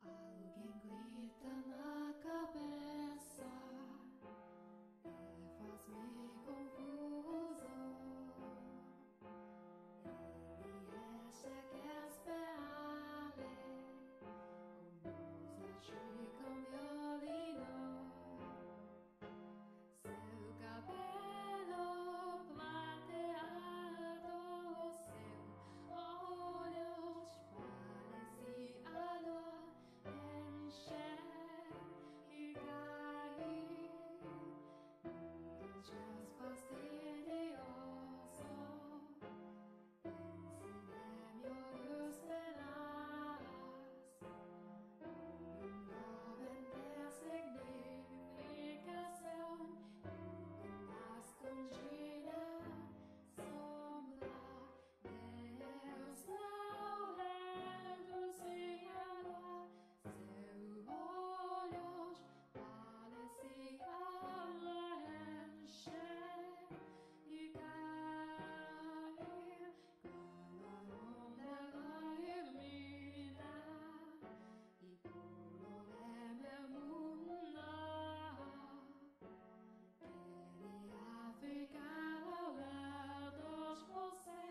Alguém grita na cabeça, faz-me confusão. Ele acha que é esperar-lhe, como música com violino. Seu cabelo plateado, seu olhos parecia lua encher e cair num jazz fastidioso. Ensine-me a esperar. Noventa significação, uma escondida sombra. Deus não reduzia seus olhos, parecia encher e cair. Cada onda ilumina e colore meu mundo. Queria ficar ao lado de você,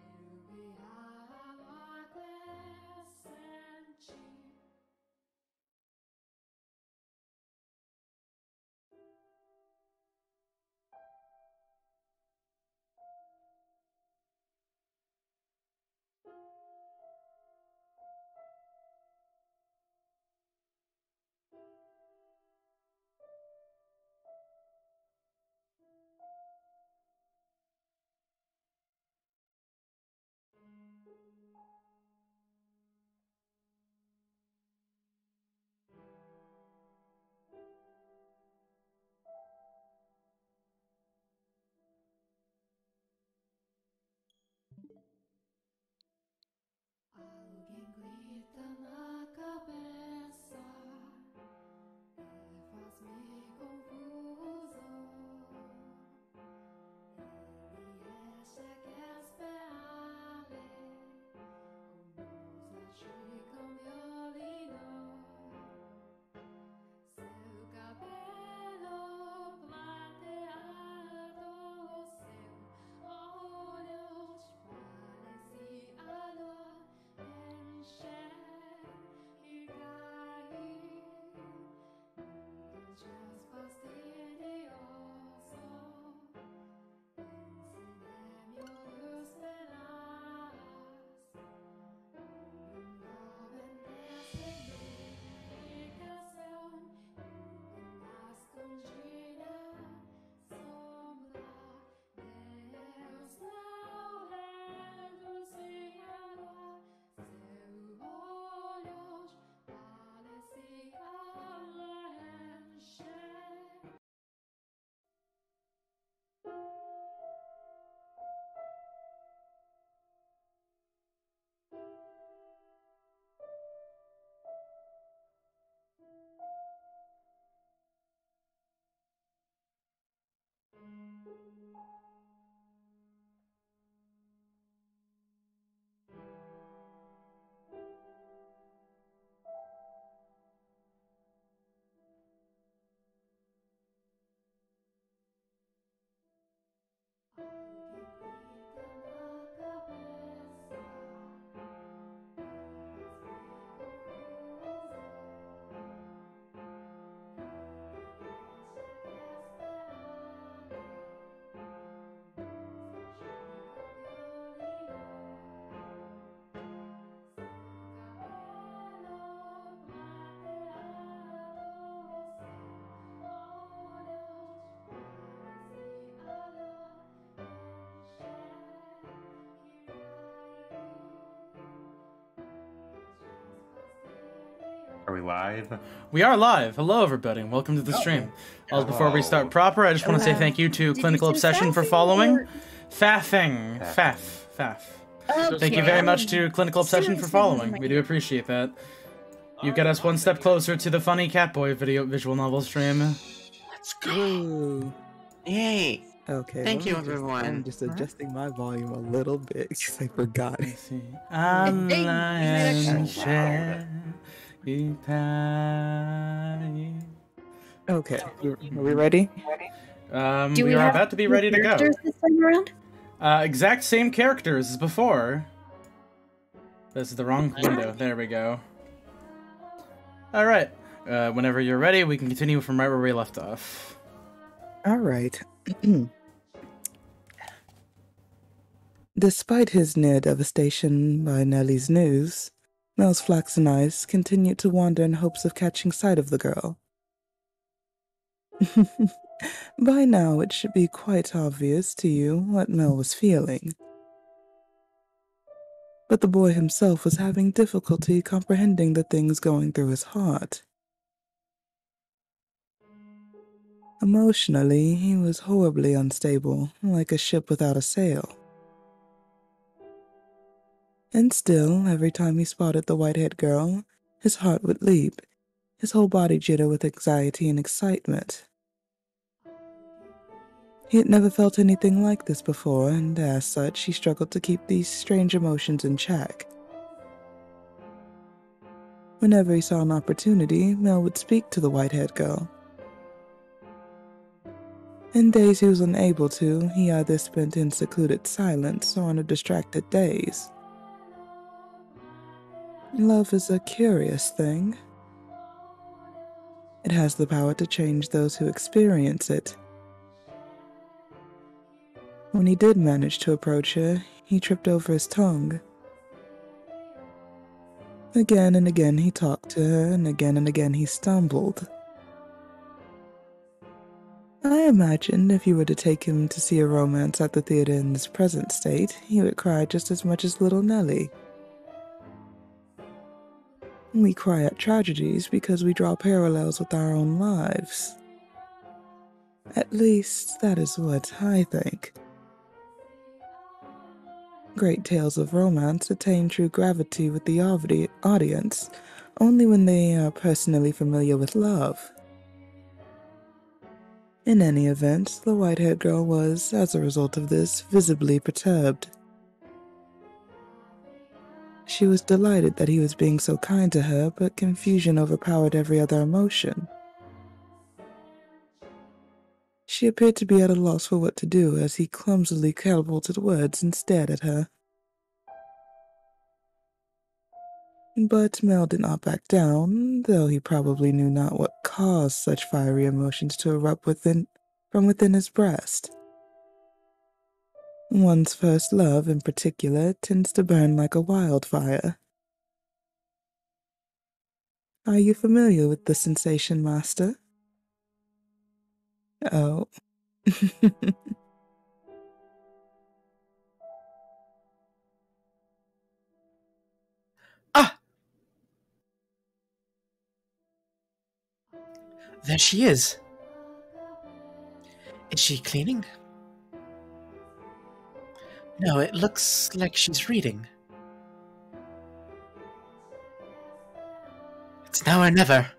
eu via a lua crescente. Alguém grita na cabeça, faz-me confusão. Ele acha que é esperar-lhe, como música com violino. Seu cabelo plateado, seu olhos parecia lua encher e cair num jazz fastidioso. Ensine-me a esperar. Noventa significação, uma escondida sombra. Deus não reduzia seus olhos, parecia encher. Alguém grita na cabeça, faz-me confusão. Ele acha que é esperar-lhe, Are we live? We are live. Hello, everybody, and welcome to the stream. Also, before we start proper, I just want to say thank you to Clinical Obsession for following. Faffing. Faff. Okay. Thank you very much to Clinical Obsession for following. We do appreciate that. You get us one step closer to the funny Catboy visual novel stream. Let's go! Yay! Okay, Thank you, I'm everyone. just adjusting my volume a little bit because I forgot. Let's see. Okay, are we ready? Do we are have about to be new ready to go. characters this time around? Exact same characters as before. This is the wrong window. There we go. Alright. Whenever you're ready, we can continue from right where we left off. Alright. Despite his near devastation by Nellie's news, Mel's flaxen eyes continued to wander in hopes of catching sight of the girl. By now, it should be quite obvious to you what Mel was feeling. But the boy himself was having difficulty comprehending the things going through his heart. Emotionally, he was horribly unstable, like a ship without a sail. And still, every time he spotted the white-haired girl, his heart would leap, his whole body jitter with anxiety and excitement. He had never felt anything like this before, and as such, he struggled to keep these strange emotions in check. Whenever he saw an opportunity, Mel would speak to the white-haired girl. In days he was unable to, he either spent in secluded silence or on a distracted daze. Love is a curious thing. It has the power to change those who experience it. When he did manage to approach her, he tripped over his tongue. Again and again he talked to her, and again he stumbled. I imagine if you were to take him to see a romance at the theater in his present state, he would cry just as much as little Nellie. We cry at tragedies because we draw parallels with our own lives. At least, that is what I think. Great tales of romance attain true gravity with the audience only when they are personally familiar with love. In any event, the white-haired girl was, as a result of this, visibly perturbed. She was delighted that he was being so kind to her, but confusion overpowered every other emotion. She appeared to be at a loss for what to do as he clumsily catapulted words and stared at her. But Mel did not back down, though he probably knew not what caused such fiery emotions to erupt from within his breast. One's first love, in particular, tends to burn like a wildfire. Are you familiar with the sensation, Master? Oh. Ah! There she is. Is she cleaning? No, it looks like she's reading. It's now or never.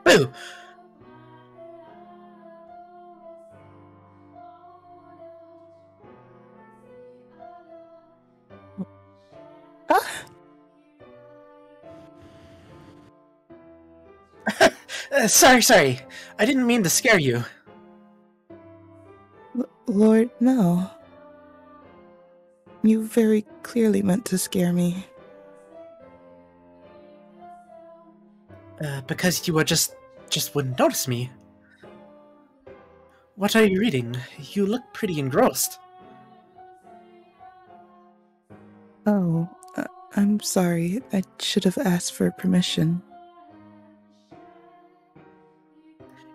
Boo! Sorry. I didn't mean to scare you. Lord, no. You very clearly meant to scare me. Because you were just wouldn't notice me. What are you reading? You look pretty engrossed. Oh, I'm sorry. I should have asked for permission.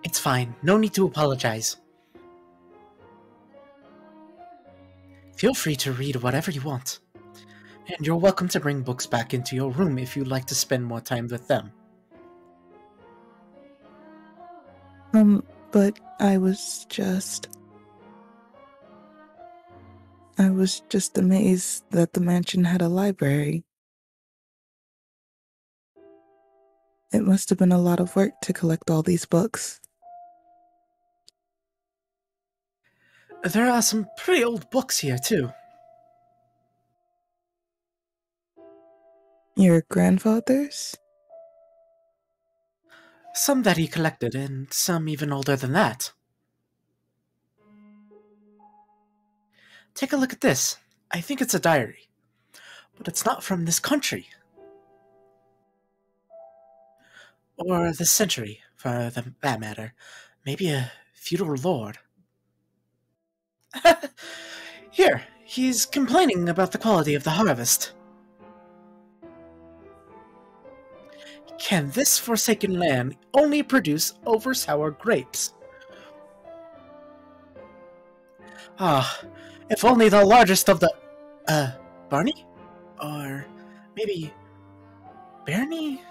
It's fine. No need to apologize. Feel free to read whatever you want. And you're welcome to bring books back into your room if you'd like to spend more time with them. But I was just... I was just amazed that the mansion had a library. It must have been a lot of work to collect all these books. There are some pretty old books here, too. Your grandfather's? Some that he collected, and some even older than that. Take a look at this. I think it's a diary. But it's not from this country. Or this century, for that matter. Maybe a feudal lord. Here, he's complaining about the quality of the harvest. Can this forsaken land only produce over-sour grapes? Ah, if only the largest of the... Barney? Or maybe... Barney?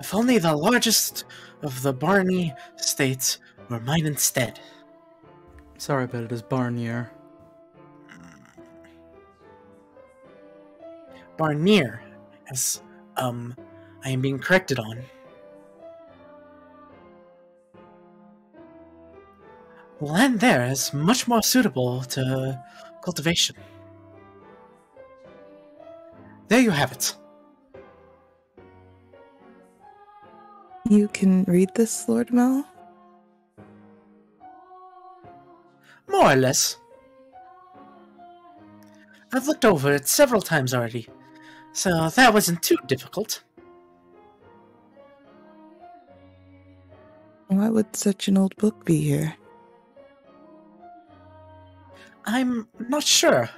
If only the largest of the Barney states were mine instead. Sorry, but it is Barnier. Barnier, as, I am being corrected on. The land there is much more suitable to cultivation. There you have it. You can read this, Lord Mel? More or less. I've looked over it several times already, so that wasn't too difficult. Why would such an old book be here? I'm not sure.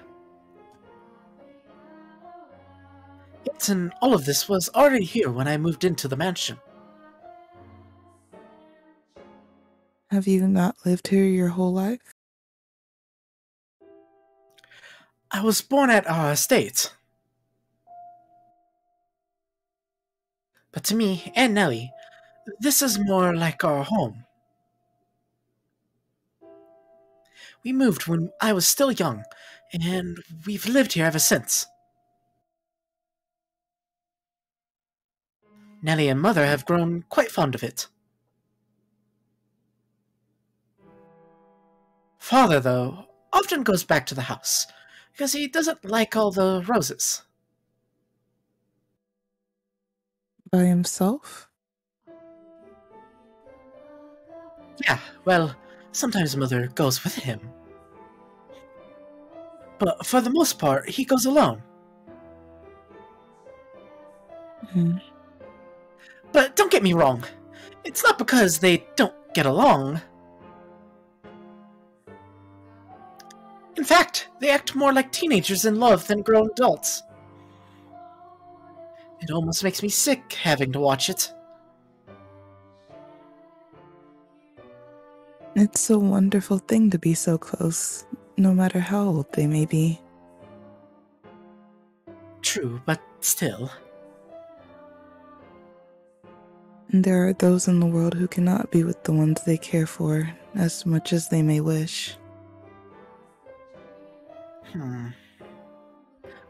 It and all of this was already here when I moved into the mansion. Have you not lived here your whole life? I was born at our estate. But to me and Nellie, this is more like our home. We moved when I was still young, and we've lived here ever since. Nellie and Mother have grown quite fond of it. Father, though, often goes back to the house, because he doesn't like all the roses. By himself? Yeah, well, sometimes Mother goes with him. But for the most part, he goes alone. Hmm. But don't get me wrong, it's not because they don't get along. In fact, they act more like teenagers in love than grown adults. It almost makes me sick having to watch it. It's a wonderful thing to be so close, no matter how old they may be. True, but still. And there are those in the world who cannot be with the ones they care for as much as they may wish.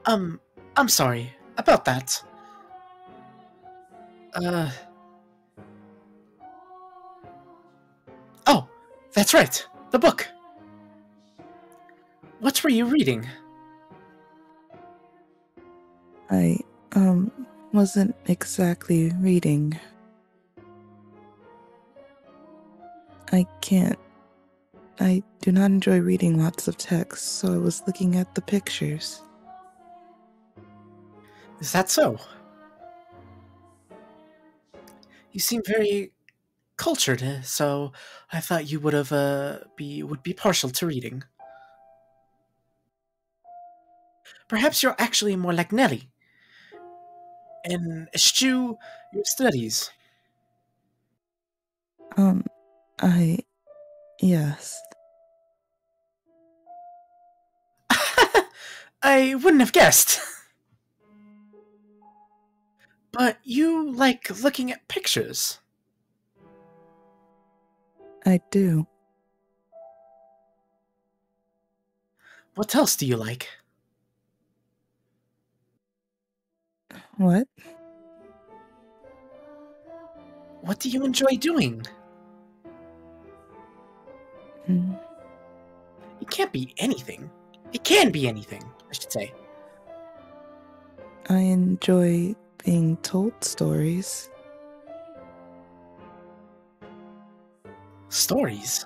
I'm sorry about that. Oh, that's right, the book. What were you reading? I, wasn't exactly reading. I do not enjoy reading lots of text, so I was looking at the pictures. Is that so? You seem very cultured, so I thought you would be partial to reading. Perhaps you're actually more like Nellie, and eschew your studies. Yes. I wouldn't have guessed. But you like looking at pictures. I do. What else do you like? What? What do you enjoy doing? Hmm. It can't be anything. It can be anything, I should say. I enjoy being told stories. Stories?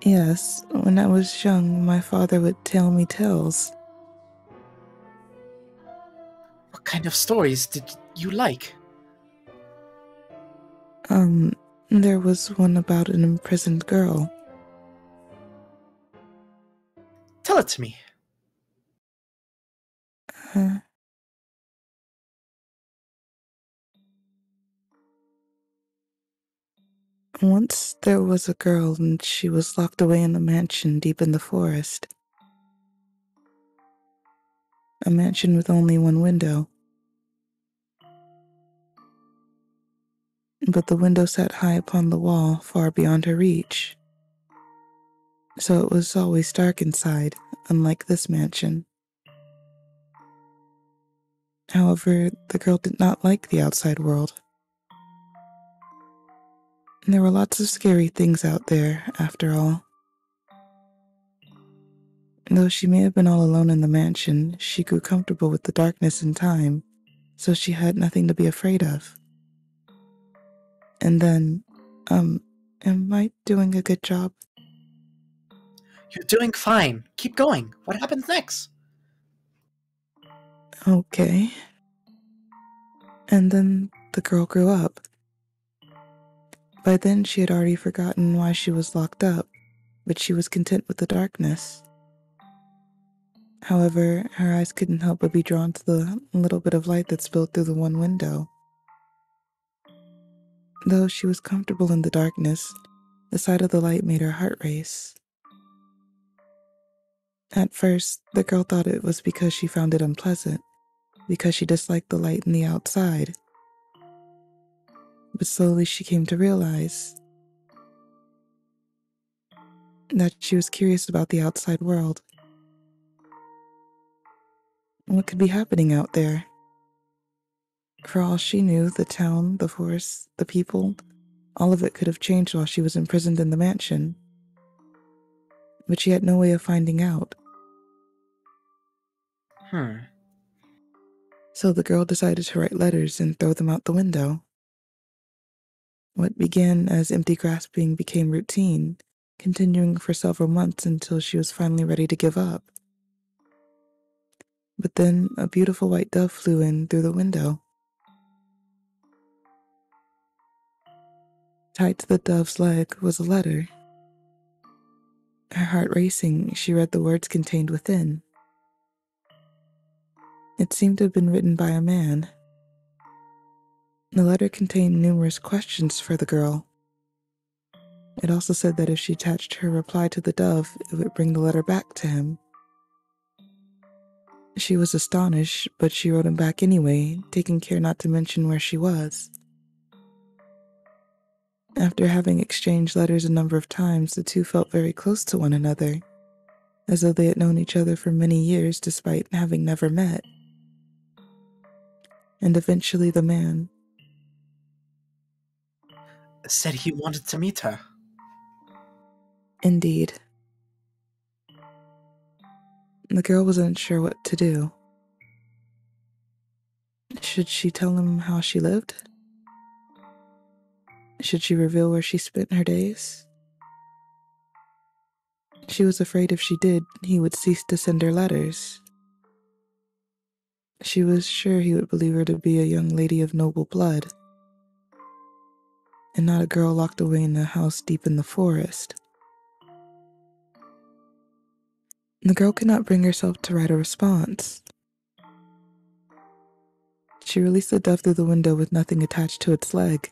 Yes, when I was young, my father would tell me tales. What kind of stories did you like? There was one about an imprisoned girl. Tell it to me. Uh, Once there was a girl and she was locked away in a mansion deep in the forest. A mansion with only one window. But the window sat high upon the wall, far beyond her reach. So it was always dark inside, unlike this mansion. However, the girl did not like the outside world. There were lots of scary things out there, after all. Though she may have been all alone in the mansion, she grew comfortable with the darkness in time, so she had nothing to be afraid of. And then, am I doing a good job? You're doing fine. Keep going. What happens next? Okay. And then the girl grew up. By then she had already forgotten why she was locked up, but she was content with the darkness. However, her eyes couldn't help but be drawn to the little bit of light that spilled through the one window. Though she was comfortable in the darkness, the sight of the light made her heart race. At first, the girl thought it was because she found it unpleasant, because she disliked the light in the outside. But slowly she came to realize that she was curious about the outside world. What could be happening out there? For all she knew, the town, the forest, the people, all of it could have changed while she was imprisoned in the mansion. But she had no way of finding out. So the girl decided to write letters and throw them out the window. What began as empty grasping became routine, continuing for several months until she was finally ready to give up. But then a beautiful white dove flew in through the window. Tied to the dove's leg was a letter. Her heart racing, she read the words contained within. It seemed to have been written by a man. The letter contained numerous questions for the girl. It also said that if she attached her reply to the dove, it would bring the letter back to him. She was astonished, but she wrote him back anyway, taking care not to mention where she was. After having exchanged letters a number of times, the two felt very close to one another, as though they had known each other for many years despite having never met. And eventually the man said he wanted to meet her. Indeed. The girl wasn't sure what to do. Should she tell him how she lived? Should she reveal where she spent her days? She was afraid if she did, he would cease to send her letters. She was sure he would believe her to be a young lady of noble blood, and not a girl locked away in a house deep in the forest. The girl could not bring herself to write a response. She released the dove through the window with nothing attached to its leg.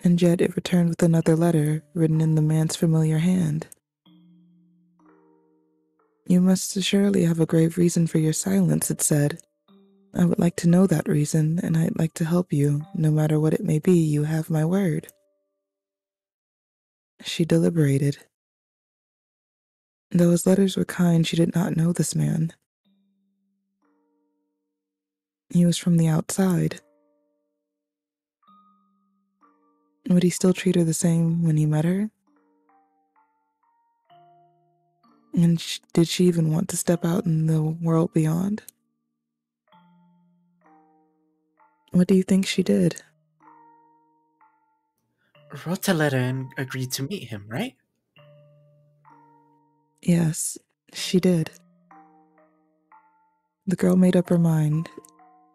And yet it returned with another letter written in the man's familiar hand. You must surely have a grave reason for your silence, it said. I would like to know that reason, and I'd like to help you. No matter what it may be, you have my word. She deliberated. Though his letters were kind, she did not know this man. He was from the outside. Would he still treat her the same when he met her? And did she even want to step out in the world beyond? What do you think she did? Wrote a letter and agreed to meet him, right? Yes, she did. The girl made up her mind.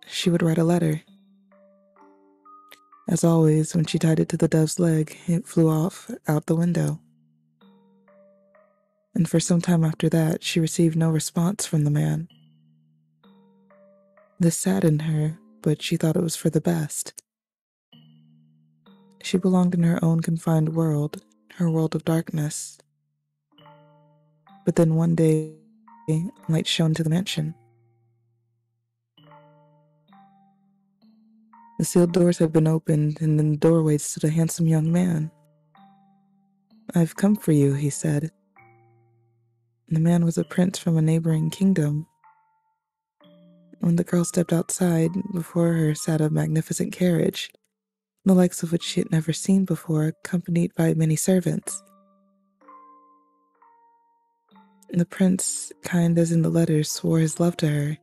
She would write a letter. As always, when she tied it to the dove's leg, it flew off out the window. And for some time after that, she received no response from the man. This saddened her, but she thought it was for the best. She belonged in her own confined world, her world of darkness. But then one day, light shone into the mansion. The sealed doors had been opened, and in the doorway stood a handsome young man. "I've come for you," he said. The man was a prince from a neighboring kingdom. When the girl stepped outside, before her sat a magnificent carriage, the likes of which she had never seen before, accompanied by many servants. The prince, kind as in the letters, swore his love to her,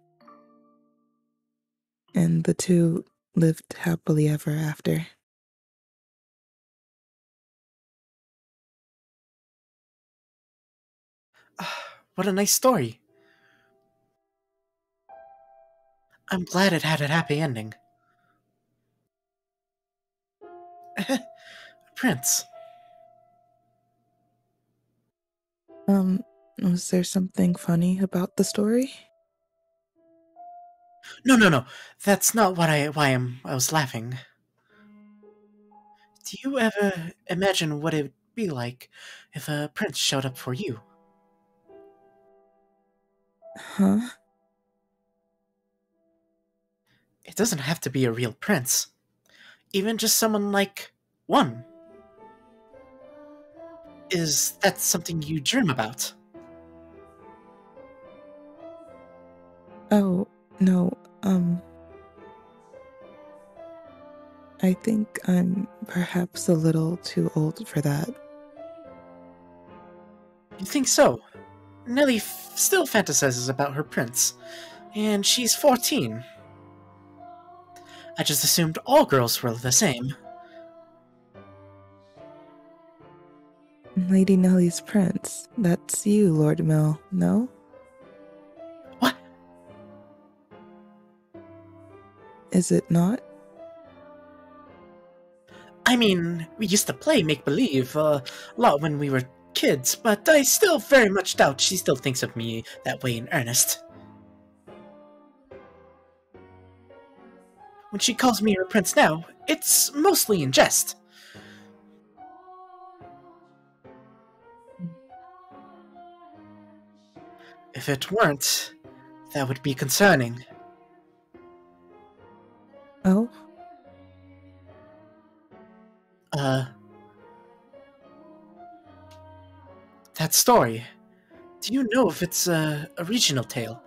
and the two lived happily ever after. What a nice story. I'm glad it had a happy ending. Prince. Was there something funny about the story? No. That's not why I was laughing. Do you ever imagine what it would be like if a prince showed up for you? Huh? It doesn't have to be a real prince. Even just someone like one. Is that something you dream about? Oh, no, I think I'm perhaps a little too old for that. You think so? Nellie still fantasizes about her prince, and she's 14. I just assumed all girls were the same. Lady Nellie's prince. That's you, Lord Mill, no? What? Is it not? I mean, we used to play make-believe a lot when we were kids, but I still very much doubt she still thinks of me that way in earnest. When she calls me her prince now, it's mostly in jest. If it weren't, that would be concerning. Oh? That story. Do you know if it's a regional tale?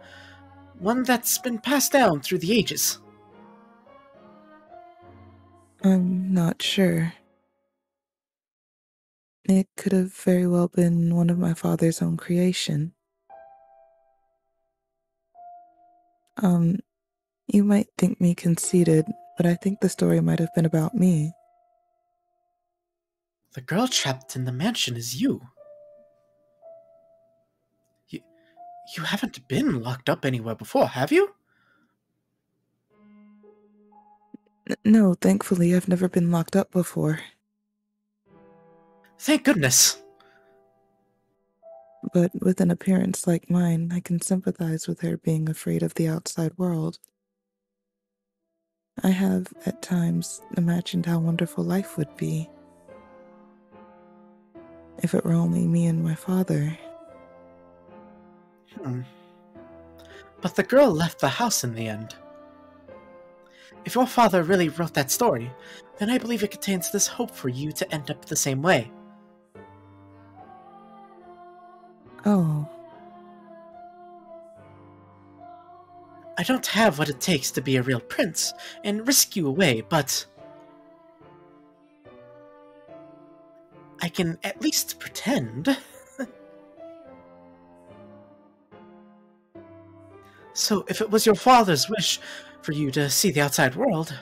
One that's been passed down through the ages? I'm not sure. It could have very well been one of my father's own creation. You might think me conceited, but I think the story might have been about me. The girl trapped in the mansion is you. You haven't been locked up anywhere before, have you? No, thankfully I've never been locked up before. Thank goodness. But with an appearance like mine, I can sympathize with her being afraid of the outside world. I have, at times, imagined how wonderful life would be if it were only me and my father. But the girl left the house in the end. If your father really wrote that story, then I believe it contains this hope for you to end up the same way. Oh, I don't have what it takes to be a real prince and risk you away, but I can at least pretend. So, if it was your father's wish for you to see the outside world,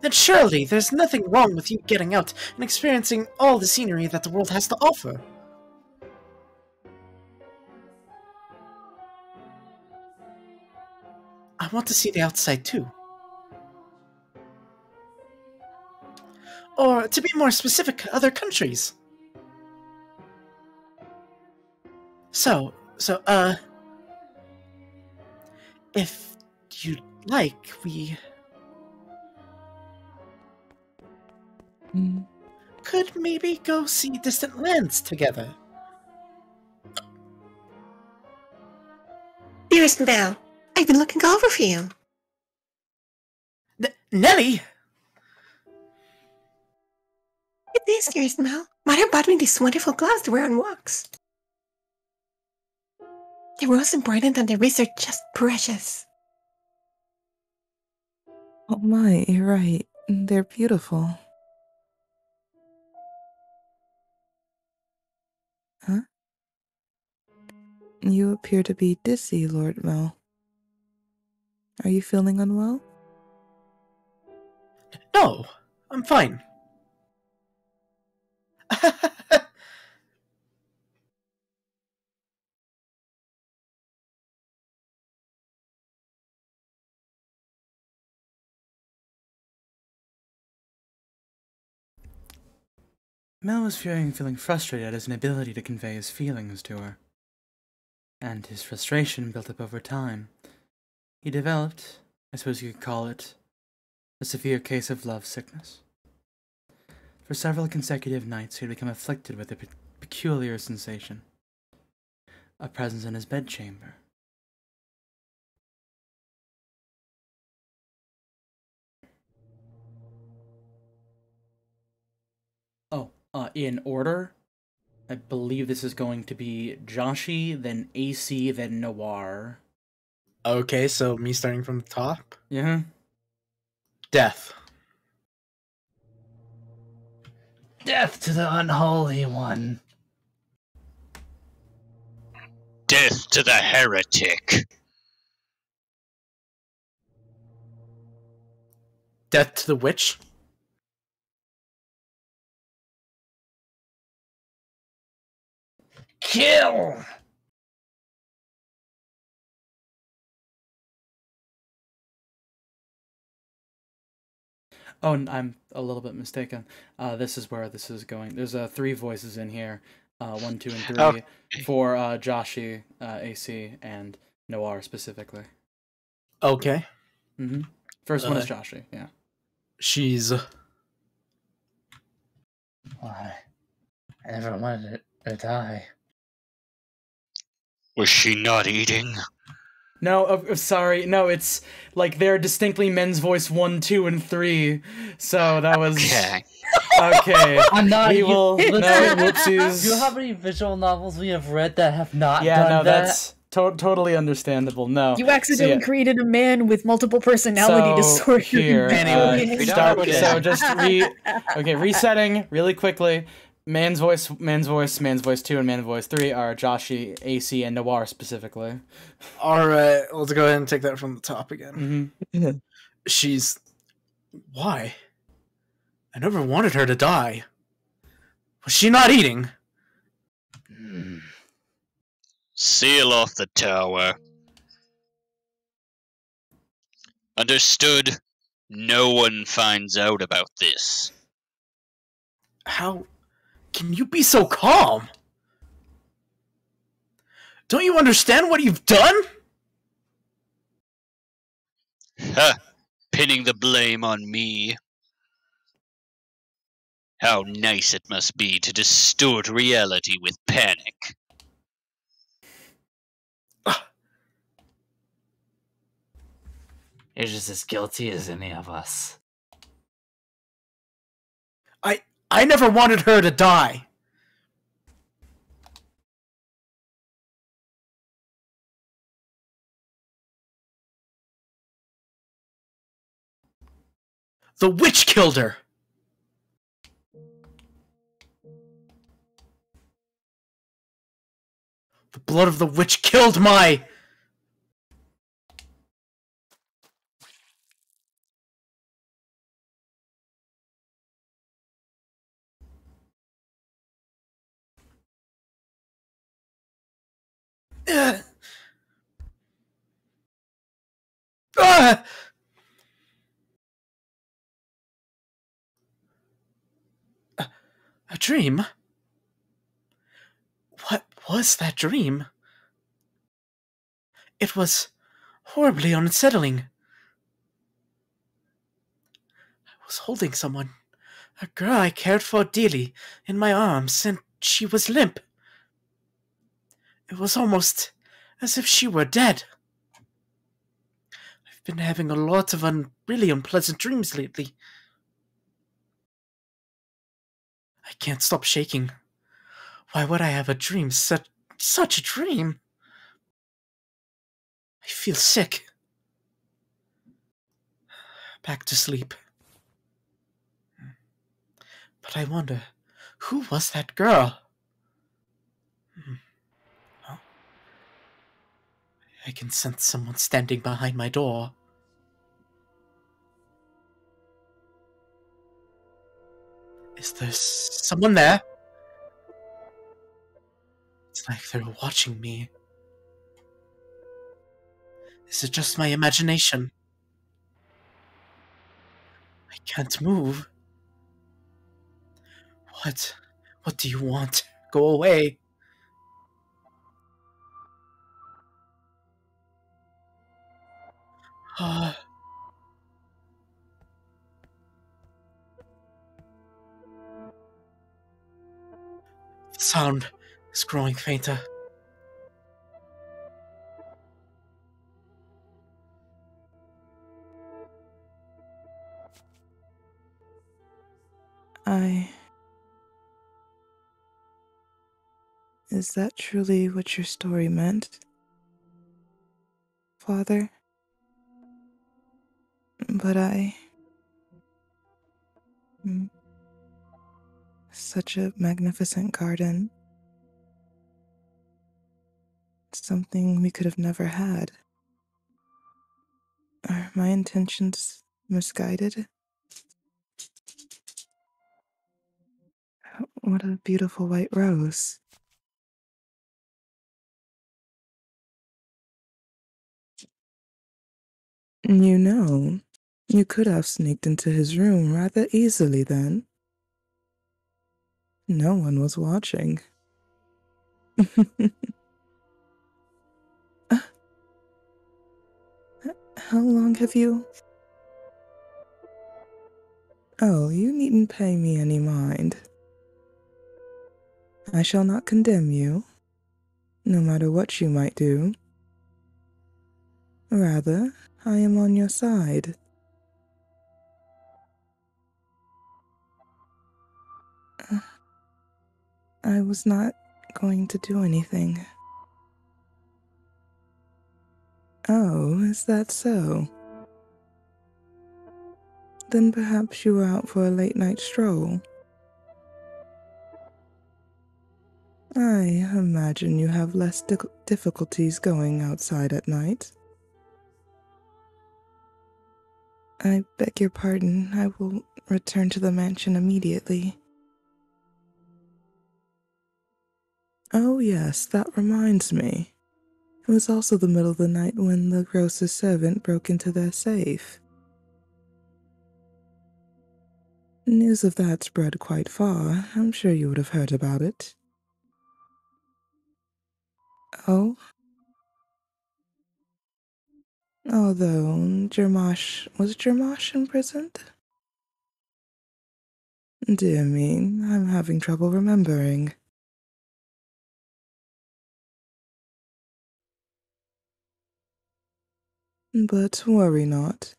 then surely there's nothing wrong with you getting out and experiencing all the scenery that the world has to offer. I want to see the outside too. Or, to be more specific, other countries. So, if you'd like, we mm, could maybe go see distant lands together. Dearest Belle, I've been looking over for you. Nelly! It is, dearest Belle. Mother bought me these wonderful gloves to wear on walks. The rose embroidered on the wrists are just precious. oh my, you're right. They're beautiful. Huh? You appear to be dizzy, Lord Mel. Are you feeling unwell? No, I'm fine. Mel was feeling frustrated at his inability to convey his feelings to her. And his frustration built up over time. He developed, I suppose you could call it, a severe case of love sickness. For several consecutive nights he had become afflicted with a peculiar sensation. A presence in his bedchamber. Oh, in order? I believe this is going to be Joshi, then AC, then Noir. Okay, so me starting from the top? Yeah? Death. Death to the unholy one. Death to the heretic. Death to the witch. Kill! Oh, I'm a little bit mistaken. This is where this is going. There's 3 voices in here. 1, 2, and 3 Okay. for Joshi, AC, and Noir specifically. Okay. Mm-hmm. First one is Joshi, yeah. She's... Why? I never wanted to die. Was she not eating? No, sorry. No, it's like they're distinctly men's voice 1, 2, and 3. So that was... Okay. Okay. I'm not. We will... No, whoopsies. Do you know how many visual novels we have read that have not Yeah, done no, that? that's totally underunderstandable. No. You accidentally created a man with multiple personality disorder. Here, Anyway, we don't know what it so is. just resetting really quickly. Man's voice 2, and man's voice 3 are Joshi, AC, and Noir specifically. Alright, let's go ahead and take that from the top again. Mm-hmm. She's... Why? I never wanted her to die. Was she not eating? Seal off the tower. Understood. No one finds out about this. How can you be so calm? Don't you understand what you've done? Ha! Pinning the blame on me. How nice it must be to distort reality with panic. You're just as guilty as any of us. I never wanted her to die. The witch killed her! The blood of the witch killed my... Uh, uh, a dream? What was that dream? It was horribly unsettling. I was holding someone, a girl I cared for dearly, in my arms, and she was limp. It was almost as if she were dead. I've been having a lot of really unpleasant dreams lately. I can't stop shaking. Why would I have a dream? Such a dream? I feel sick. Back to sleep. But I wonder, who was that girl? Oh, I can sense someone standing behind my door. Is there someone there? It's like they're watching me. Is it just my imagination? I can't move. What? What do you want? Go away. Ah. The sound is growing fainter. Is that truly what your story meant, Father? But mm, such a magnificent garden. Something we could have never had. Are my intentions misguided? What a beautiful white rose. You know, you could have sneaked into his room rather easily then. No one was watching. How long have you... Oh, you needn't pay me any mind. I shall not condemn you, no matter what you might do. Rather, I am on your side. I was not going to do anything. Oh, is that so? Then perhaps you were out for a late-night stroll. I imagine you have less difficulties going outside at night. I beg your pardon. I will return to the mansion immediately. Oh yes, that reminds me. It was also the middle of the night when the grocer's servant broke into their safe. News of that spread quite far. I'm sure you would have heard about it. Oh? Although, was Jermash imprisoned? Dear me, I'm having trouble remembering. But worry not.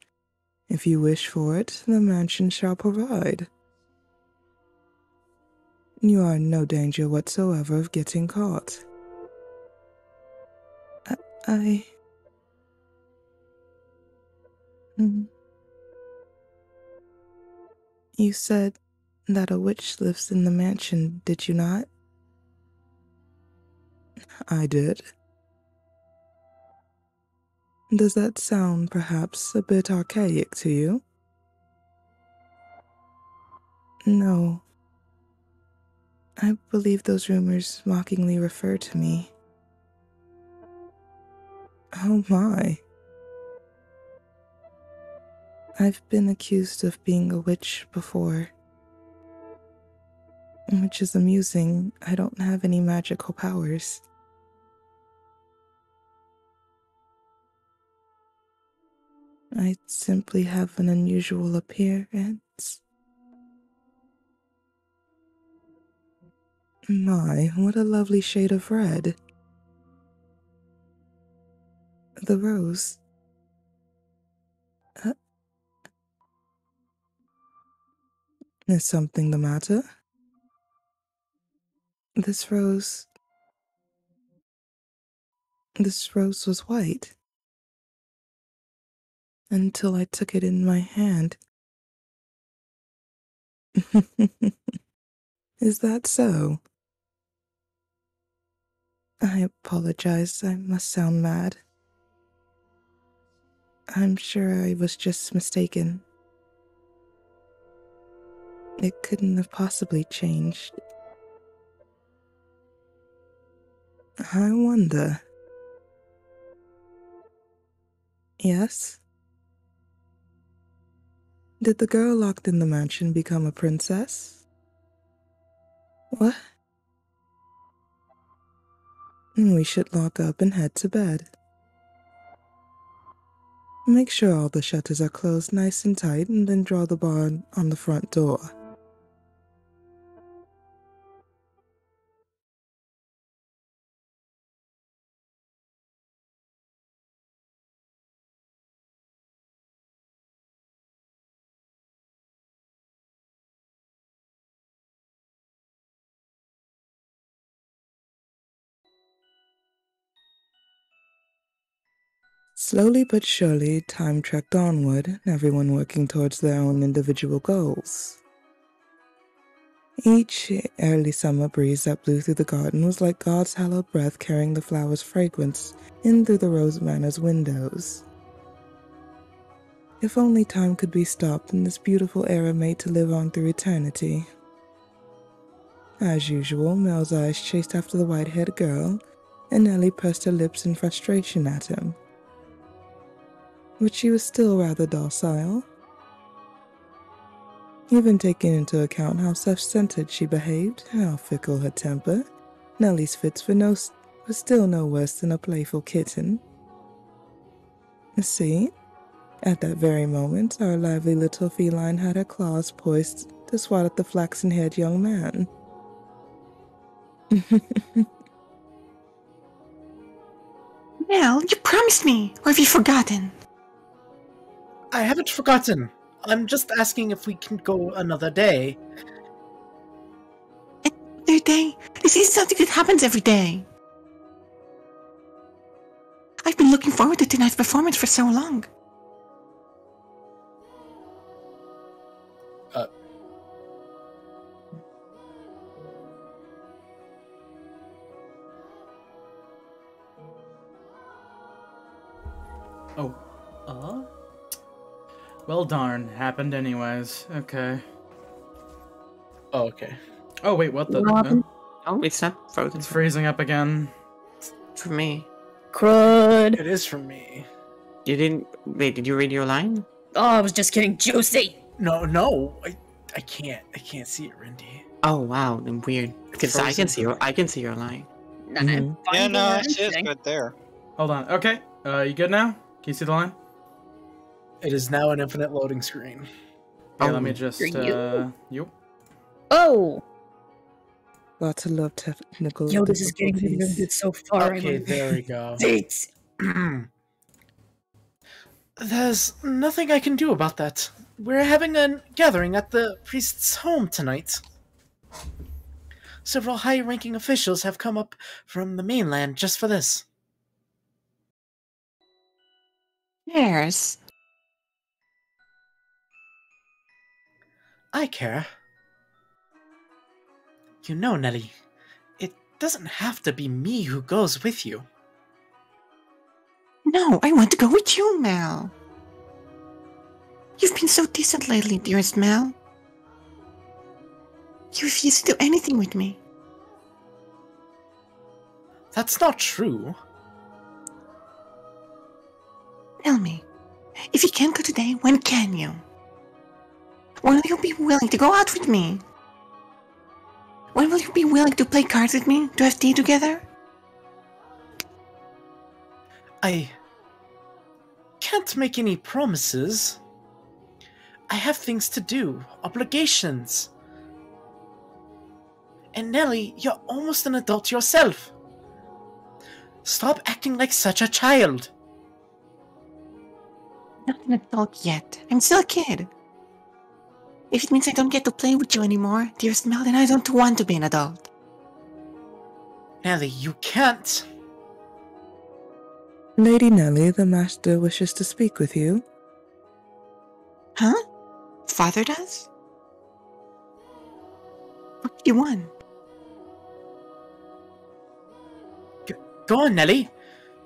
If you wish for it, the mansion shall provide. You are in no danger whatsoever of getting caught. I... You said that a witch lives in the mansion, did you not? I did. Does that sound perhaps a bit archaic to you? No. I believe those rumors mockingly refer to me. Oh my. I've been accused of being a witch before. Which is amusing. I don't have any magical powers. I simply have an unusual appearance. My, what a lovely shade of red. The rose. Uh, is something the matter? This rose. This rose was white. Until I took it in my hand. Is that so? I apologize. I must sound mad. I'm sure I was just mistaken. It couldn't have possibly changed. I wonder. Yes? Did the girl locked in the mansion become a princess? What? We should lock up and head to bed. Make sure all the shutters are closed nice and tight and then draw the bar on the front door. Slowly but surely, time trekked onward, everyone working towards their own individual goals. Each early summer breeze that blew through the garden was like God's hallowed breath carrying the flower's fragrance in through the Rose Manor's windows. If only time could be stopped and this beautiful era made to live on through eternity. As usual, Mel's eyes chased after the white-haired girl, and Nellie pressed her lips in frustration at him. But she was still rather docile. Even taking into account how self-centered she behaved, how fickle her temper, Nellie's fits were still no worse than a playful kitten. See, at that very moment, our lively little feline had her claws poised to swat at the flaxen-haired young man. Mel, you promised me, or have you forgotten? I haven't forgotten. I'm just asking if we can go another day. Another day? This is something that happens every day. I've been looking forward to tonight's performance for so long. Oh. Well, darn. Happened anyways. Okay. Oh, okay. Oh, wait, what the? Robin. Oh, it's not frozen It's freezing up again. for me. Crud. It is from me. You didn't. Wait, did you read your line? Oh, I was just getting juicy. No, I can't see it, Rindy. Oh wow, then weird. Because I can see your line. Nah, I'm fine Yeah, no, I with see it's everything. good there. Hold on. Okay. You good now? Can you see the line? It is now an infinite loading screen. Yeah, Oh, let me just, for you. you. Oh, Lots of love technical yo, this is getting really difficulties. good so far. Okay, there we go. Dates. There's nothing I can do about that. We're having a gathering at the priest's home tonight. Several high-ranking officials have come up from the mainland just for this. Yes. I care. You know, Nelly, it doesn't have to be me who goes with you. No, I want to go with you, Mel. You've been so decent lately, dearest Mel. You refuse to do anything with me. That's not true. Tell me, if you can't go today, when can you? When will you be willing to go out with me? When will you be willing to play cards with me, to have tea together? I can't make any promises. I have things to do, obligations. And Nelly, you're almost an adult yourself. Stop acting like such a child. Not an adult yet. I'm still a kid. If it means I don't get to play with you anymore, dearest Mel, then I don't want to be an adult. Nelly, you can't. Lady Nelly, the master wishes to speak with you. Huh? Father does? What do you want? Go on, Nelly.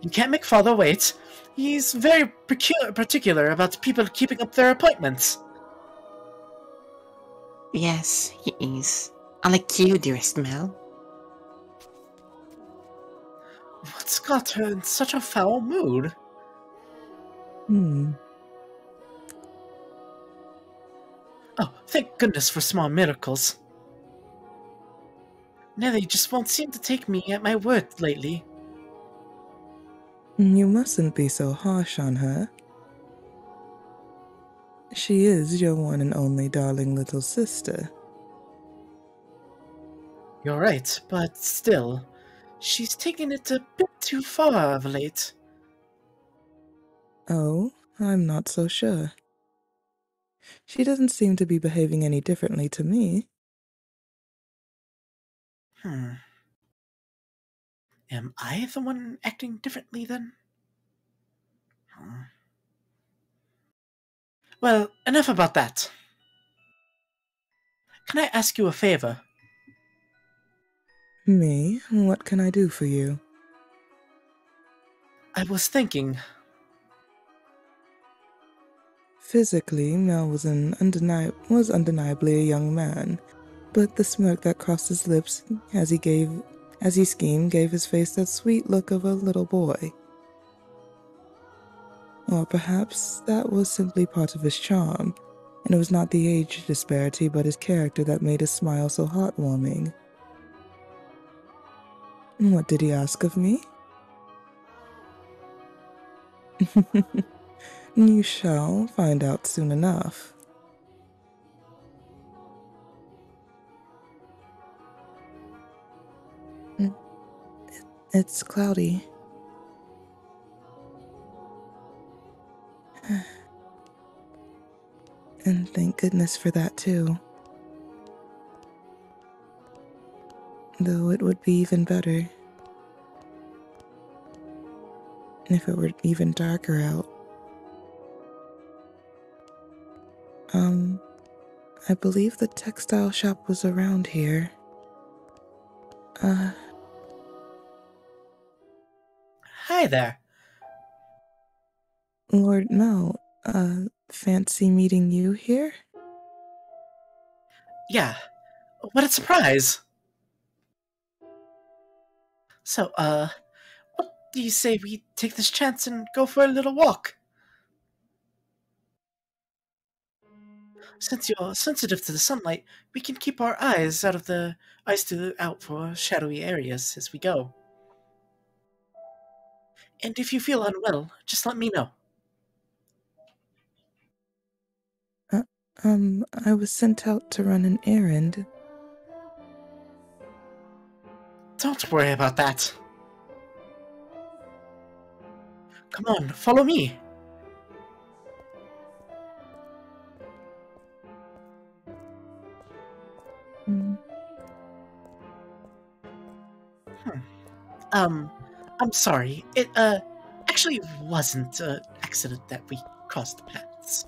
You can't make father wait. He's very particular about people keeping up their appointments. Yes, he is. Unlike you, dearest Mel. What's got her in such a foul mood? Oh, thank goodness for small miracles. Nelly just won't seem to take me at my word lately. You mustn't be so harsh on her. She is your one and only darling little sister. You're right, but still, she's taken it a bit too far of late. Oh, I'm not so sure. She doesn't seem to be behaving any differently to me. Am I the one acting differently then? Well, enough about that. Can I ask you a favor? Me? What can I do for you? I was thinking. Physically, Mel was undeniably a young man, but the smirk that crossed his lips as he schemed gave his face that sweet look of a little boy. Or perhaps that was simply part of his charm, and it was not the age disparity but his character that made his smile so heartwarming. What did he ask of me? You shall find out soon enough. It's cloudy. And thank goodness for that, too. Though it would be even better if it were even darker out. I believe the textile shop was around here. Hi there. Lord Mel, fancy meeting you here? Yeah, what a surprise! So, what do you say we take this chance and go for a little walk? Since you're sensitive to the sunlight, we can keep our eyes out for shadowy areas as we go. And if you feel unwell, just let me know. I was sent out to run an errand. Don't worry about that. Come on, follow me. I'm sorry. It, actually wasn't an accident that we crossed paths.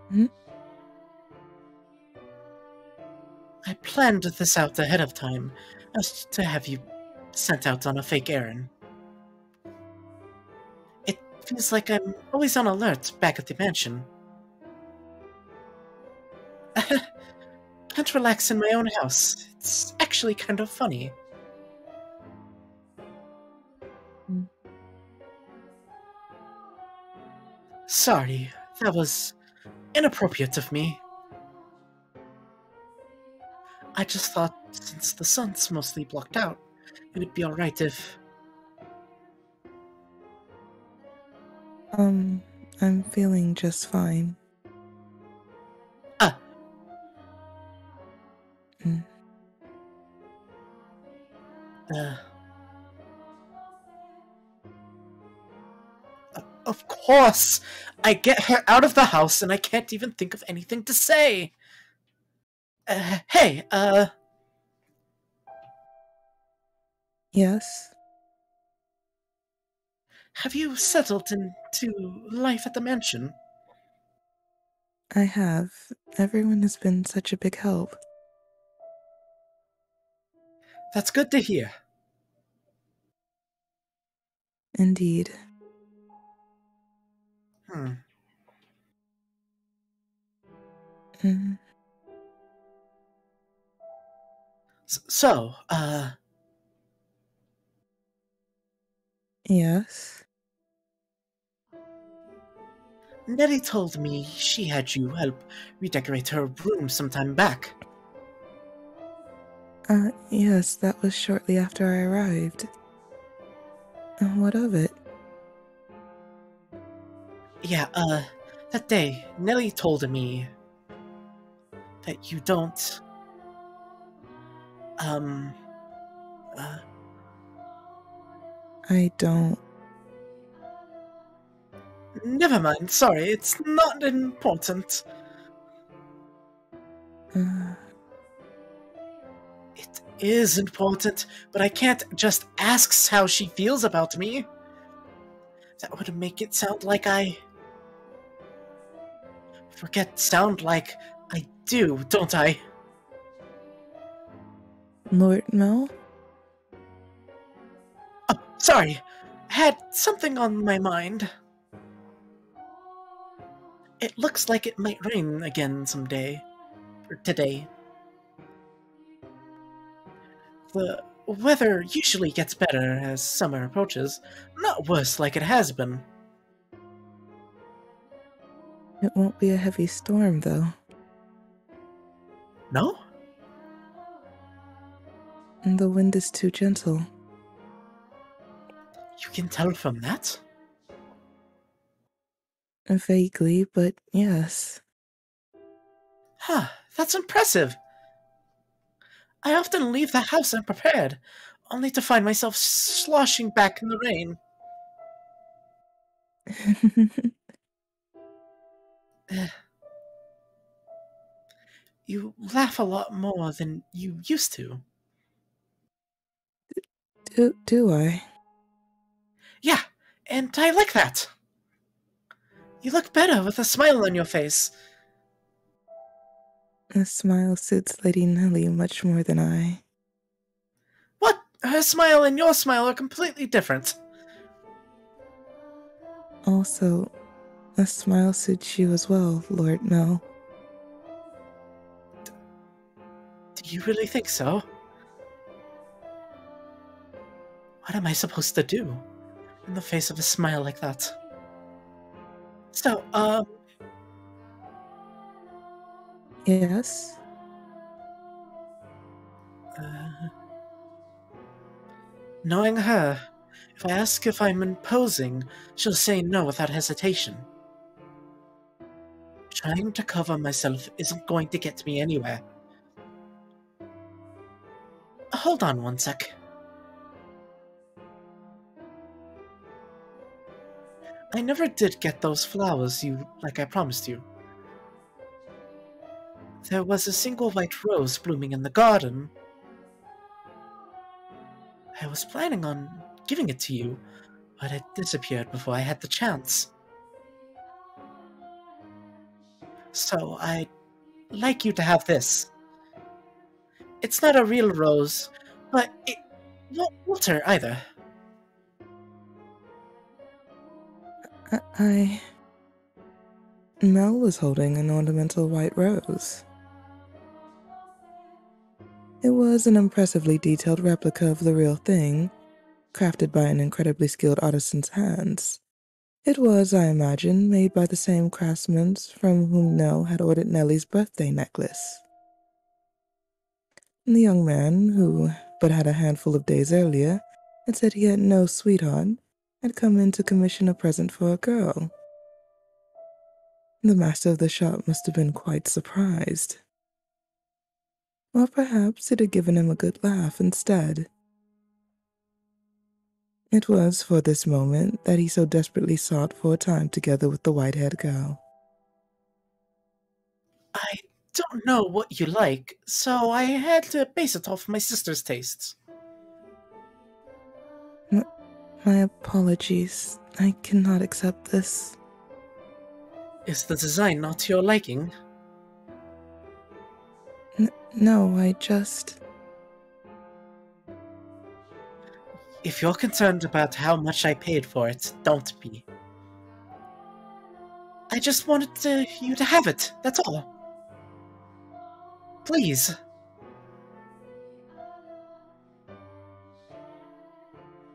Hmm? I planned this out ahead of time, as to have you sent out on a fake errand. It feels like I'm always on alert back at the mansion. Can't relax in my own house. It's actually kind of funny. Hmm. Sorry, that was inappropriate of me. I just thought since the sun's mostly blocked out, it would be alright if... I'm feeling just fine. Ah, Hmm. uh... Of course! I get her out of the house and I can't even think of anything to say! Hey, Yes, have you settled into life at the mansion? I have. Everyone has been such a big help. That's good to hear. Indeed. Hmm. Hmm. So, Yes. Nettie told me she had you help redecorate her room some time back. Yes, that was shortly after I arrived. What of it? Yeah, that day, Nellie told me that you don't, uh, I don't. never mind, sorry, it's not important. Uh, It is important, but I can't just ask how she feels about me. That would make it sound like I... sound like I do, don't I? Lord Mel? Oh, sorry, I had something on my mind. It looks like it might rain again someday. Or today. The weather usually gets better as summer approaches, not worse like it has been. It won't be a heavy storm, though. No? And the wind is too gentle. You can tell from that? Vaguely, but yes. Huh, that's impressive. I often leave the house unprepared, only to find myself sloshing back in the rain. You laugh a lot more than you used to. do I? Yeah, and I like that. You look better with a smile on your face. A smile suits Lady Nellie much more than I. What? Her smile and your smile are completely different. Also, a smile suits you as well, Lord Mel. Do you really think so? What am I supposed to do in the face of a smile like that? So, Yes? uh, knowing her, if I ask if I'm imposing, she'll say no without hesitation. Trying to cover myself isn't going to get me anywhere. Hold on one sec. I never did get those flowers like I promised you. There was a single white rose blooming in the garden. I was planning on giving it to you, but it disappeared before I had the chance. So I'd like you to have this. It's not a real rose, but it won't wilter either. I. Mel was holding an ornamental white rose. It was an impressively detailed replica of the real thing, crafted by an incredibly skilled artisan's hands. It was, I imagine, made by the same craftsmen from whom Nell had ordered Nellie's birthday necklace. The young man, who but had a handful of days earlier, had said he had no sweetheart, had come in to commission a present for a girl. The master of the shop must have been quite surprised. Or perhaps it had given him a good laugh instead. It was for this moment that he so desperately sought for a time together with the white-haired girl. I don't know what you like, so I had to base it off my sister's tastes. My apologies. I cannot accept this. Is the design not to your liking? No, I just... If you're concerned about how much I paid for it, don't be. I just wanted you to have it, that's all. Please.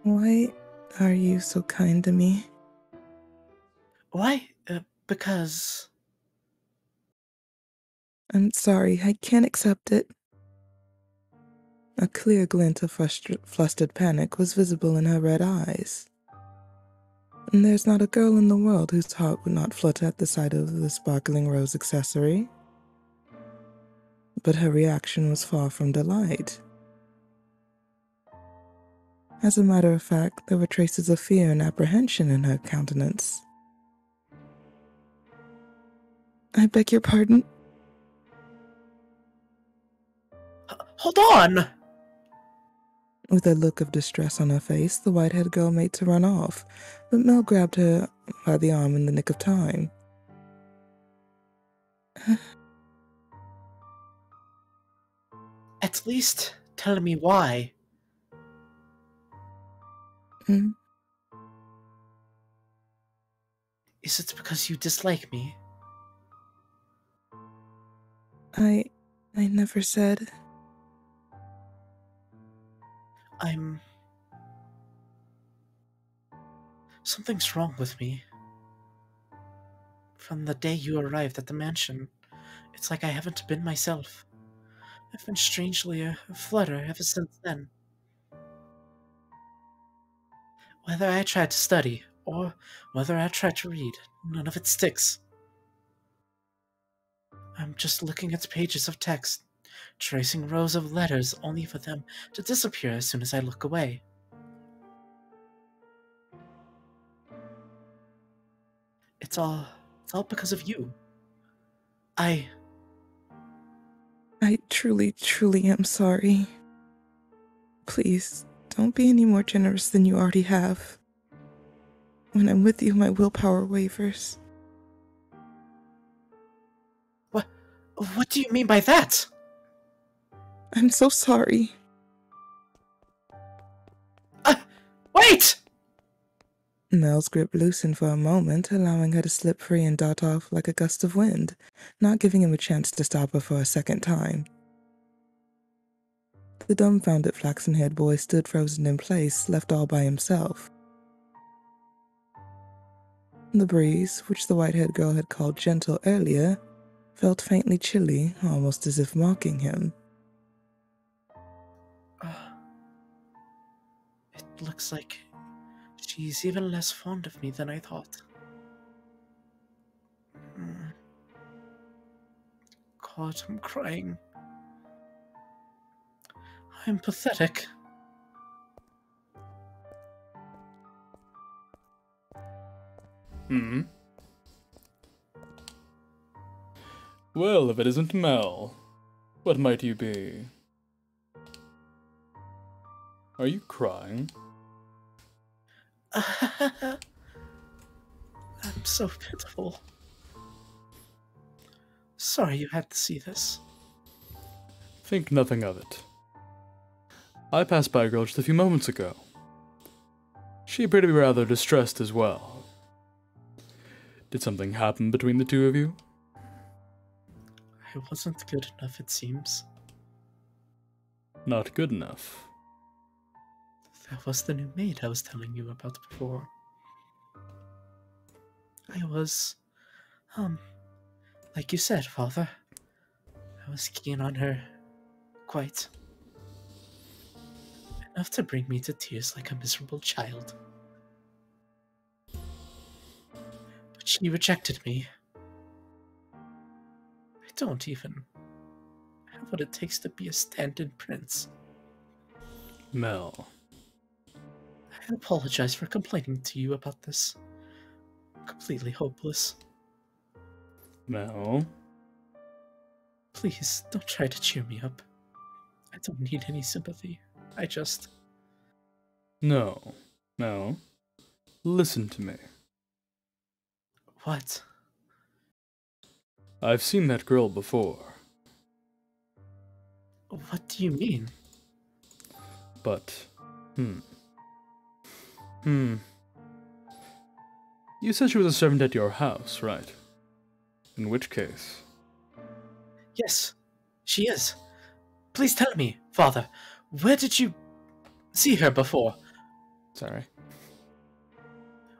Why are you so kind to me? Why? Because... I'm sorry, I can't accept it. A clear glint of flustered panic was visible in her red eyes. And there's not a girl in the world whose heart would not flutter at the sight of the sparkling rose accessory. But her reaction was far from delight. As a matter of fact, there were traces of fear and apprehension in her countenance. I beg your pardon? Hold on! With a look of distress on her face, the white-haired girl made to run off, but Mel grabbed her by the arm in the nick of time. At least tell me why. Is it because you dislike me? I never said... Something's wrong with me. From the day you arrived at the mansion, it's like I haven't been myself. I've been strangely aflutter ever since then. Whether I try to study, or whether I try to read, none of it sticks. I'm just looking at pages of text, tracing rows of letters only for them to disappear as soon as I look away. It's all because of you. I truly, truly am sorry. Please, don't be any more generous than you already have. When I'm with you, my willpower wavers. What do you mean by that? I'm so sorry. Wait! Mel's grip loosened for a moment, allowing her to slip free and dart off like a gust of wind, not giving him a chance to stop her for a second time. The dumbfounded flaxen-haired boy stood frozen in place, left all by himself. The breeze, which the white-haired girl had called gentle earlier, felt faintly chilly, almost as if mocking him. It looks like she's even less fond of me than I thought. God, I'm crying. I'm pathetic. Well, if it isn't Mel, what might you be? Are you crying? I'm so pitiful. Sorry you had to see this. Think nothing of it. I passed by a girl just a few moments ago. She appeared to be rather distressed as well. Did something happen between the two of you? I wasn't good enough, it seems. Not good enough. That was the new maid I was telling you about before. I was, like you said, Father. I was keen on her. Quite. Enough to bring me to tears like a miserable child. But she rejected me. I don't even have what it takes to be a stand-in prince. Mel. I apologize for complaining to you about this. I'm completely hopeless. Mel. Please, don't try to cheer me up. I don't need any sympathy. I just... No. Mel. Listen to me. What? I've seen that girl before. What do you mean? But, You said she was a servant at your house, right? In which case... Yes, she is. Please tell me, Father, where did you see her before? Sorry.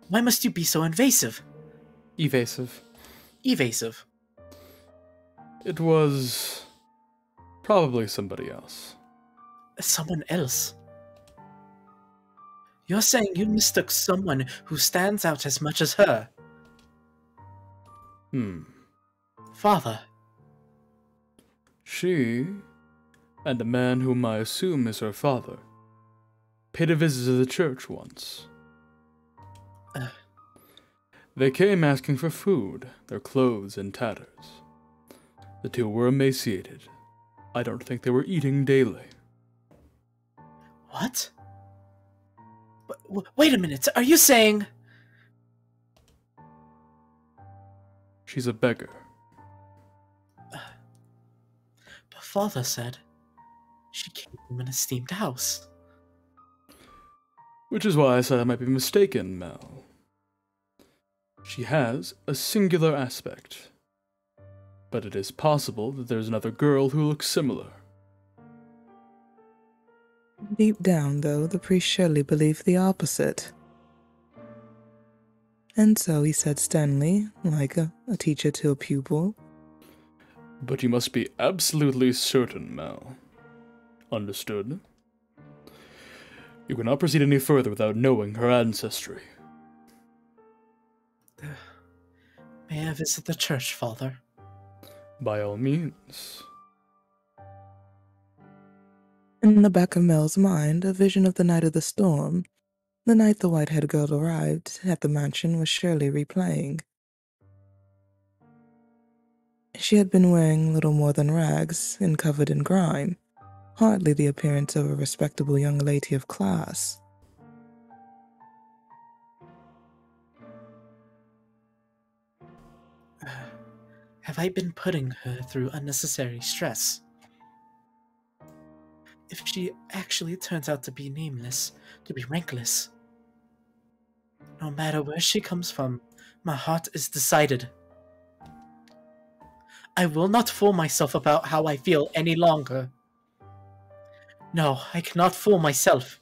Why must you be so invasive? Evasive. Evasive. It was... probably somebody else. Someone else? You're saying you mistook someone who stands out as much as her? Father. She, and a man whom I assume is her father, paid a visit to the church once. They came asking for food, their clothes in tatters. The two were emaciated. I don't think they were eating daily. What? Wait a minute, are you saying... She's a beggar. But Father said she came from an esteemed house. Which is why I said I might be mistaken, Mel. She has a singular aspect. But it is possible that there's another girl who looks similar. Deep down, though, the priest surely believed the opposite. And so he said sternly, like a teacher to a pupil, But you must be absolutely certain, Mel. Understood? You cannot proceed any further without knowing her ancestry. May I visit the church, Father? By all means. in the back of Mel's mind, a vision of the night of the storm, the night the white-haired girl arrived at the mansion, was surely replaying. She had been wearing little more than rags and covered in grime, hardly the appearance of a respectable young lady of class. Have I been putting her through unnecessary stress? If she actually turns out to be nameless, to be rankless, no matter where she comes from, my heart is decided. I will not fool myself about how I feel any longer. No, I cannot fool myself.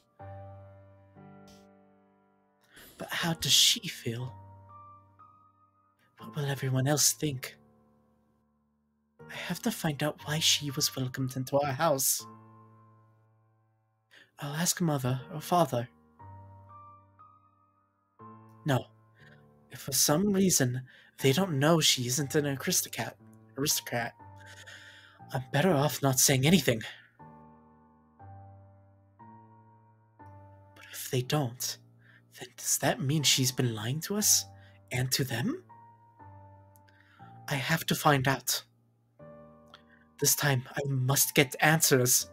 But how does she feel? What will everyone else think? I have to find out why she was welcomed into our house. I'll ask Mother or Father. No, if for some reason they don't know she isn't an aristocrat, I'm better off not saying anything. But if they don't, then does that mean she's been lying to us and to them? I have to find out. This time I must get answers.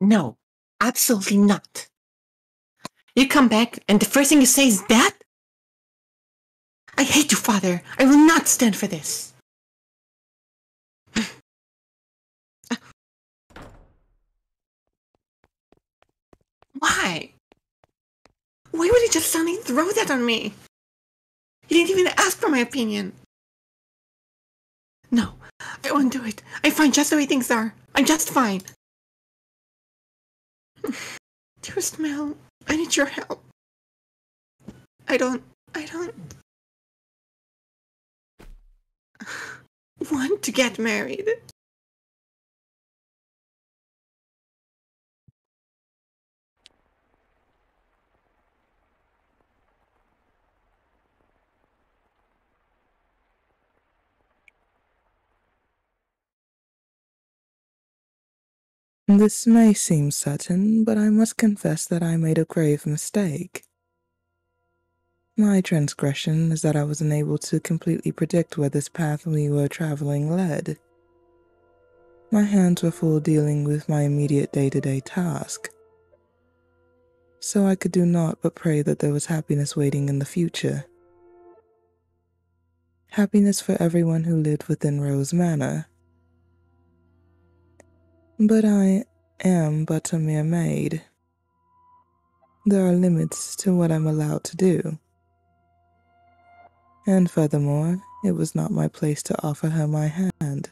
No, absolutely not. You come back and the first thing you say is that? I hate you, Father. I will not stand for this. Why? Why would he just suddenly throw that on me? He didn't even ask for my opinion. No, I won't do it. I'm fine just the way things are. I'm just fine. Dearest Mel, I need your help. I don't want to get married. This may seem sudden, but I must confess that I made a grave mistake. My transgression is that I was unable to completely predict where this path we were traveling led. My hands were full dealing with my immediate day-to-day task, so I could do naught but pray that there was happiness waiting in the future. Happiness for everyone who lived within Rose Manor. But I am but a mere maid. There are limits to what I'm allowed to do. And furthermore, it was not my place to offer her my hand.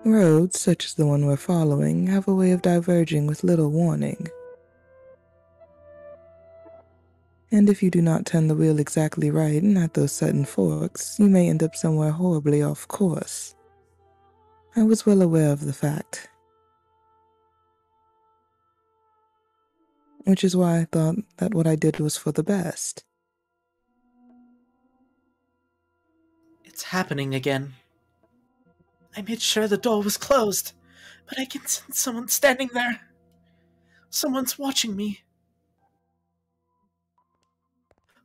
Roads, such as the one we're following, have a way of diverging with little warning. And if you do not turn the wheel exactly right and at those sudden forks, you may end up somewhere horribly off course. I was well aware of the fact, which is why I thought that what I did was for the best. It's happening again. I made sure the door was closed, but I can sense someone standing there. Someone's watching me.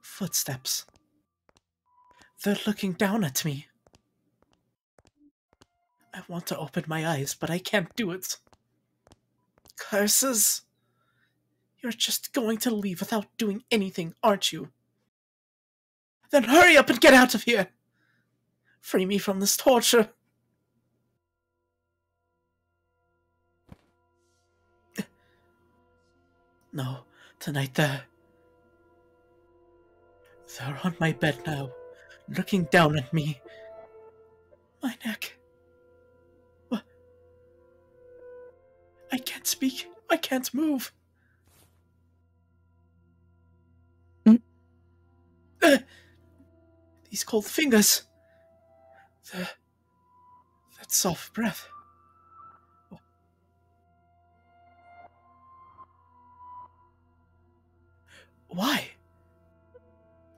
Footsteps. They're looking down at me. I want to open my eyes, but I can't do it. Curses! You're just going to leave without doing anything, aren't you? Then hurry up and get out of here! Free me from this torture. No, tonight they're on my bed now, looking down at me. My neck. What? I can't speak. I can't move. These cold fingers. That soft breath. Why?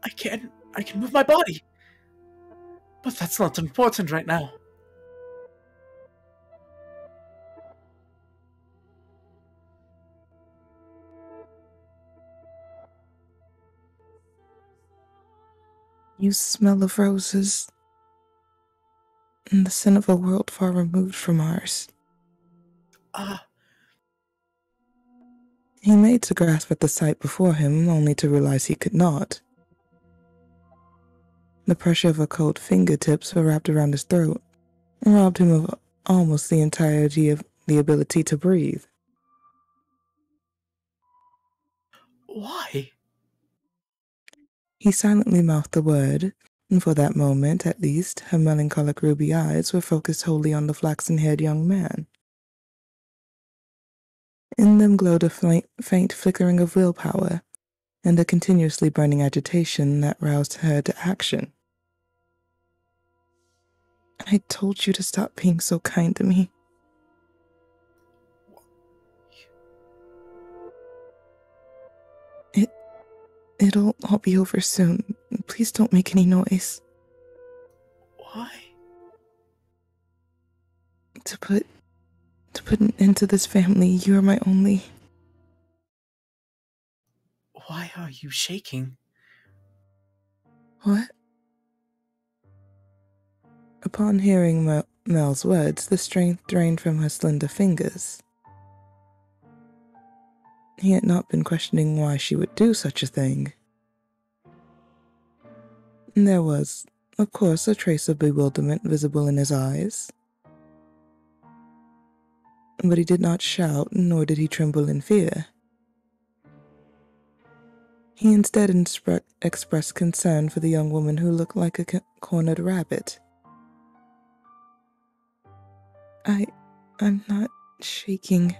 I can move my body. But that's not important right now. You smell of roses, and the scent of a world far removed from ours. He made to grasp at the sight before him, only to realize he could not. The pressure of her cold fingertips were wrapped around his throat and robbed him of almost the entirety of the ability to breathe. Why? He silently mouthed the word, and for that moment, at least, her melancholic ruby eyes were focused wholly on the flaxen-haired young man. In them glowed a faint flickering of willpower, and a continuously burning agitation that roused her to action. I told you to stop being so kind to me. It'll all be over soon. Please don't make any noise. Why? To put an end to this family, you are my only. Why are you shaking? What? Upon hearing Mel's words, the strength drained from her slender fingers. He had not been questioning why she would do such a thing. There was, of course, a trace of bewilderment visible in his eyes. But he did not shout, nor did he tremble in fear. He instead expressed concern for the young woman who looked like a cornered rabbit. I'm not shaking.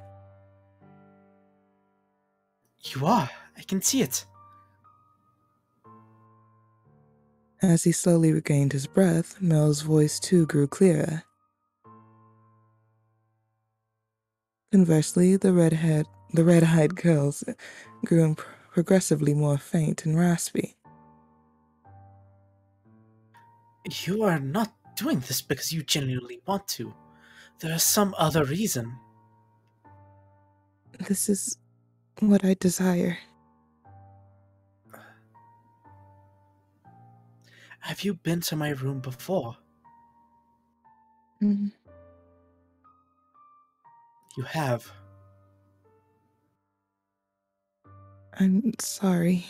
You are. I can see it. As he slowly regained his breath, Mel's voice too grew clearer. Conversely, the red-eyed girl's grew progressively more faint and raspy. You are not doing this because you genuinely want to. There is some other reason. This is what I desire. Have you been to my room before? Mm, You have. I'm sorry.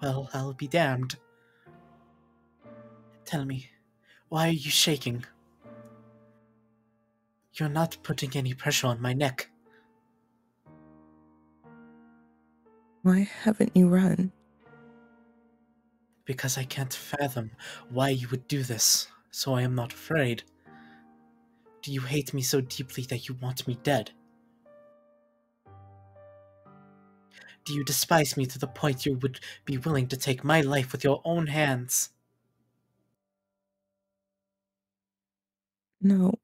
Well, I'll be damned. Tell me, why are you shaking? You're not putting any pressure on my neck. Why haven't you run? Because I can't fathom why you would do this, so I am not afraid. Do you hate me so deeply that you want me dead? Do you despise me to the point you would be willing to take my life with your own hands? No,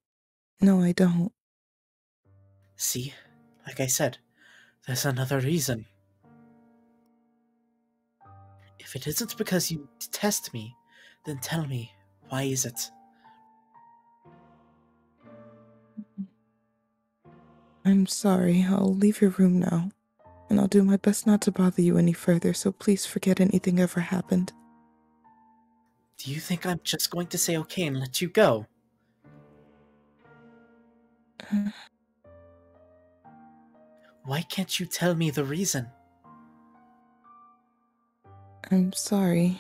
I don't. See, like I said, there's another reason. If it isn't because you detest me, then tell me, why is it? I'm sorry. I'll leave your room now. And I'll do my best not to bother you any further, so please forget anything ever happened. Do you think I'm just going to say okay and let you go? Why can't you tell me the reason? I'm sorry.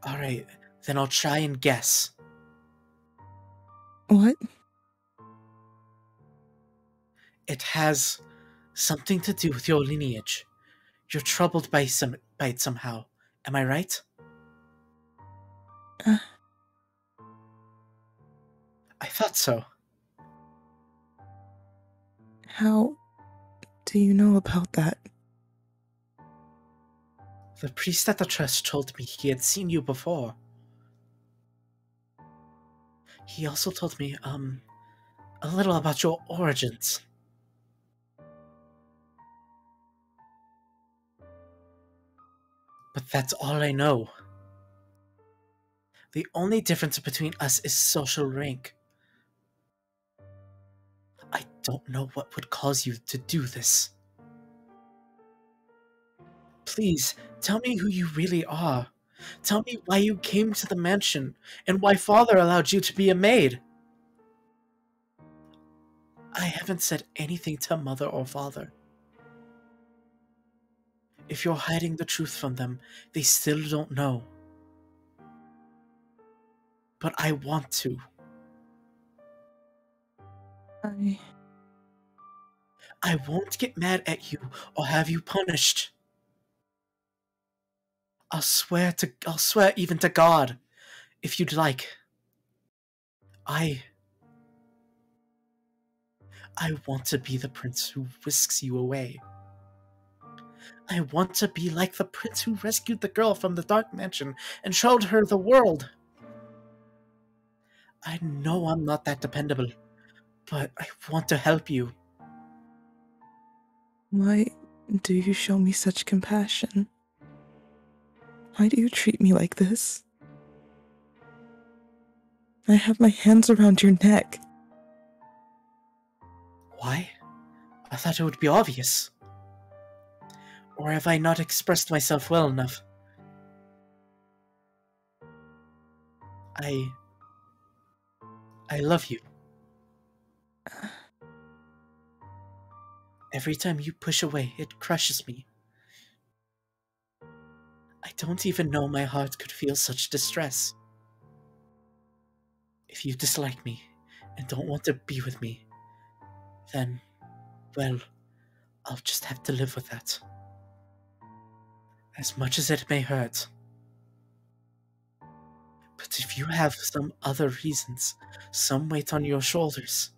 Alright, then I'll try and guess. What? It has something to do with your lineage. You're troubled by it somehow. Am I right? Uh, I thought so. how do you know about that? The priest at the trust told me he had seen you before. He also told me, a little about your origins. But that's all I know. The only difference between us is social rank. I don't know what would cause you to do this. Please, tell me who you really are. Tell me why you came to the mansion, and why father allowed you to be a maid. I haven't said anything to mother or father. If you're hiding the truth from them, they still don't know. But I want to. I won't get mad at you or have you punished. I'll swear even to God, if you'd like. I want to be the prince who whisks you away. I want to be like the prince who rescued the girl from the dark mansion and showed her the world. I know I'm not that dependable, but I want to help you. Why do you show me such compassion? Why do you treat me like this? I have my hands around your neck. Why? I thought it would be obvious. Or have I not expressed myself well enough? I love you. Every time you push away, it crushes me. I don't even know my heart could feel such distress. If you dislike me and don't want to be with me, then, well, I'll just have to live with that. As much as it may hurt. But if you have some other reasons, some weight on your shoulders,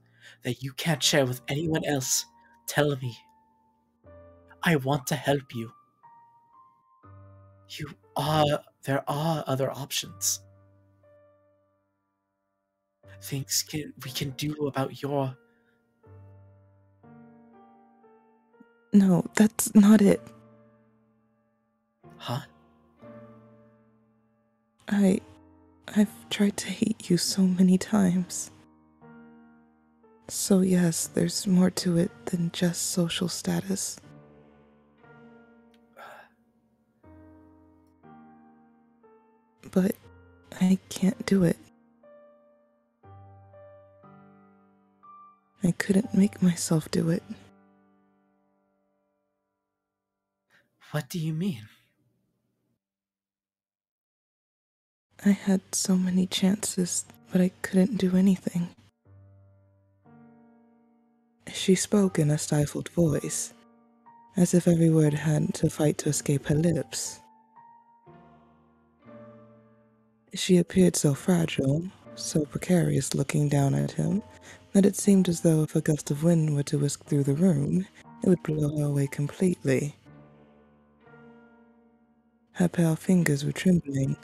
that you can't share with anyone else, tell me. I want to help you. There are other options. Things we can do about your... No, that's not it. Huh? I've tried to hate you so many times. So yes, there's more to it than just social status. But I can't do it. I couldn't make myself do it. What do you mean? I had so many chances, but I couldn't do anything. She spoke in a stifled voice, as if every word had to fight to escape her lips. She appeared so fragile, so precarious looking down at him, that it seemed as though if a gust of wind were to whisk through the room, it would blow her away completely. Her pale fingers were trembling,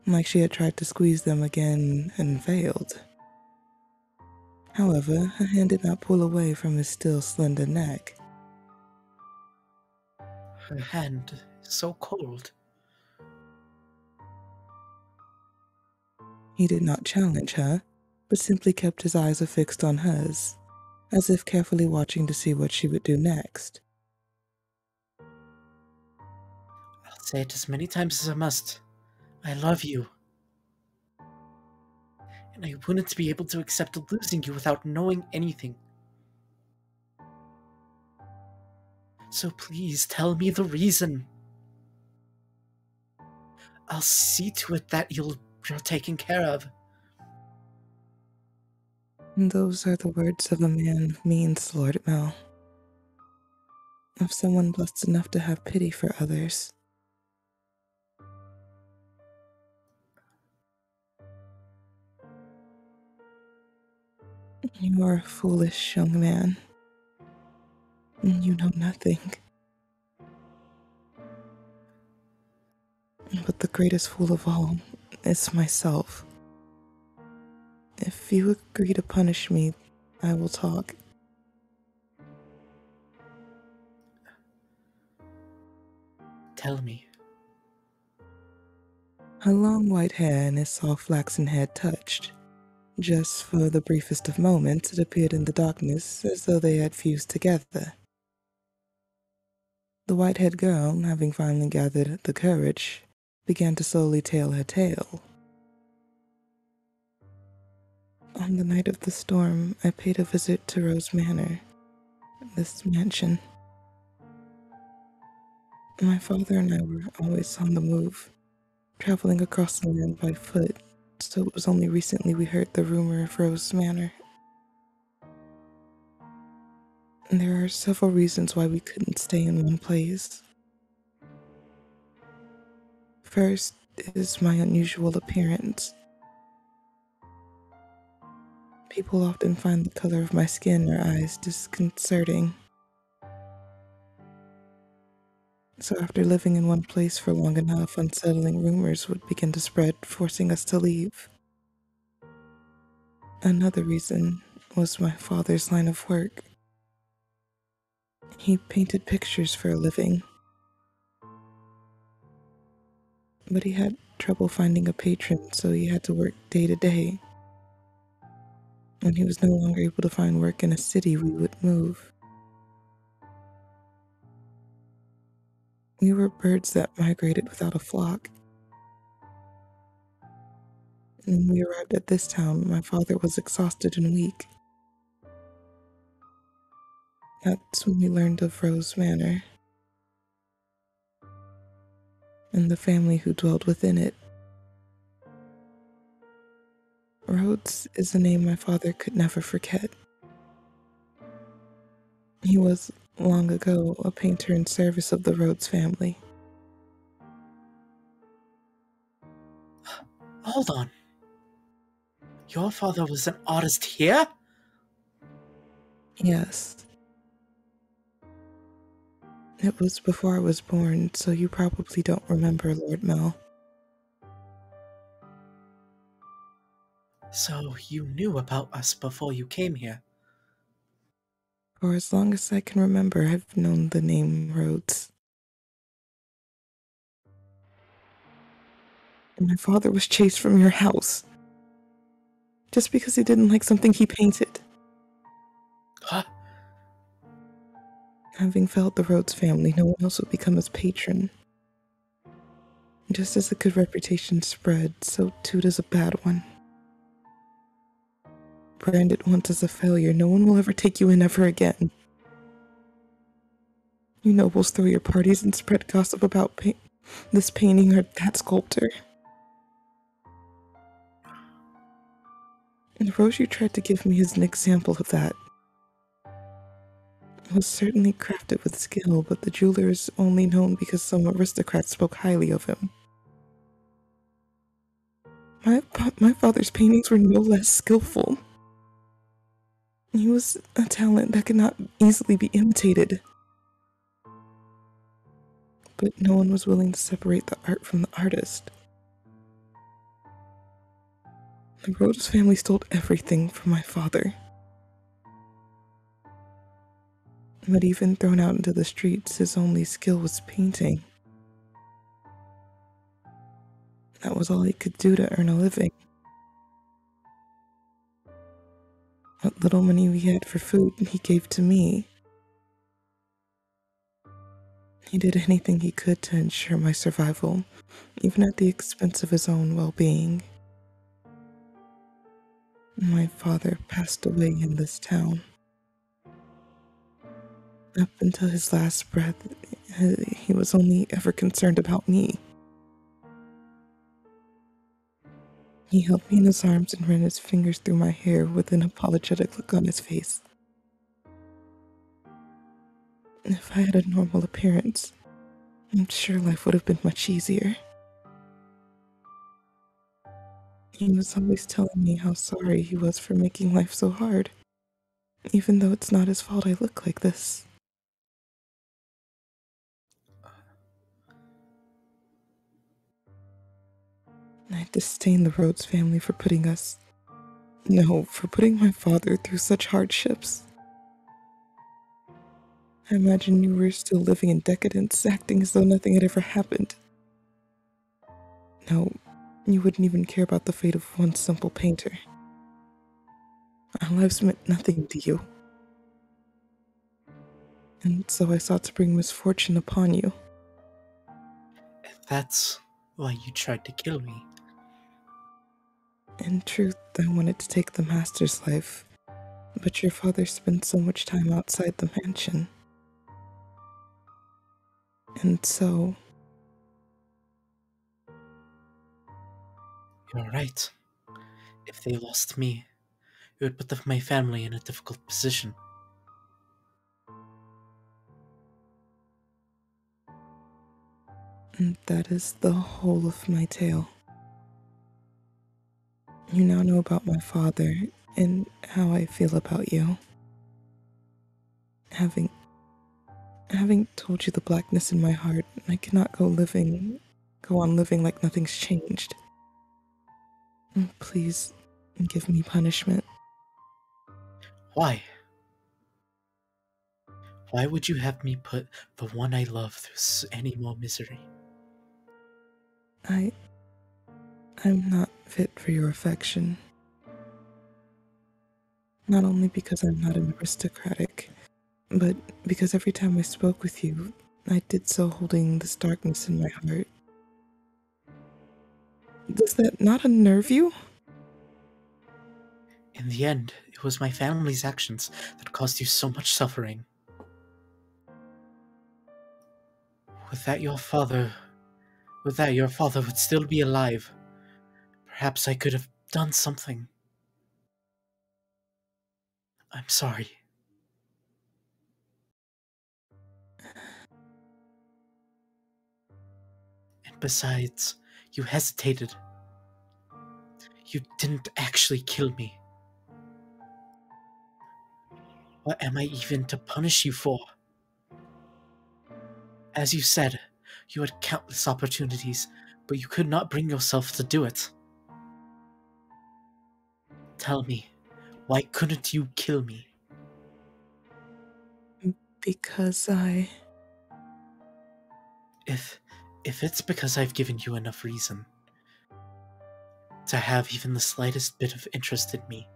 like she had tried to squeeze them again and failed. However, her hand did not pull away from his still slender neck. Her hand is so cold. He did not challenge her, but simply kept his eyes affixed on hers, as if carefully watching to see what she would do next. I'll say it as many times as I must. I love you. And I wouldn't be able to accept losing you without knowing anything. So please tell me the reason. I'll see to it that you're taken care of. And those are the words of a man of means, Lord Mel. Of someone blessed enough to have pity for others. You are a foolish young man. You know nothing. But the greatest fool of all is myself. If you agree to punish me, I will talk. Tell me. Her long white hair and his soft flaxen head touched. Just for the briefest of moments, it appeared in the darkness as though they had fused together. The white-haired girl, having finally gathered the courage, began to slowly tell her tale. On the night of the storm, I paid a visit to Rose Manor, this mansion. My father and I were always on the move, traveling across the land by foot, so it was only recently we heard the rumor of Rose Manor. And there are several reasons why we couldn't stay in one place. First is my unusual appearance. People often find the color of my skin or eyes disconcerting. So after living in one place for long enough, unsettling rumors would begin to spread, forcing us to leave. Another reason was my father's line of work. He painted pictures for a living. But he had trouble finding a patron, so he had to work day to day. When he was no longer able to find work in a city, we would move. We were birds that migrated without a flock. When we arrived at this town, my father was exhausted and weak. That's when we learned of Rose Manor and the family who dwelled within it. Rhodes is a name my father could never forget. He was, long ago, a painter in service of the Rhodes family. Hold on. Your father was an artist here? Yes. It was before I was born, so you probably don't remember Lord Mel. So you knew about us before you came here? For as long as I can remember, I've known the name Rhodes. And my father was chased from your house. Just because he didn't like something he painted. Huh? Having felled the Rhodes family, no one else would become his patron. Just as a good reputation spread, so too does a bad one. Branded once as a failure, no one will ever take you in ever again. You nobles throw your parties and spread gossip about this painting or that sculptor. And the rose you tried to give me is an example of that. It was certainly crafted with skill, but the jeweler is only known because some aristocrats spoke highly of him. My father's paintings were no less skillful. He was a talent that could not easily be imitated. But no one was willing to separate the art from the artist. The Rhodes family stole everything from my father. But even thrown out into the streets, his only skill was painting. That was all he could do to earn a living. What little money we had for food, he gave to me. He did anything he could to ensure my survival, even at the expense of his own well-being. My father passed away in this town. Up until his last breath, he was only ever concerned about me. He held me in his arms and ran his fingers through my hair with an apologetic look on his face. If I had a normal appearance, I'm sure life would have been much easier. He was always telling me how sorry he was for making life so hard, even though it's not his fault I look like this. I disdain the Rhodes family for putting my father through such hardships. I imagine you were still living in decadence, acting as though nothing had ever happened. No, you wouldn't even care about the fate of one simple painter. Our lives meant nothing to you. And so I sought to bring misfortune upon you. And that's why you tried to kill me. In truth, I wanted to take the master's life, but your father spent so much time outside the mansion. And so... You're right. If they lost me, it would put my family in a difficult position. And that is the whole of my tale. You now know about my father and how I feel about you. Having told you the blackness in my heart, I cannot go on living like nothing's changed. Please, give me punishment. Why? Why would you have me put the one I love through any more misery? I'm not fit for your affection. Not only because I'm not an aristocratic, but because every time I spoke with you, I did so holding this darkness in my heart. Does that not unnerve you? In the end, it was my family's actions that caused you so much suffering. With that, your father would still be alive. Perhaps I could have done something. I'm sorry. And besides, you hesitated. You didn't actually kill me. What am I even to punish you for? As you said, you had countless opportunities, but you could not bring yourself to do it. Tell me, why couldn't you kill me? Because If it's because I've given you enough reason to have even the slightest bit of interest in me,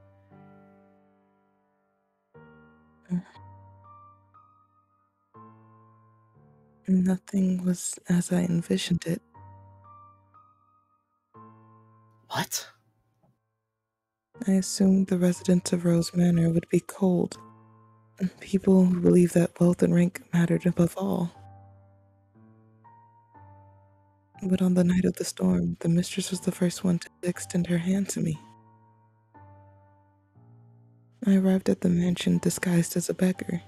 nothing was as I envisioned it. what? I assumed the residents of Rose Manor would be cold. People who believe that wealth and rank mattered above all. But on the night of the storm, the mistress was the first one to extend her hand to me. I arrived at the mansion disguised as a beggar.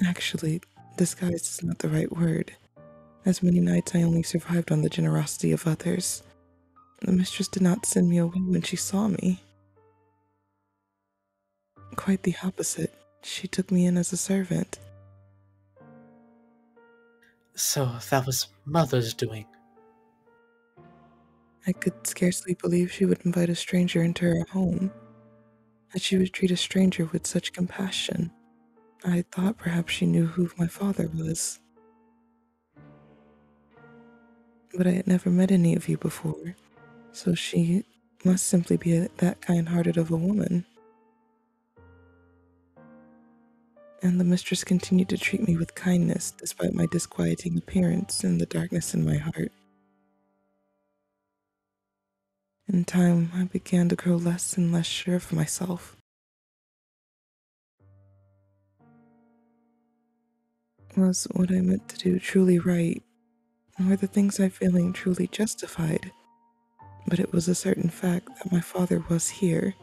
Actually, disguised is not the right word. As many nights I only survived on the generosity of others. The mistress did not send me away when she saw me. Quite the opposite. She took me in as a servant. So that was Mother's doing. I could scarcely believe she would invite a stranger into her home, that she would treat a stranger with such compassion. I thought perhaps she knew who my father was. But I had never met any of you before, so she must simply be that kind-hearted of a woman. And the mistress continued to treat me with kindness despite my disquieting appearance and the darkness in my heart. In time, I began to grow less and less sure of myself. Was what I meant to do truly right? Were the things I'm feeling truly justified? But it was a certain fact that my father was here,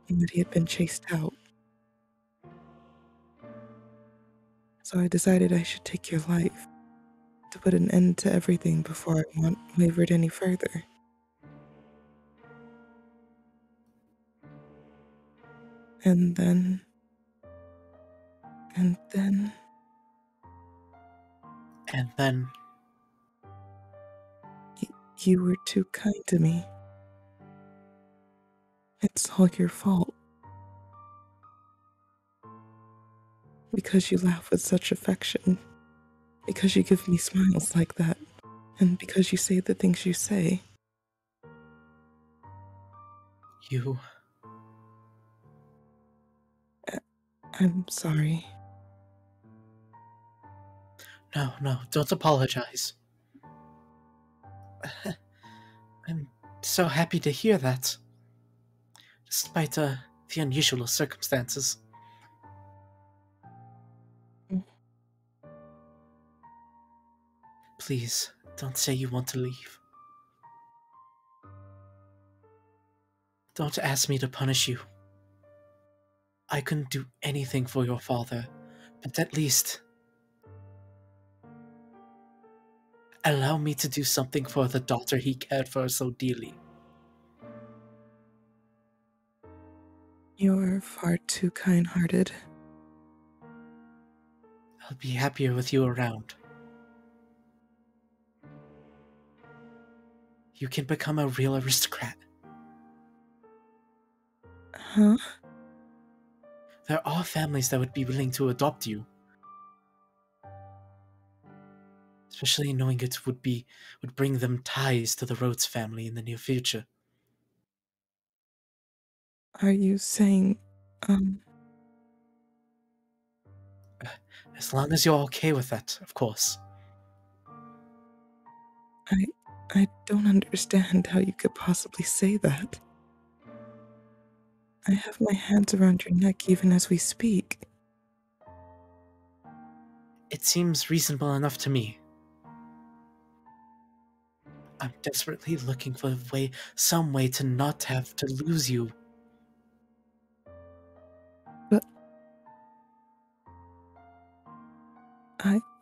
and that he had been chased out. So I decided I should take your life, to put an end to everything before I wavered any further. And then... And then You were too kind to me. It's all your fault. Because you laugh with such affection. Because you give me smiles like that. And because you say the things you say. you... I'm sorry. No, don't apologize. I'm so happy to hear that. Despite the unusual circumstances. Please, don't say you want to leave. Don't ask me to punish you. I couldn't do anything for your father, but at least allow me to do something for the daughter he cared for so dearly. You're far too kind-hearted. I'll be happier with you around. You can become a real aristocrat. Huh? There are families that would be willing to adopt you. Especially knowing it would bring them ties to the Rhodes family in the near future. Are you saying, As long as you're okay with that, of course. I don't understand how you could possibly say that. I have my hands around your neck even as we speak. It seems reasonable enough to me. I'm desperately looking for some way to not have to lose you. But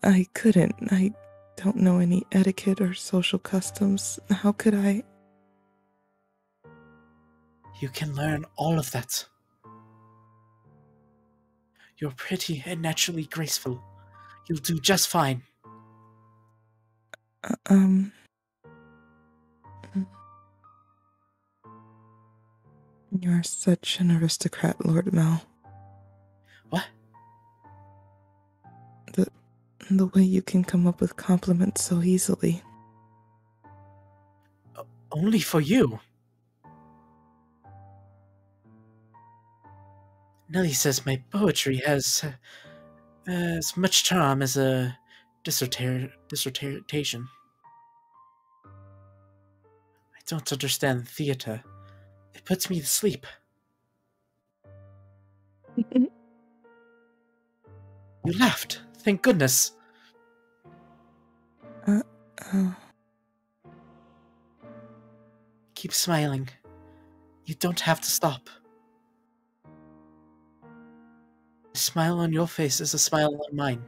I couldn't. I don't know any etiquette or social customs. How could I? You can learn all of that. You're pretty and naturally graceful. You'll do just fine. Um. You're such an aristocrat, Lord Mel. What? The way you can come up with compliments so easily. Only for you. Nellie says my poetry has as much charm as a dissertation. I don't understand theater. It puts me to sleep. You laughed. Thank goodness. Keep smiling. You don't have to stop. A smile on your face is a smile on mine.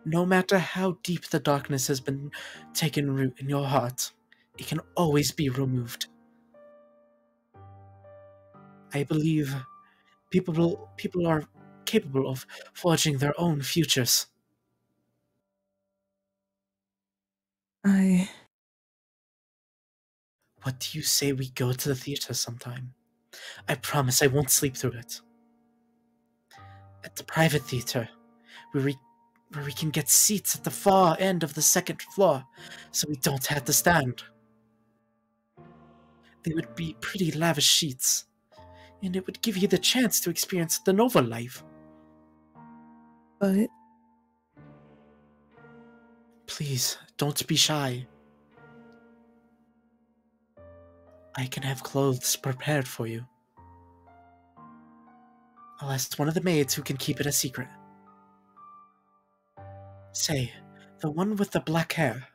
No matter how deep the darkness has been taken root in your heart, it can always be removed. I believe people are capable of forging their own futures. What do you say we go to the theater sometime? I promise I won't sleep through it. At the private theater, where we can get seats at the far end of the second floor, so we don't have to stand. They would be pretty lavish seats, and it would give you the chance to experience the Nova life. But please, don't be shy. I can have clothes prepared for you. I'll ask one of the maids who can keep it a secret. Say, the one with the black hair.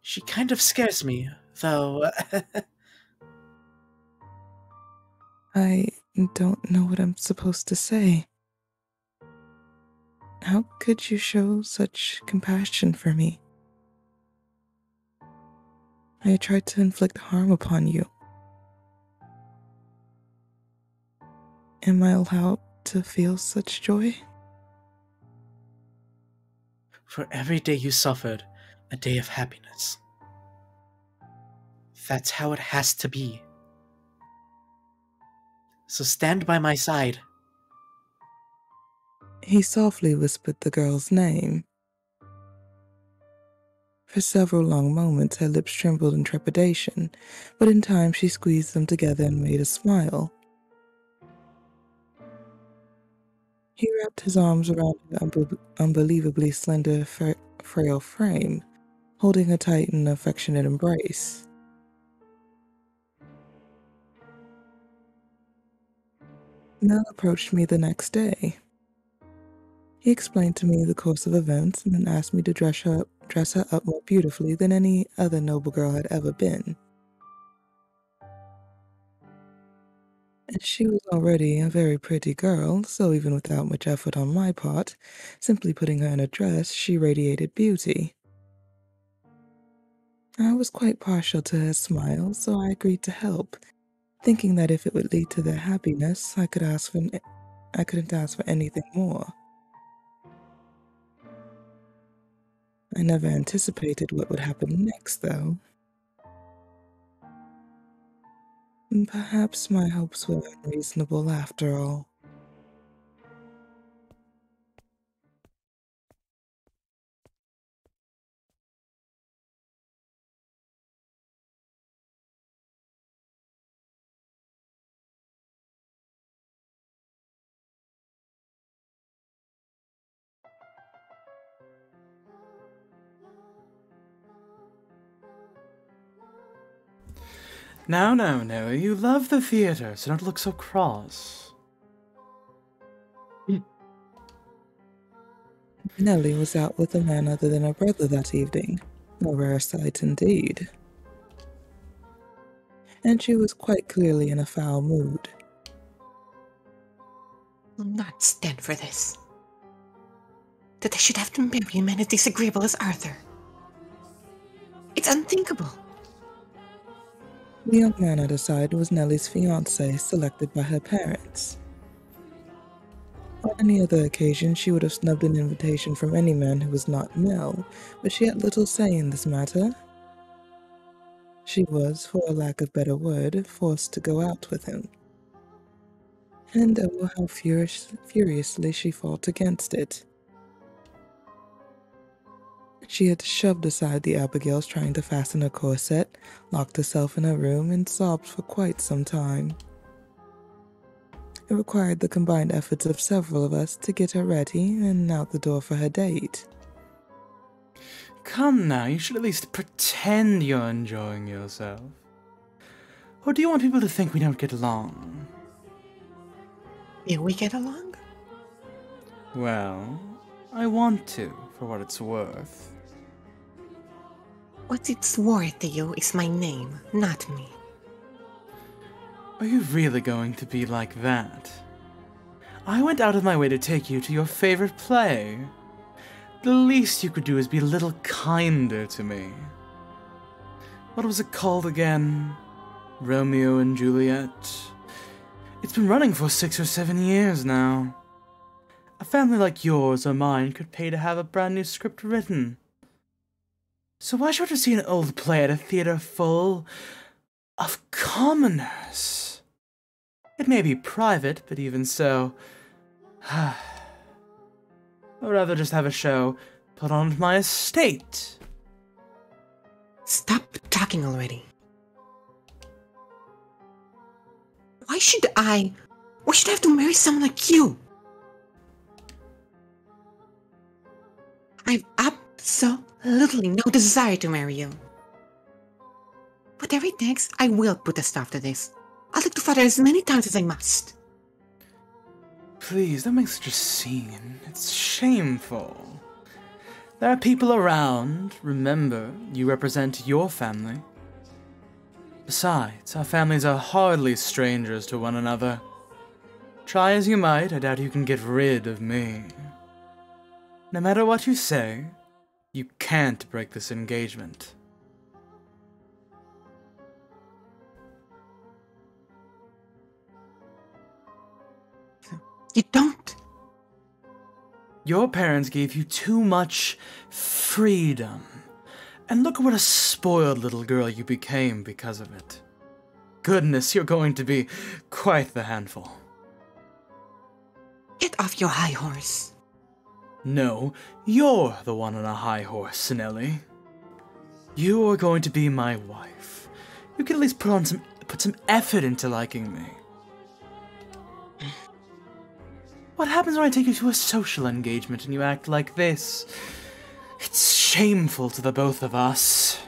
She kind of scares me, though. I don't know what I'm supposed to say. How could you show such compassion for me? I tried to inflict harm upon you. Am I allowed to feel such joy? For every day you suffered, a day of happiness. That's how it has to be. So stand by my side. He softly whispered the girl's name. For several long moments, her lips trembled in trepidation, but in time she squeezed them together and made a smile. He wrapped his arms around her unbelievably slender, frail frame, holding her tight in an affectionate embrace. Mel approached me the next day. He explained to me the course of events and then asked me to dress her up more beautifully than any other noble girl had ever been. And she was already a very pretty girl, so even without much effort on my part, simply putting her in a dress, she radiated beauty. I was quite partial to her smile, so I agreed to help, thinking that if it would lead to their happiness, I couldn't ask for anything more. I never anticipated what would happen next, though. Perhaps my hopes were unreasonable after all. Now, you love the theatre, so don't look so cross. Nellie was out with a man other than her brother that evening, a rare sight indeed. And she was quite clearly in a foul mood. Will not stand for this. That I should have to marry a man as disagreeable as Arthur. It's unthinkable. The young man at her side was Nellie's fiancé, selected by her parents. On any other occasion, she would have snubbed an invitation from any man who was not Nell, but she had little say in this matter. She was, for a lack of better word, forced to go out with him. And oh, how furiously she fought against it. She had shoved aside the Abigails trying to fasten her corset, locked herself in her room, and sobbed for quite some time. It required the combined efforts of several of us to get her ready and out the door for her date. Come now, you should at least pretend you're enjoying yourself. Or do you want people to think we don't get along? Do we get along? Well, I want to, for what it's worth. What it's worth to you is my name, not me. Are you really going to be like that? I went out of my way to take you to your favorite play. The least you could do is be a little kinder to me. What was it called again? Romeo and Juliet? It's been running for 6 or 7 years now. A family like yours or mine could pay to have a brand new script written. So why should I see an old play at a theater full of commoners? It may be private, but even so, I'd rather just have a show put on at my estate. Stop talking already. Why should I have to marry someone like you? I've absolutely no desire to marry you. Whatever it takes, I will put a stop to this. I'll talk to Fata as many times as I must. Please, don't make such a scene. It's shameful. There are people around. Remember, you represent your family. Besides, our families are hardly strangers to one another. Try as you might, I doubt you can get rid of me. No matter what you say, you can't break this engagement. You don't. Your parents gave you too much freedom. And look what a spoiled little girl you became because of it. Goodness, you're going to be quite the handful. Get off your high horse. No, you're the one on a high horse, Nellie. You are going to be my wife. You can at least put some effort into liking me. What happens when I take you to a social engagement and you act like this? It's shameful to the both of us.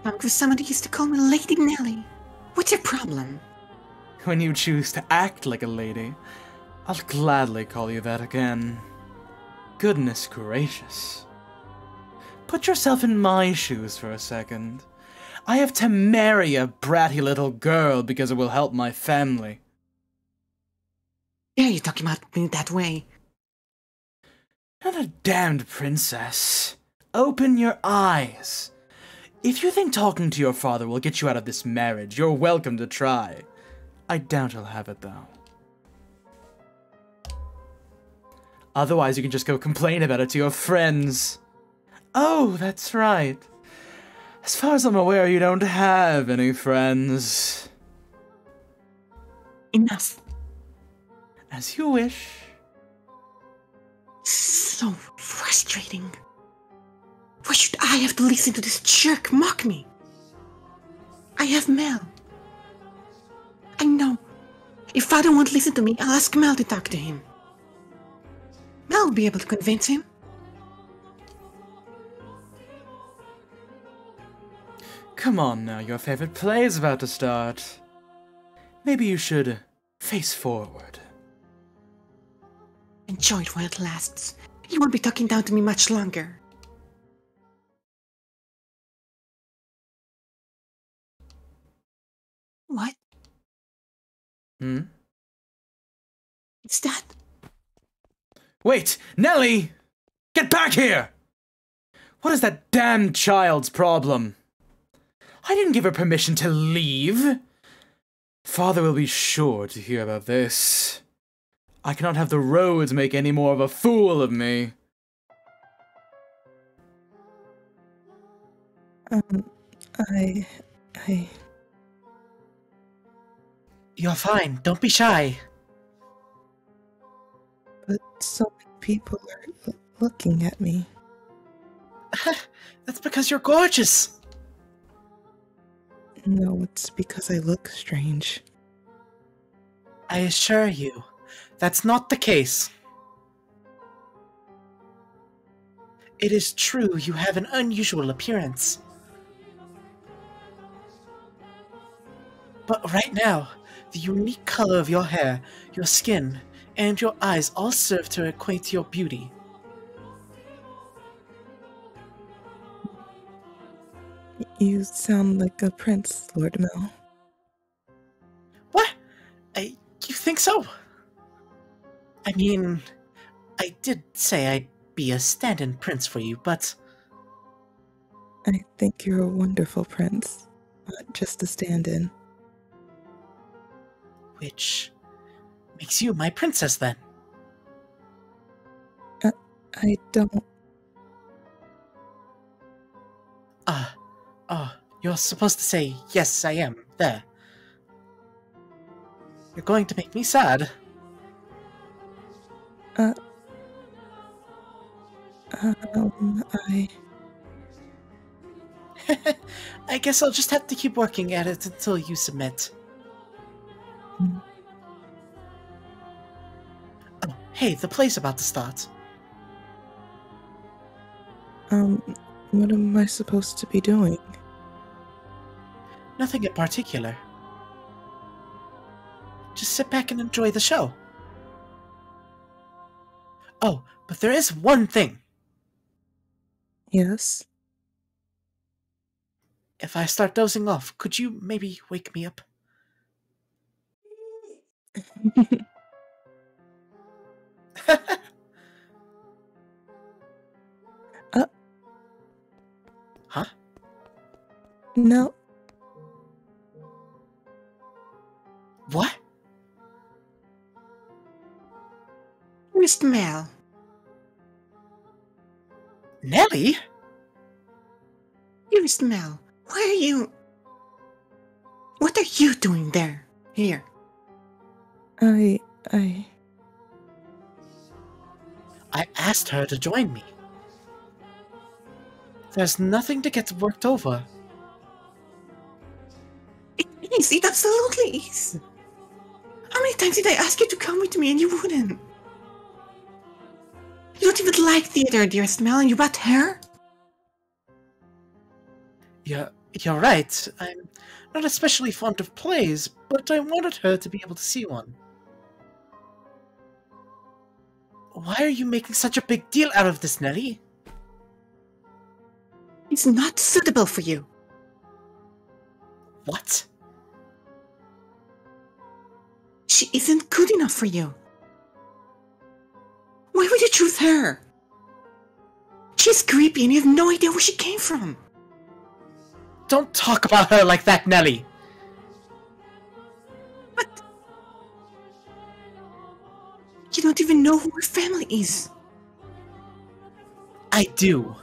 Because somebody used to call me Lady Nellie. What's your problem? When you choose to act like a lady, I'll gladly call you that again. Goodness gracious. Put yourself in my shoes for a second. I have to marry a bratty little girl because it will help my family. Dare you talk about me that way? Not a damned princess. Open your eyes. If you think talking to your father will get you out of this marriage, you're welcome to try. I doubt he'll have it, though. Otherwise, you can just go complain about it to your friends. Oh, that's right. As far as I'm aware, you don't have any friends. Enough. As you wish. So frustrating. Why should I have to listen to this jerk mock me? I have Mel. I know. If Fata won't listen to me, I'll ask Mel to talk to him. Mel will be able to convince him. Come on now, your favorite play is about to start. Maybe you should face forward. I Enjoy it while it lasts. You won't be talking down to me much longer. What? Hmm? Is that? Wait! Nellie! Get back here! What is that damn child's problem? I didn't give her permission to leave. Father will be sure to hear about this. I cannot have the roads make any more of a fool of me. I... You're fine. Don't be shy. But so many people are looking at me. That's because you're gorgeous. No, it's because I look strange. I assure you, that's not the case. It is true you have an unusual appearance. But right now, the unique color of your hair, your skin, and your eyes all serve to equate your beauty. You sound like a prince, Lord Mel. What? You think so? I mean, I did say I'd be a stand-in prince for you, but... I think you're a wonderful prince, not just a stand-in. Which makes you my princess, then. I don't... You're supposed to say, yes, I am, there. You're going to make me sad. I guess I'll just have to keep working at it until you submit. Oh, hey, the play's about to start. What am I supposed to be doing? Nothing in particular. Just sit back and enjoy the show. Oh, but there is one thing. Yes? If I start dozing off, could you maybe wake me up? Huh? No. What? Miss Mel. Nellie? Miss Mel, why are you... What are you doing there? Here. I asked her to join me. There's nothing to get worked over. It is. It absolutely is. How many times did I ask you to come with me and you wouldn't? You don't even like theater, dearest Mel, and you brought her? You're right. I'm not especially fond of plays, but I wanted her to be able to see one. Why are you making such a big deal out of this, Nellie? It's not suitable for you. What? She isn't good enough for you. Why would you choose her? She's creepy and you have no idea where she came from. Don't talk about her like that, Nellie! But... You don't even know who her family is. I do.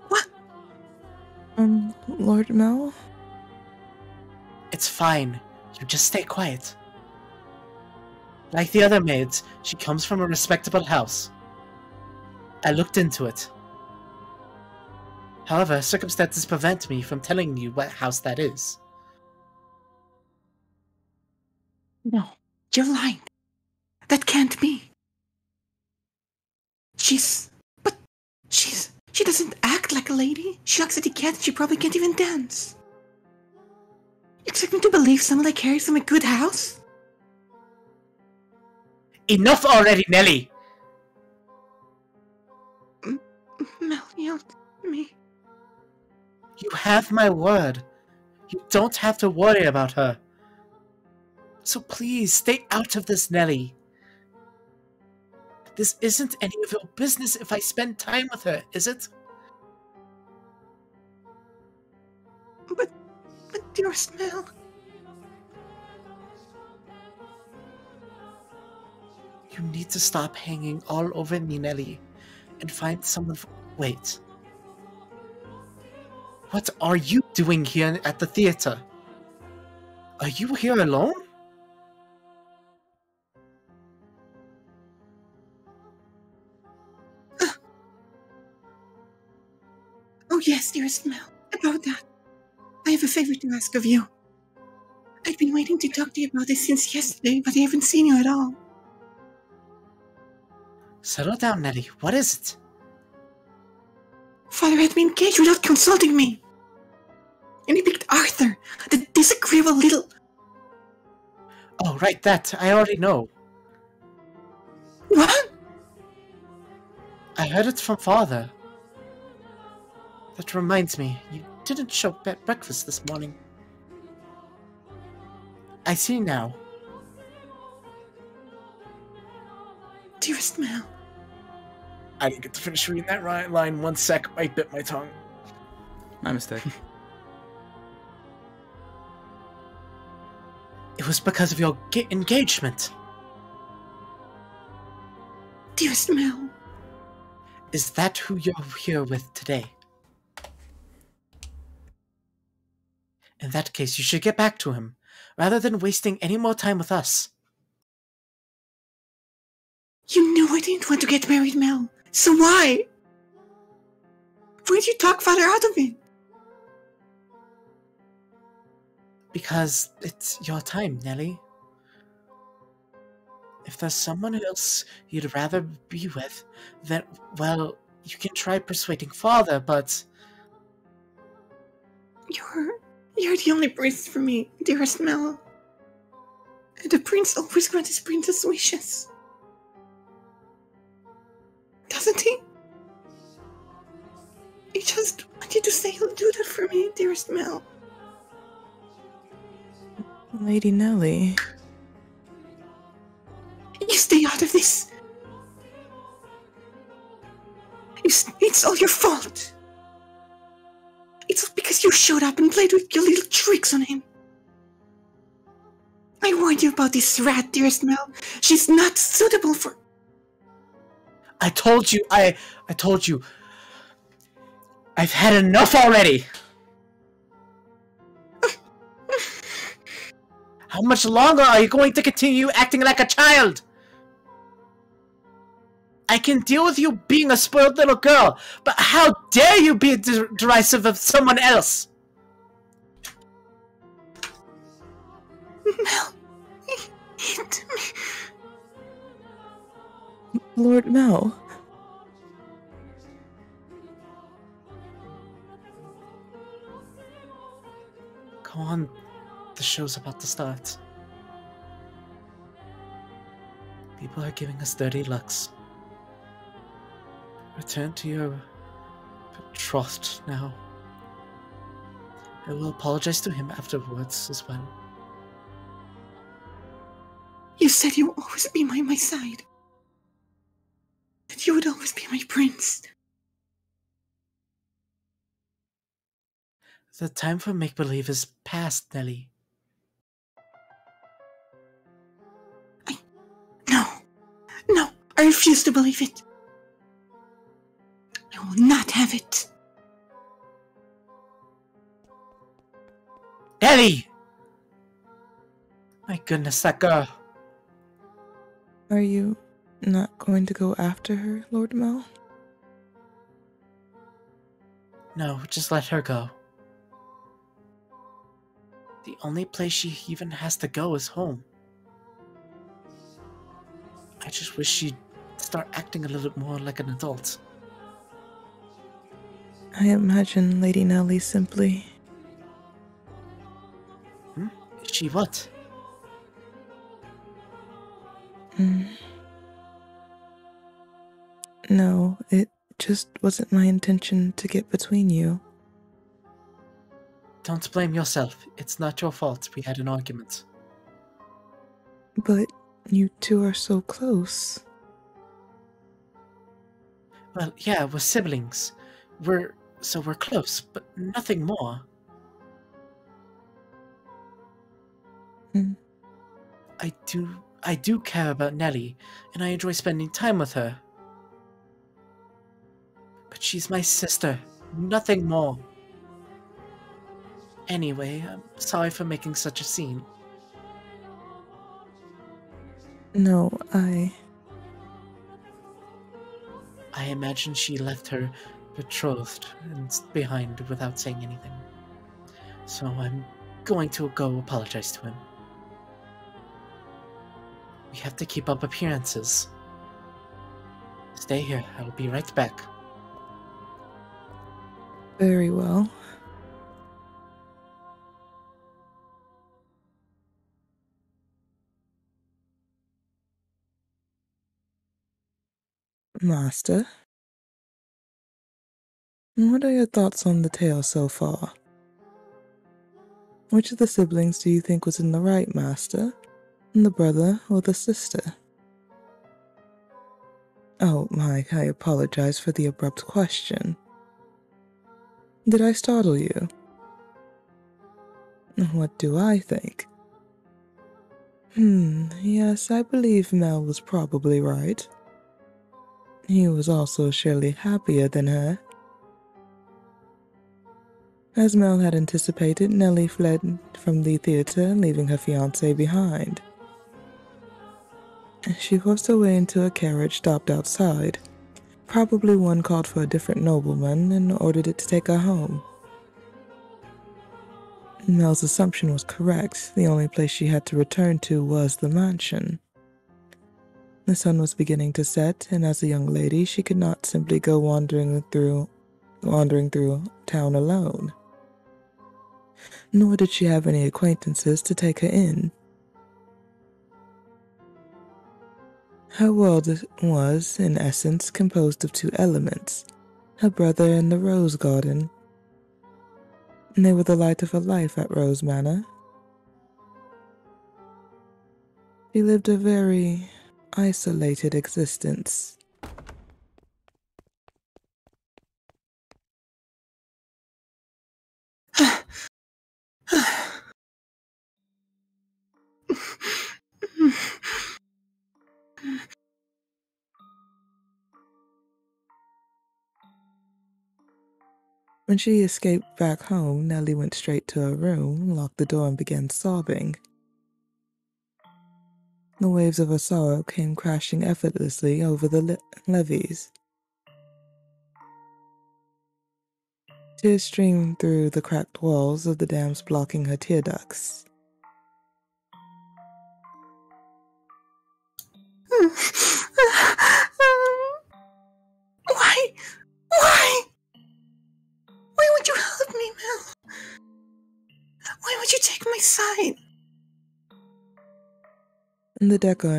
What? Lord Mel? It's fine. You just stay quiet. Like the other maids, she comes from a respectable house. I looked into it. However, circumstances prevent me from telling you what house that is. No, you're lying. That can't be. She doesn't act like a lady. She looks at the cat and she probably can't even dance. You expect me to believe someone like her is from a good house? Enough already, Nelly! Mel yelled at me. You have my word. You don't have to worry about her. So please, stay out of this, Nelly. This isn't any of your business if I spend time with her, is it? But dearest Mel. You need to stop hanging all over me, Nelly, and find someone. Wait. What are you doing here at the theater? Are you here alone? Oh yes, dearest Mel. About that. I have a favor to ask of you. I've been waiting to talk to you about this since yesterday, but I haven't seen you at all. Settle down, Nelly. What is it? Father had me engaged without consulting me. And he picked Arthur, the disagreeable little... Oh, right, that. I already know. What? I heard it from Father. That reminds me, you didn't show up at breakfast this morning. I see now. Dearest Mel. I didn't get to finish reading that line. 1 sec. I bit my tongue. My mistake. It was because of your engagement. Dearest Mel. Is that who you're here with today? In that case, you should get back to him, rather than wasting any more time with us. You knew I didn't want to get married, Mel. So why? Why did you talk Father out of it? Because it's your time, Nelly. If there's someone else you'd rather be with, then, well, you can try persuading Father, but... You're the only prince for me, dearest Mel. And the prince always grants his princess wishes. Doesn't he? I just want you to say he'll do that for me, dearest Mel. Lady Nelly. You stay out of this. It's all your fault. It's all because you showed up and played with your little tricks on him. I warned you about this rat, dearest Mel. She's not suitable for... I told you, I told you. I've had enough already. How much longer are you going to continue acting like a child? I can deal with you being a spoiled little girl, but how dare you be derisive of someone else? Mel, hit me. Lord Mel. Go on. The show's about to start. People are giving us dirty looks. Return to your betrothed now. I will apologize to him afterwards as well. You said you would always be by my side. That you would always be my prince. The time for make-believe is past, Nelly. No, I refuse to believe it. I will not have it. Nelly! My goodness, that girl. Are you not going to go after her, Lord Mel? No, just let her go. The only place she even has to go is home. I just wish she'd start acting a little bit more like an adult. I imagine Lady Nelly simply... Is she what? No, it just wasn't my intention to get between you. Don't blame yourself. It's not your fault we had an argument. But you two are so close. Well, yeah, we're siblings. We're close, but nothing more. Hmm. I do care about Nellie, and I enjoy spending time with her. But she's my sister, nothing more. Anyway, I'm sorry for making such a scene. No, I imagine she left her betrothed behind without saying anything. So I'm going to go apologize to him. We have to keep up appearances. Stay here, I'll be right back. Very well. Master, what are your thoughts on the tale so far? Which of the siblings do you think was in the right, Master? The brother or the sister? Oh, Mike, I apologize for the abrupt question. Did I startle you? What do I think? Yes, I believe Mel was probably right. He was also surely happier than her. As Mel had anticipated, Nellie fled from the theater, leaving her fiancé behind. She forced her way into a carriage stopped outside. Probably one called for a different nobleman and ordered it to take her home. Mel's assumption was correct. The only place she had to return to was the mansion. The sun was beginning to set, and as a young lady, she could not simply go wandering through town alone. Nor did she have any acquaintances to take her in. Her world was, in essence, composed of two elements, her brother and the rose garden. They were the light of her life at Rose Manor. She lived a very isolated existence. When she escaped back home, Nellie went straight to her room, locked the door, and began sobbing. The waves of her sorrow came crashing effortlessly over the levees. Tears streamed through the cracked walls of the dams, blocking her tear ducts. Why? Why? Why would you help me, Mel? Why would you take my side? The decor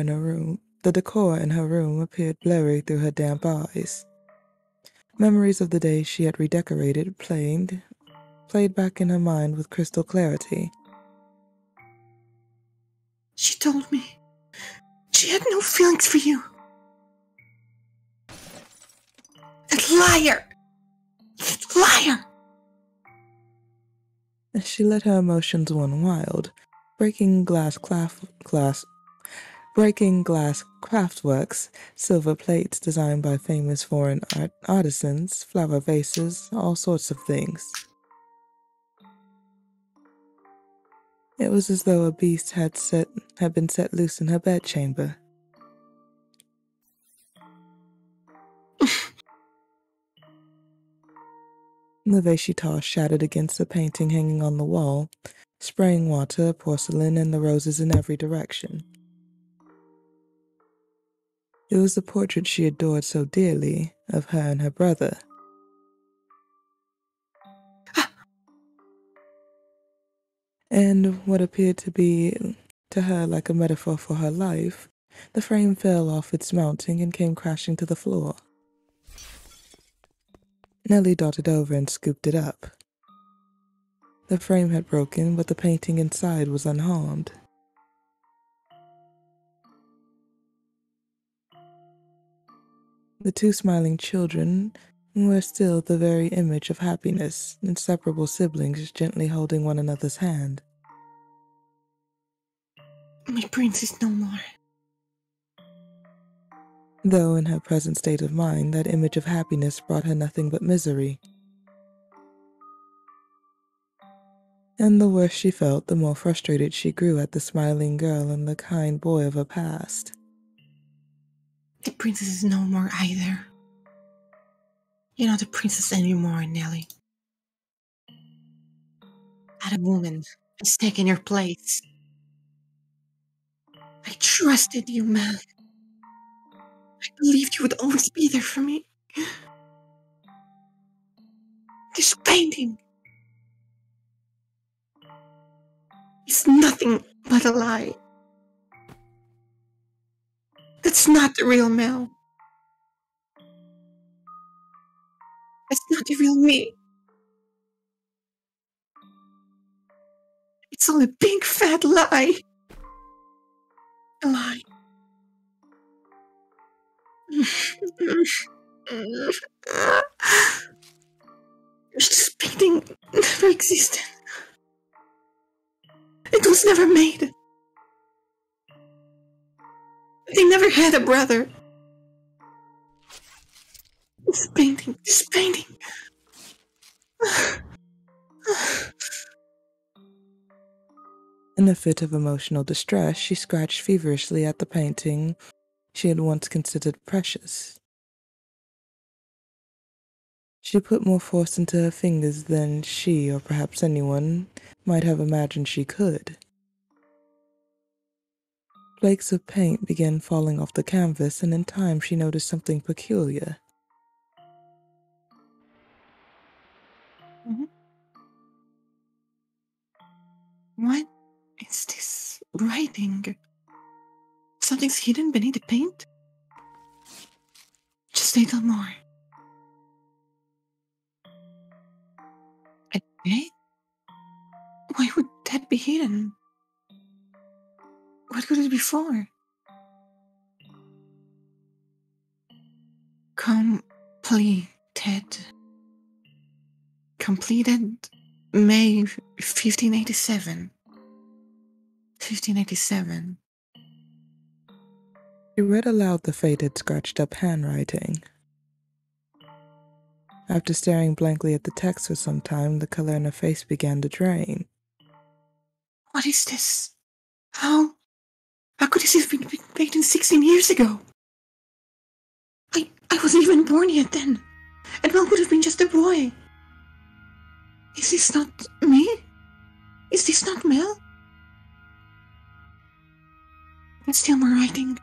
in her room appeared blurry through her damp eyes. Memories of the day she had redecorated played back in her mind with crystal clarity. She told me she had no feelings for you. That liar! That liar! She let her emotions run wild, breaking glass craftworks, silver plates designed by famous foreign artisans, flower vases, all sorts of things. It was as though a beast had been set loose in her bedchamber. The vase she tossed shattered against the painting hanging on the wall, spraying water, porcelain, and the roses in every direction. It was the portrait she adored so dearly of her and her brother. And what appeared to be to her like a metaphor for her life, the frame fell off its mounting and came crashing to the floor. Nellie darted over and scooped it up. The frame had broken, but the painting inside was unharmed. The two smiling children were still the very image of happiness, inseparable siblings gently holding one another's hand. My prince is no more. Though in her present state of mind, that image of happiness brought her nothing but misery. And the worse she felt, the more frustrated she grew at the smiling girl and the kind boy of her past. The princess is no more either. You're not a princess anymore, Nellie. That a woman has taken your place. I trusted you, Mel. I believed you would always be there for me. This painting is nothing but a lie. That's not the real Mel. That's not the real me. It's all a big fat lie. A lie. This painting never existed. It was never made. They never had a brother. This painting. In a fit of emotional distress, she scratched feverishly at the painting she had once considered precious. She put more force into her fingers than she, or perhaps anyone, might have imagined she could. Flakes of paint began falling off the canvas, and in time she noticed something peculiar. What is this writing? Something's hidden beneath the paint? Just a little more. A date? Why would that be hidden? What could it be for? Completed May 1587. 1587. She read aloud the faded, scratched-up handwriting. After staring blankly at the text for some time, the color in her face began to drain. What is this? How could this have been painted 16 years ago? I wasn't even born yet then. And Mel would have been just a boy. Is this not me? Is this not Mel? There's still more writing.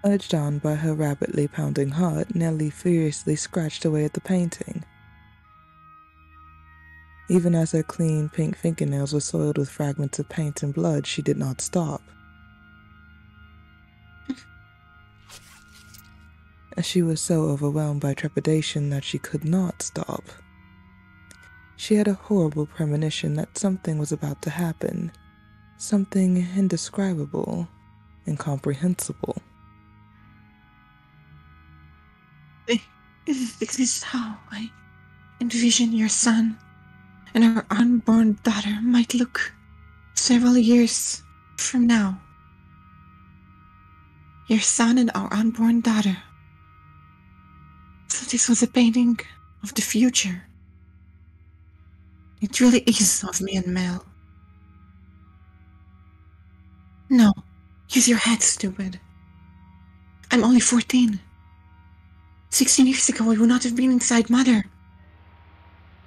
Urged on by her rapidly pounding heart, Nellie furiously scratched away at the painting. Even as her clean pink fingernails were soiled with fragments of paint and blood, she did not stop. She was so overwhelmed by trepidation that she could not stop. She had a horrible premonition that something was about to happen, something indescribable, incomprehensible. This is how I envision your son and our unborn daughter might look several years from now. Your son and our unborn daughter. So this was a painting of the future. It really is of me and Mel. No, use your head, stupid. I'm only 14. 16 years ago, I would not have been inside Mother.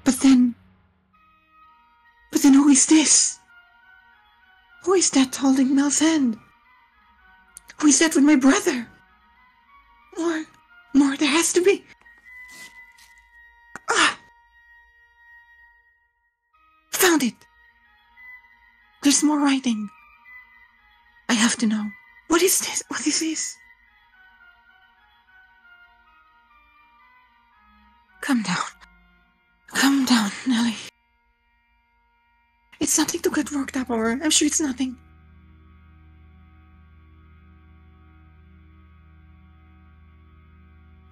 But then who is this? Who is that holding Mel's hand? Who is that with my brother? More, there has to be. Found it. There's more writing. I have to know. What is this? What is this? Calm down. Calm down, Nelly. It's nothing to get worked up over. I'm sure it's nothing.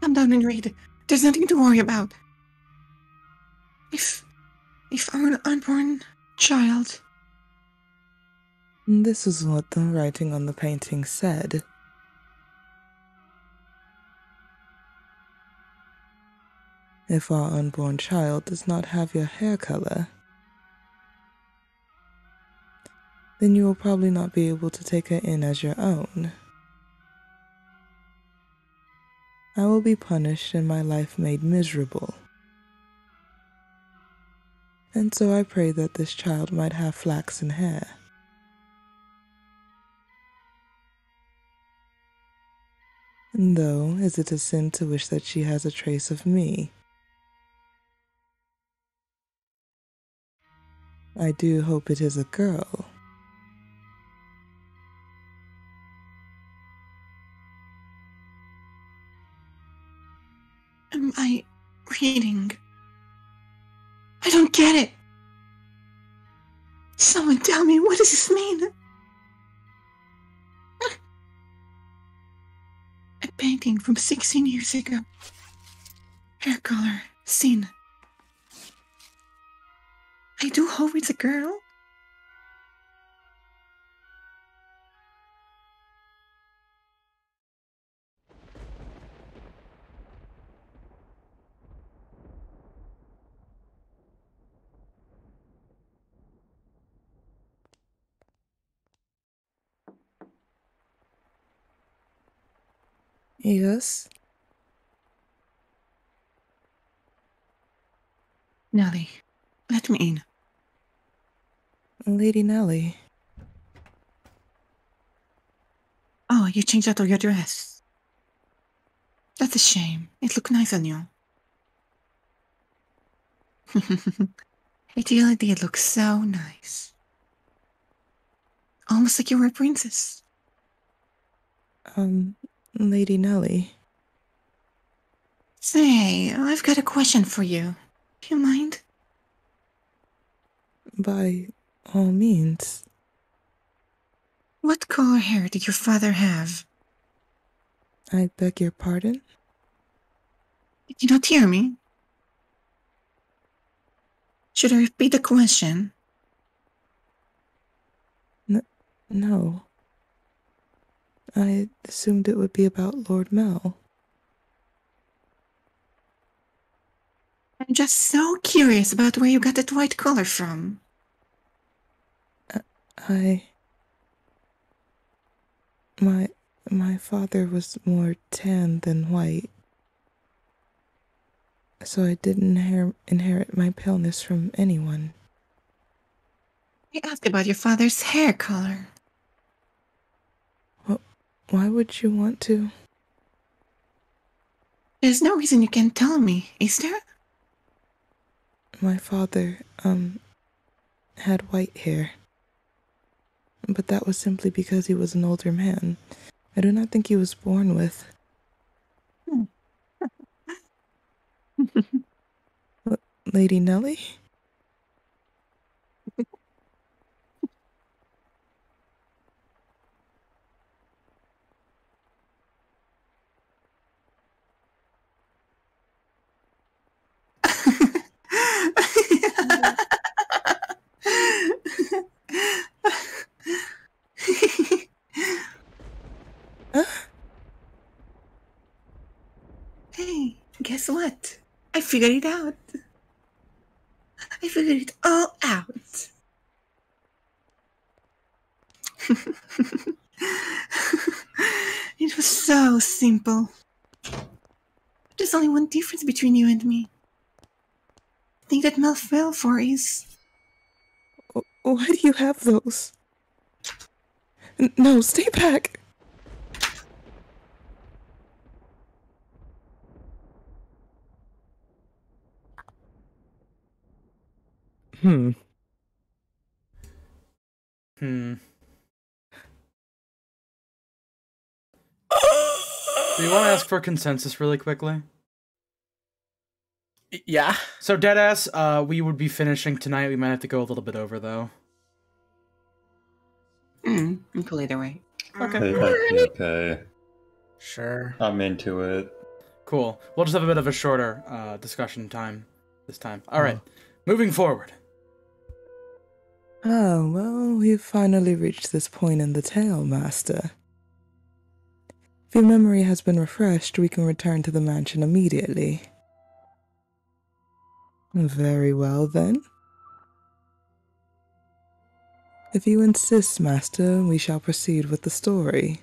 Calm down and read. There's nothing to worry about. If our unborn child... This is what the writing on the painting said. If our unborn child does not have your hair color, then you will probably not be able to take her in as your own. I will be punished and my life made miserable. And so I pray that this child might have flaxen hair. Though, is it a sin to wish that she has a trace of me? I do hope it is a girl. Am I reading? I don't get it. Someone tell me, what does this mean? A painting from 16 years ago. Hair color, seen. I do hope it's a girl. Yes? Nelly, let me in. Lady Nelly. Oh, you changed out of your dress. That's a shame. It looked nice on you. It really did look so nice. Almost like you were a princess. Lady Nelly. Say, I've got a question for you. Do you mind? By all means. What color hair did your father have? I beg your pardon? Did you not hear me? Should I repeat the question? No. I assumed it would be about Lord Mel. I'm just so curious about where you got that white color from. My father was more tan than white, so I didn't inherit my paleness from anyone. I asked about your father's hair color. Why would you want to? There's no reason you can't tell me, is there? My father, had white hair. But that was simply because he was an older man. I do not think he was born with. Lady Nelly? Hey, guess what? I figured it out. I figured it all out. It was so simple. There's only one difference between you and me. The thing that Mel fell for is... Why do you have those? No, stay back! Hmm. Do you want to ask for consensus really quickly? Yeah. So, Deadass, we would be finishing tonight. We might have to go a little bit over, though. I'm cool either way. Okay. Hey, that'd be okay. Sure. I'm into it. Cool. We'll just have a bit of a shorter discussion time this time. All right. Moving forward. Oh, well, we've finally reached this point in the tale, Master. If your memory has been refreshed, we can return to the mansion immediately. Very well, then. If you insist, Master, we shall proceed with the story.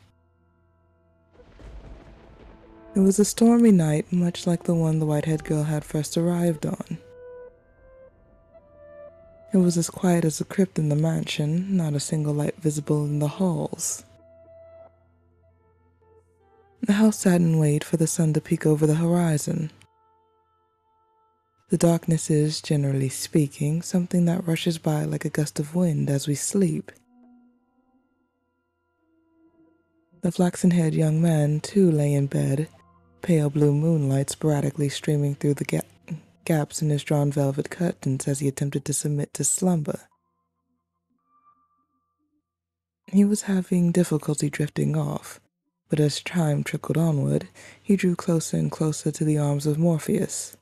It was a stormy night, much like the one the white-haired girl had first arrived on. It was as quiet as a crypt in the mansion, not a single light visible in the halls. The house sat and waited for the sun to peek over the horizon. The darkness is, generally speaking, something that rushes by like a gust of wind as we sleep. The flaxen-haired young man, too, lay in bed, pale blue moonlight sporadically streaming through the gaps in his drawn velvet curtains as he attempted to submit to slumber. He was having difficulty drifting off, but as time trickled onward, he drew closer and closer to the arms of Morpheus.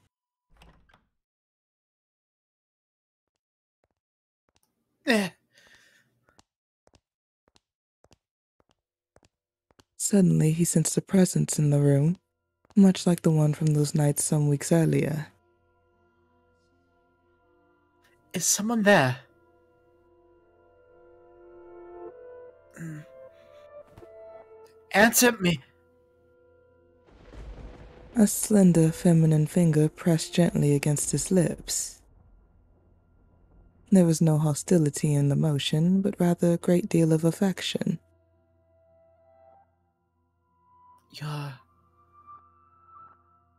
Suddenly, he sensed a presence in the room, much like the one from those nights some weeks earlier. Is someone there? Answer me. A slender, feminine finger pressed gently against his lips. There was no hostility in the motion, but rather a great deal of affection. You're...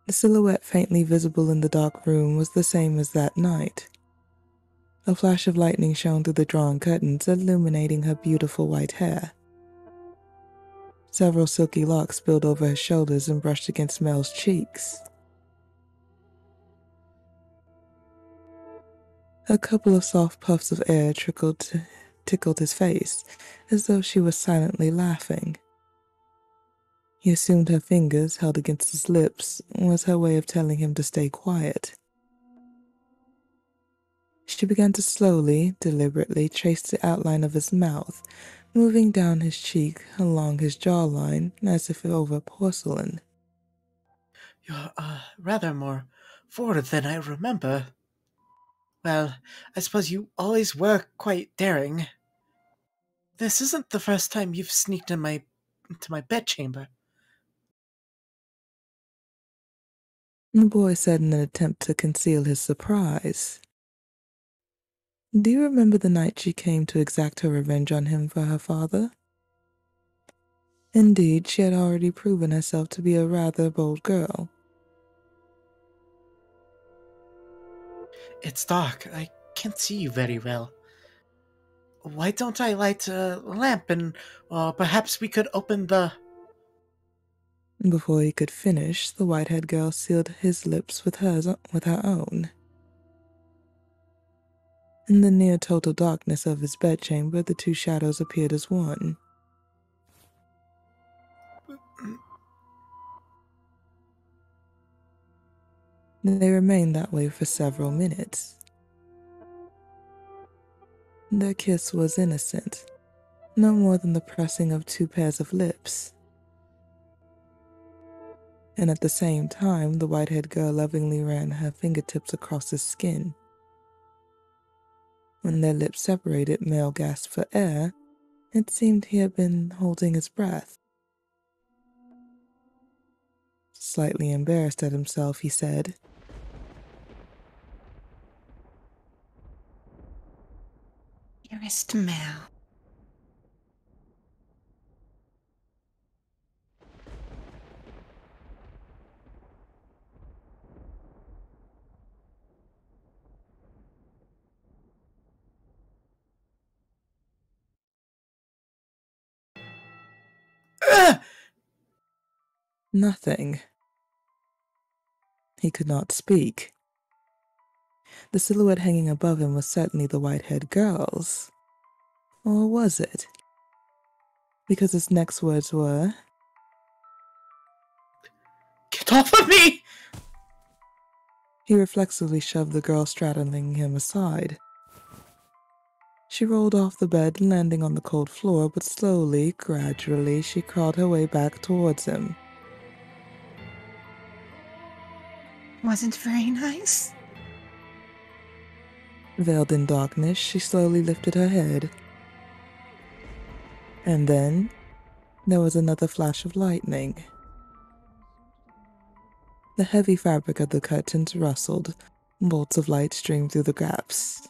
The silhouette faintly visible in the dark room was the same as that night. A flash of lightning shone through the drawn curtains, illuminating her beautiful white hair. Several silky locks spilled over her shoulders and brushed against Mel's cheeks. A couple of soft puffs of air tickled his face, as though she was silently laughing. He assumed her fingers, held against his lips, was her way of telling him to stay quiet. She began to slowly, deliberately trace the outline of his mouth, moving down his cheek, along his jawline, as if over porcelain. You're, rather more forward than I remember. Well, I suppose you always were quite daring. This isn't the first time you've sneaked into my bedchamber. The boy said in an attempt to conceal his surprise. Do you remember the night she came to exact her revenge on him for her father? Indeed, she had already proven herself to be a rather bold girl. It's dark. I can't see you very well. Why don't I light a lamp and perhaps we could open the... Before he could finish, the white-haired girl sealed his lips with her own. In the near total darkness of his bedchamber, the two shadows appeared as one. They remained that way for several minutes. Their kiss was innocent, no more than the pressing of two pairs of lips. And at the same time, the white-haired girl lovingly ran her fingertips across his skin. When their lips separated, Mel gasped for air. It seemed he had been holding his breath. Slightly embarrassed at himself, he said, Dearest Mel. Nothing. He could not speak. The silhouette hanging above him was certainly the white-haired girl's. Or was it? Because his next words were, Get off of me! he reflexively shoved the girl straddling him aside. She rolled off the bed, landing on the cold floor, but slowly, gradually, she crawled her way back towards him. Wasn't very nice. Veiled in darkness, she slowly lifted her head. And then, there was another flash of lightning. The heavy fabric of the curtains rustled, bolts of light streamed through the gaps.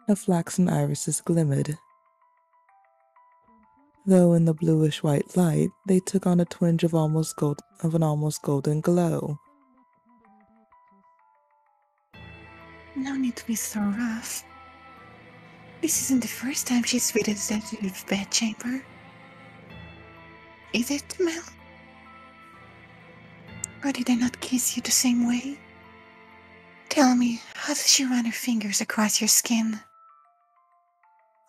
Her flaxen irises glimmered, though in the bluish-white light they took on a twinge of an almost golden glow. No need to be so rough. This isn't the first time she's visited the bedchamber. Is it, Mel? Or did I not kiss you the same way? Tell me, how does she run her fingers across your skin?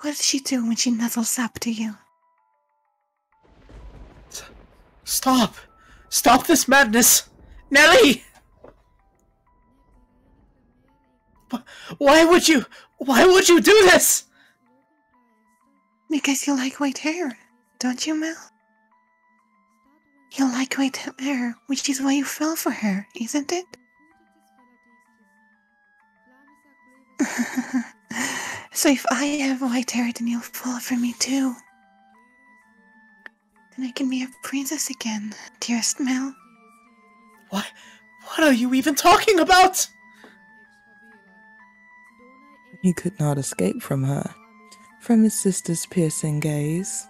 What does she do when she nuzzles up to you? Stop! Stop this madness! Nelly! Why would you do this? Because you like white hair, don't you, Mel? You like white hair, which is why you fell for her, isn't it? So if I have white hair, then you'll fall for me too. Then I can be a princess again, dearest Mel. What are you even talking about? He could not escape from her, from his sister's piercing gaze.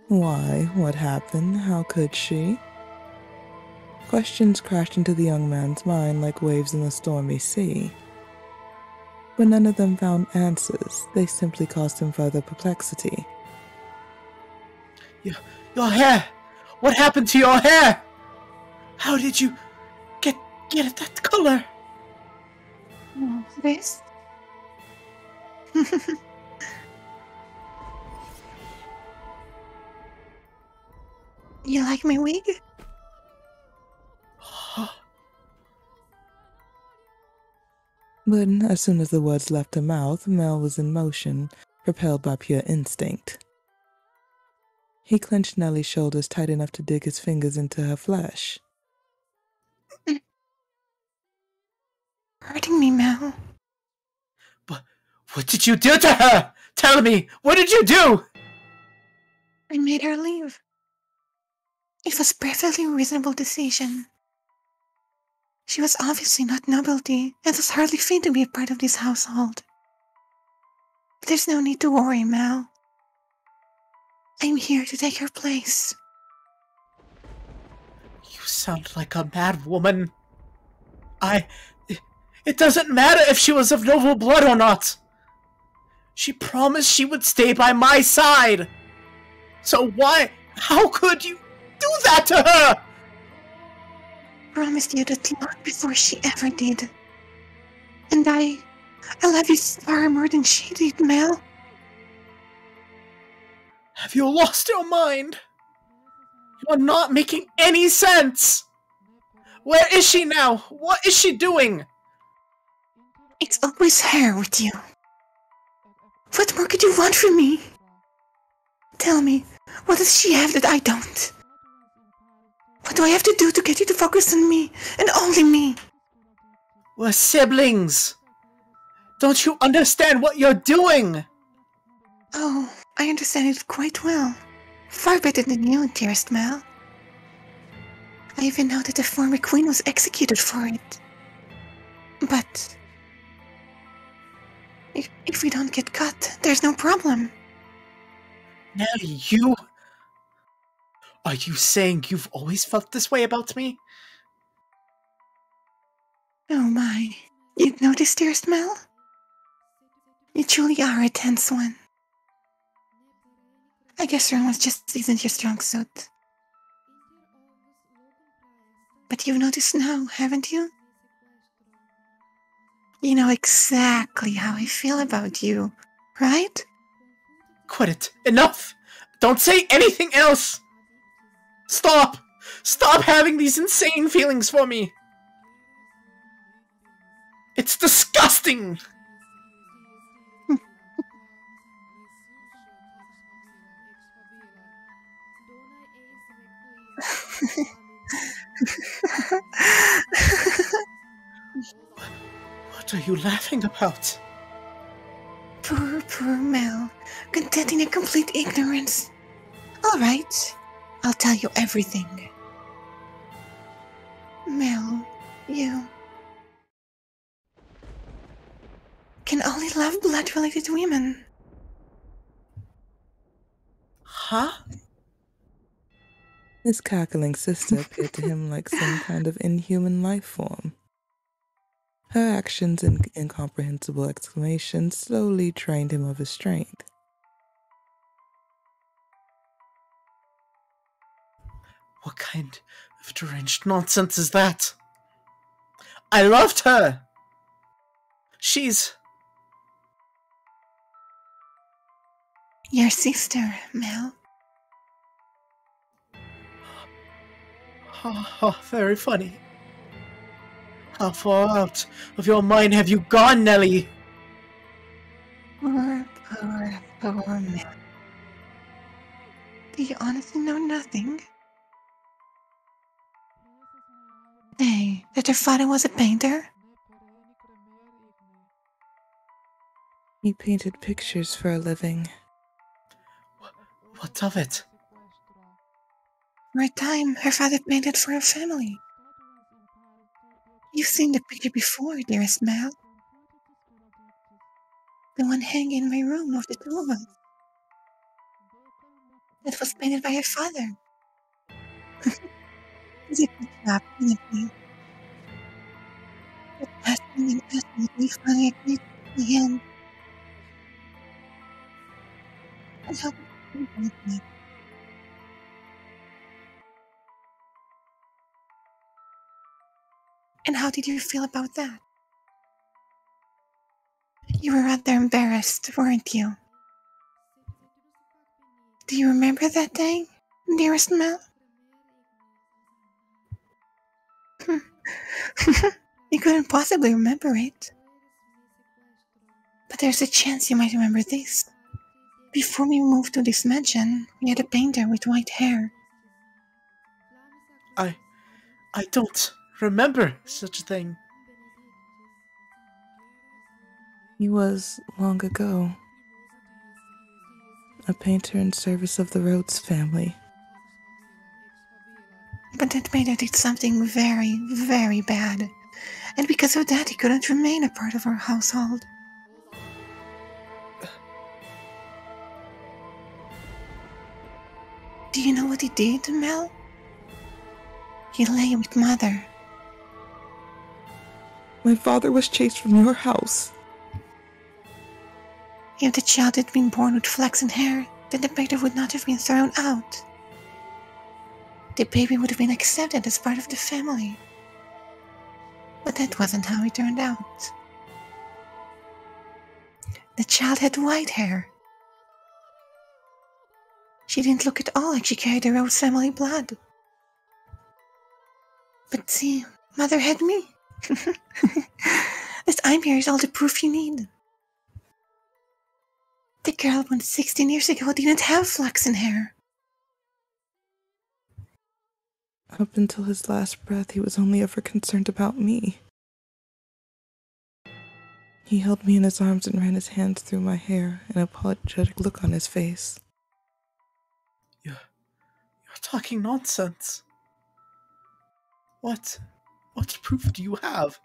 Why? What happened? How could she? Questions crashed into the young man's mind like waves in a stormy sea. But none of them found answers. They simply caused him further perplexity. Your hair! What happened to your hair? How did you get it that color? This? You like my wig? But as soon as the words left her mouth, Mel was in motion, propelled by pure instinct. He clenched Nellie's shoulders tight enough to dig his fingers into her flesh. Hurting me, Mel. But what did you do to her? Tell me, what did you do? I made her leave. It was a perfectly reasonable decision. She was obviously not nobility, and was hardly fit to be a part of this household. But there's no need to worry, Mel. I'm here to take her place. You sound like a mad woman. It doesn't matter if she was of noble blood or not. She promised she would stay by my side. So how could you do that to her? Promised you that long before she ever did. And I love you far more than she did, Mel. Have you lost your mind? You are not making any sense. Where is she now? What is she doing? It's always her with you. What more could you want from me? Tell me, what does she have that I don't? What do I have to do to get you to focus on me, and only me? We're siblings. Don't you understand what you're doing? Oh, I understand it quite well. Far better than you, dearest Mel. I even know that the former queen was executed for it. But if we don't get caught, there's no problem. Nelly, are you saying you've always felt this way about me? Oh my, you'd notice, dearest Mel? You truly are a tense one. I guess romance just isn't your strong suit. But you've noticed now, haven't you? You know exactly how I feel about you, right? Quit it. Enough! Don't say anything else! Stop! Stop having these insane feelings for me! It's disgusting! What are you laughing about? Poor Mel, content in your complete ignorance. All right, I'll tell you everything. Mel, you can only love blood-related women. Huh? His cackling sister appeared to him like some kind of inhuman life form. Her actions and incomprehensible exclamations slowly drained him of his strength. What kind of deranged nonsense is that? I loved her! She's... Your sister, Mel. Very funny. How far out of your mind have you gone, Nellie? Poor Mel. Do you honestly know nothing? Hey, that your father was a painter? He painted pictures for a living. What of it? For a time, her father painted for a family. You've seen the picture before, dearest Mel. The one hanging in my room of the two of us. That was painted by her father. He's a good job, isn't he? But asking we finally agreed to him. And how could you do that? And how did you feel about that? You were rather embarrassed, weren't you? Do you remember that day, dearest Mel? You couldn't possibly remember it. But there's a chance you might remember this. Before we moved to this mansion, we had a painter with white hair. I don't remember such a thing. He was, long ago, a painter in service of the Rhodes family. But that painter did something very, very bad. And because of that, he couldn't remain a part of our household. Do you know what he did, Mel? He lay with Mother. My father was chased from your house. If the child had been born with flaxen hair, then the painter would not have been thrown out. The baby would have been accepted as part of the family. But that wasn't how it turned out. The child had white hair. She didn't look at all like she carried the Rose family blood. But see, Mother had me. This I'm here is all the proof you need. The girl born 16 years ago didn't have flaxen hair. Up until his last breath, he was only ever concerned about me. He held me in his arms and ran his hands through my hair, an apologetic look on his face. You're talking nonsense. What proof do you have?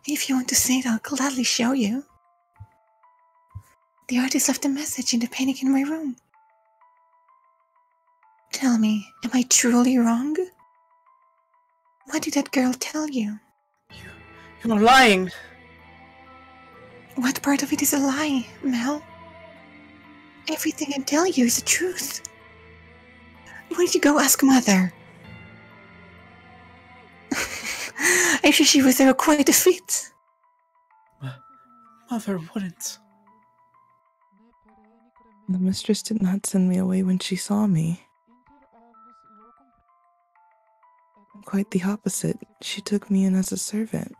If you want to see it, I'll gladly show you. The artist left a message in the painting in my room. Tell me, am I truly wrong? What did that girl tell you? You're lying. What part of it is a lie, Mel? Everything I'm telling you is the truth. Why don't you go ask Mother? I'm sure she would throw quite a fit. Mother wouldn't. The mistress did not send me away when she saw me. Quite the opposite. She took me in as a servant.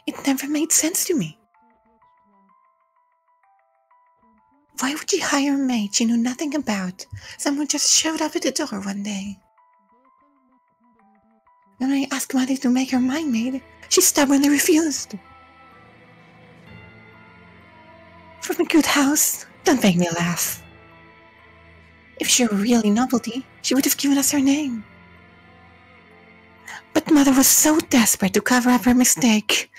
It never made sense to me. Why would you hire a maid you knew nothing about? Someone just showed up at the door one day. When I asked Mother to make her my maid, she stubbornly refused. From a good house, don't make me laugh. If she were really novelty, she would have given us her name. But Mother was so desperate to cover up her mistake.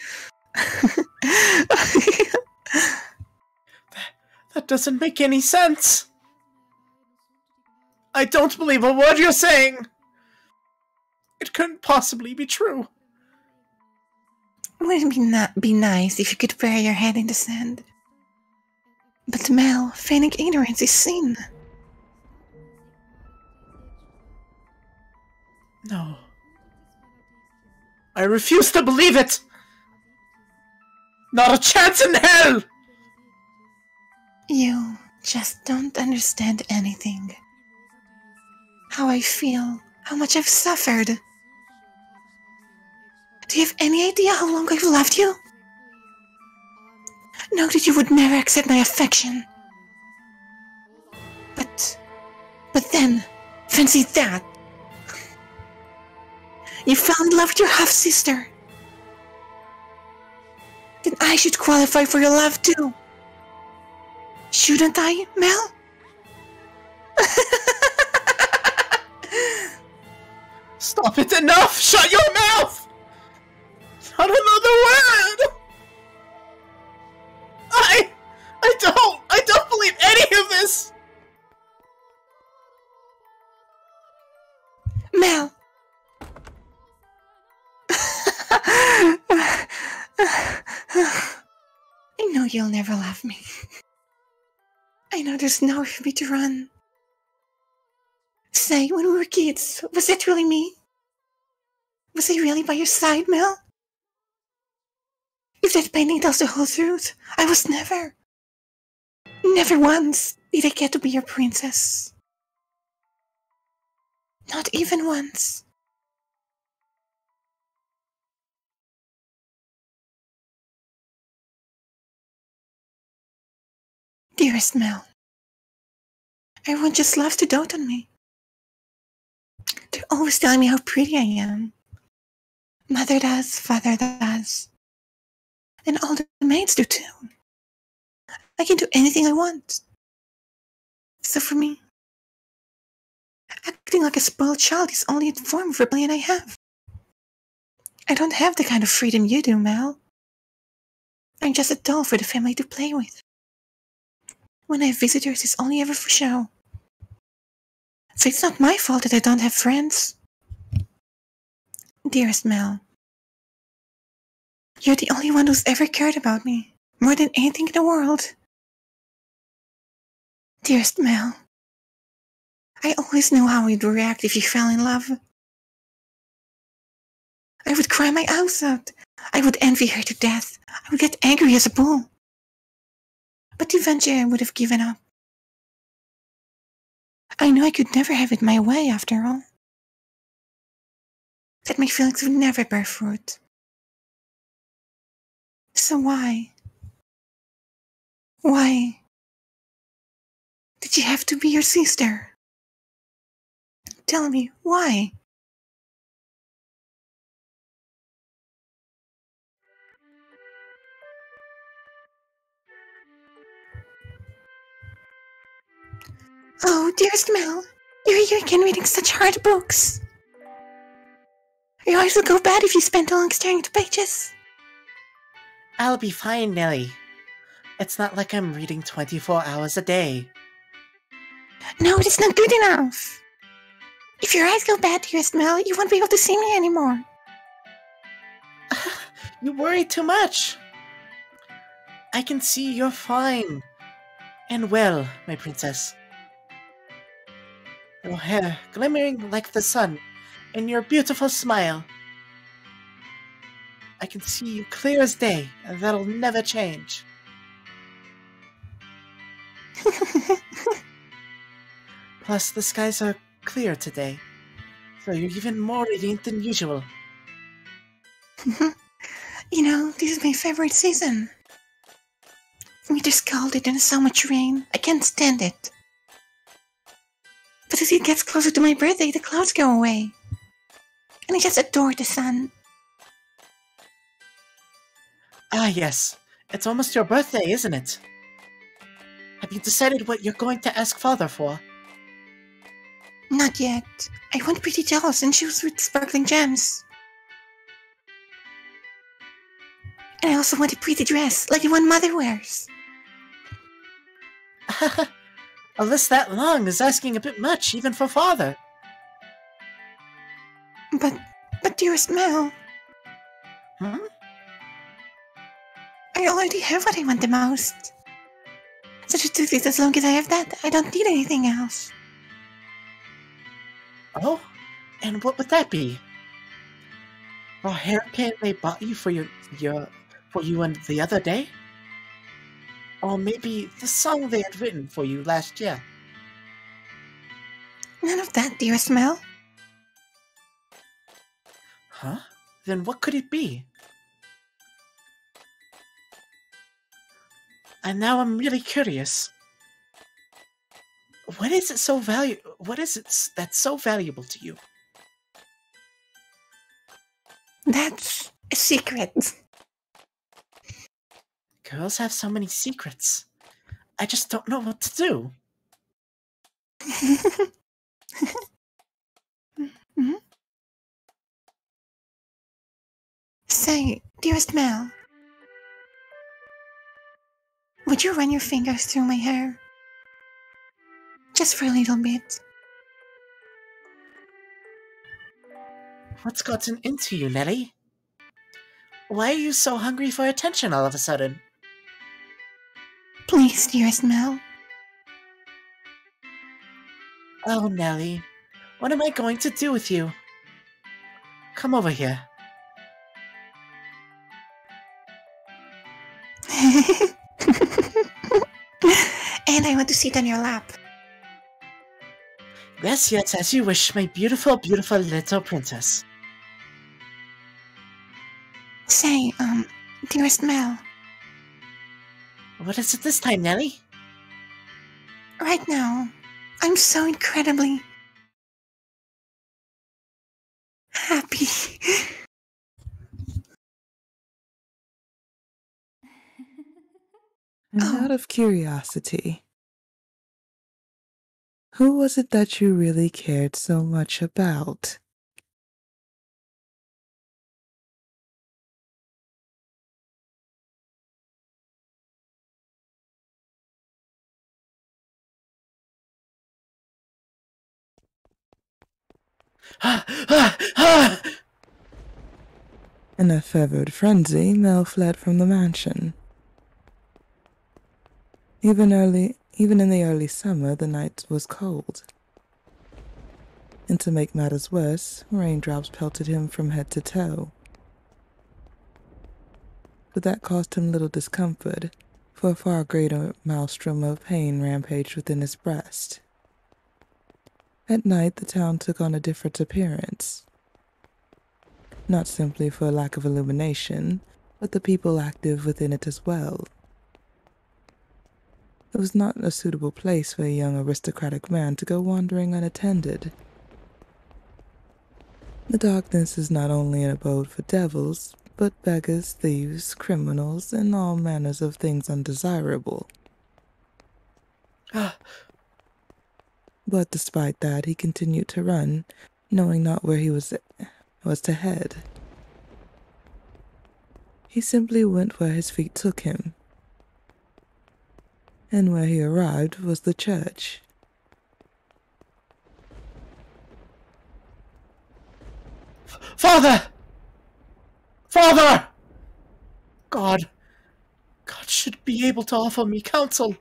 That doesn't make any sense. I don't believe a word you're saying. It couldn't possibly be true. Wouldn't it be nice if you could bury your head in the sand? But Mel, feigning ignorance is sin. No. I refuse to believe it! Not a chance in hell! You just don't understand anything. How I feel, how much I've suffered. Do you have any idea how long I've loved you? Know that you would never accept my affection. But then, fancy that. You fell in love with your half-sister. Then I should qualify for your love too. Shouldn't I, Mel? Stop it, enough! Shut your mouth! Not another word! I don't believe any of this! Mel! I know you'll never love me. I know there's nowhere for me to run. Say, when we were kids, was that really me? Was I really by your side, Mel? If that painting tells the whole truth, I was never once did I get to be your princess. Not even once. Dearest Mel, everyone just loves to dote on me. They're always telling me how pretty I am. Mother does, father does. And all the maids do too. I can do anything I want. So for me, acting like a spoiled child is only a form of rebellion I have. I don't have the kind of freedom you do, Mel. I'm just a doll for the family to play with. When I have visitors, it's only ever for show. So it's not my fault that I don't have friends. Dearest Mel, you're the only one who's ever cared about me, more than anything in the world. Dearest Mel, I always knew how you'd react if you fell in love. I would cry my eyes out. I would envy her to death. I would get angry as a bull. But eventually I would have given up. I knew I could never have it my way after all. That my feelings would never bear fruit. So why did you have to be your sister? Tell me, why? Oh, dearest Mel, you're here again reading such hard books. Your eyes will go bad if you spend too long staring at the pages. I'll be fine, Nelly. It's not like I'm reading 24 hours a day. No, that's not good enough. If your eyes go bad, dearest Mel, you won't be able to see me anymore. You worry too much. I can see you're fine. and well, my princess. Your hair glimmering like the sun, and your beautiful smile. I can see you clear as day, and that'll never change. Plus, the skies are clear today, so you're even more radiant than usual. You know, this is my favorite season. Winter's cold and so much rain. I can't stand it. But as it gets closer to my birthday, the clouds go away. And I just adore the sun. Ah, yes. It's almost your birthday, isn't it? Have you decided what you're going to ask Father for? Not yet. I want pretty dolls and shoes with sparkling gems. And I also want a pretty dress, like the one Mother wears. A list that long is asking a bit much, even for Father. But dearest Mel, Hmm? I already have what I want the most. So just do this as long as I have that. I don't need anything else. Oh? And what would that be? A hairpin they bought you for you and the other day? Or maybe the song they had written for you last year? None of that, dearest Mel. Huh? Then what could it be? And now I'm really curious. What is it that's so valuable to you? That's a secret. Girls have so many secrets. I just don't know what to do. Say, dearest Mel, would you run your fingers through my hair? Just for a little bit. What's gotten into you, Nelly? Why are you so hungry for attention all of a sudden? Please, dearest Mel. Oh, Nelly, what am I going to do with you? Come over here. And I want to sit on your lap. Yes, yes, as you wish, my beautiful, beautiful little princess. Say, dearest Mel. What is it this time, Nelly? Right now, I'm so incredibly happy. And out of curiosity, who was it that you really cared so much about? In a fevered frenzy, Mel fled from the mansion. Even in the early summer, the night was cold. And to make matters worse, raindrops pelted him from head to toe. But that caused him little discomfort, for a far greater maelstrom of pain rampaged within his breast. At night, the town took on a different appearance. Not simply for a lack of illumination, but the people active within it as well. It was not a suitable place for a young aristocratic man to go wandering unattended. The darkness is not only an abode for devils, but beggars, thieves, criminals, and all manners of things undesirable. But despite that, he continued to run, knowing not where he was to head. He simply went where his feet took him. And where he arrived was the church. Father! Father! God should be able to offer me counsel.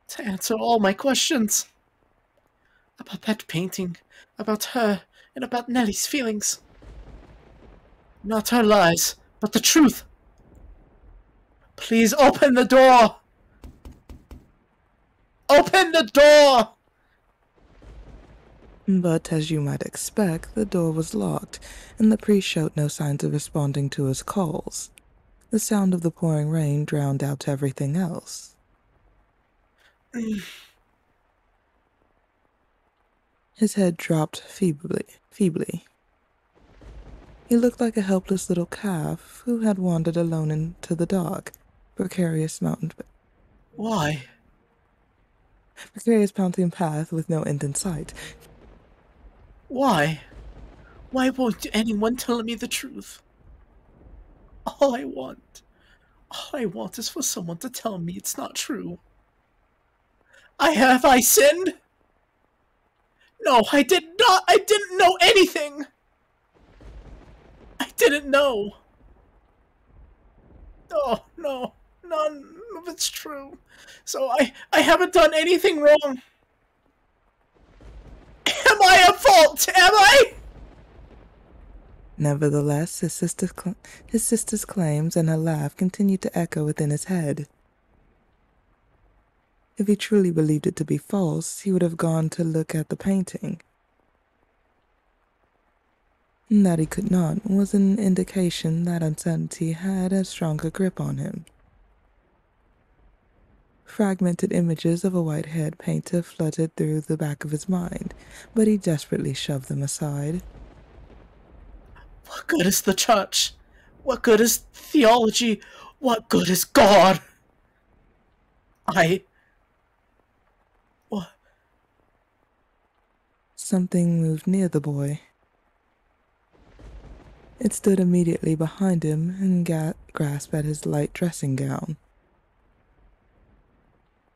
to answer all my questions. About that painting, about her, and about Nellie's feelings. Not her lies, but the truth. Please open the door! Open the door! But as you might expect, the door was locked, and the priest showed no signs of responding to his calls. The sound of the pouring rain drowned out everything else. His head dropped feebly. He looked like a helpless little calf who had wandered alone into the dark, precarious mountain path with no end in sight. Why? Why won't anyone tell me the truth? All I want is for someone to tell me it's not true. Have I sinned? No, I did not. I didn't know anything. I didn't know. Oh, no. None of it's true. So I haven't done anything wrong. Am I at fault? Am I? Nevertheless, his sister's claims and her laugh continued to echo within his head. If he truly believed it to be false, he would have gone to look at the painting. And that he could not was an indication that uncertainty had a stronger grip on him. Fragmented images of a white-haired painter fluttered through the back of his mind, but he desperately shoved them aside. What good is the church? What good is theology? What good is God? What? Something moved near the boy. It stood immediately behind him and grasped at his light dressing gown.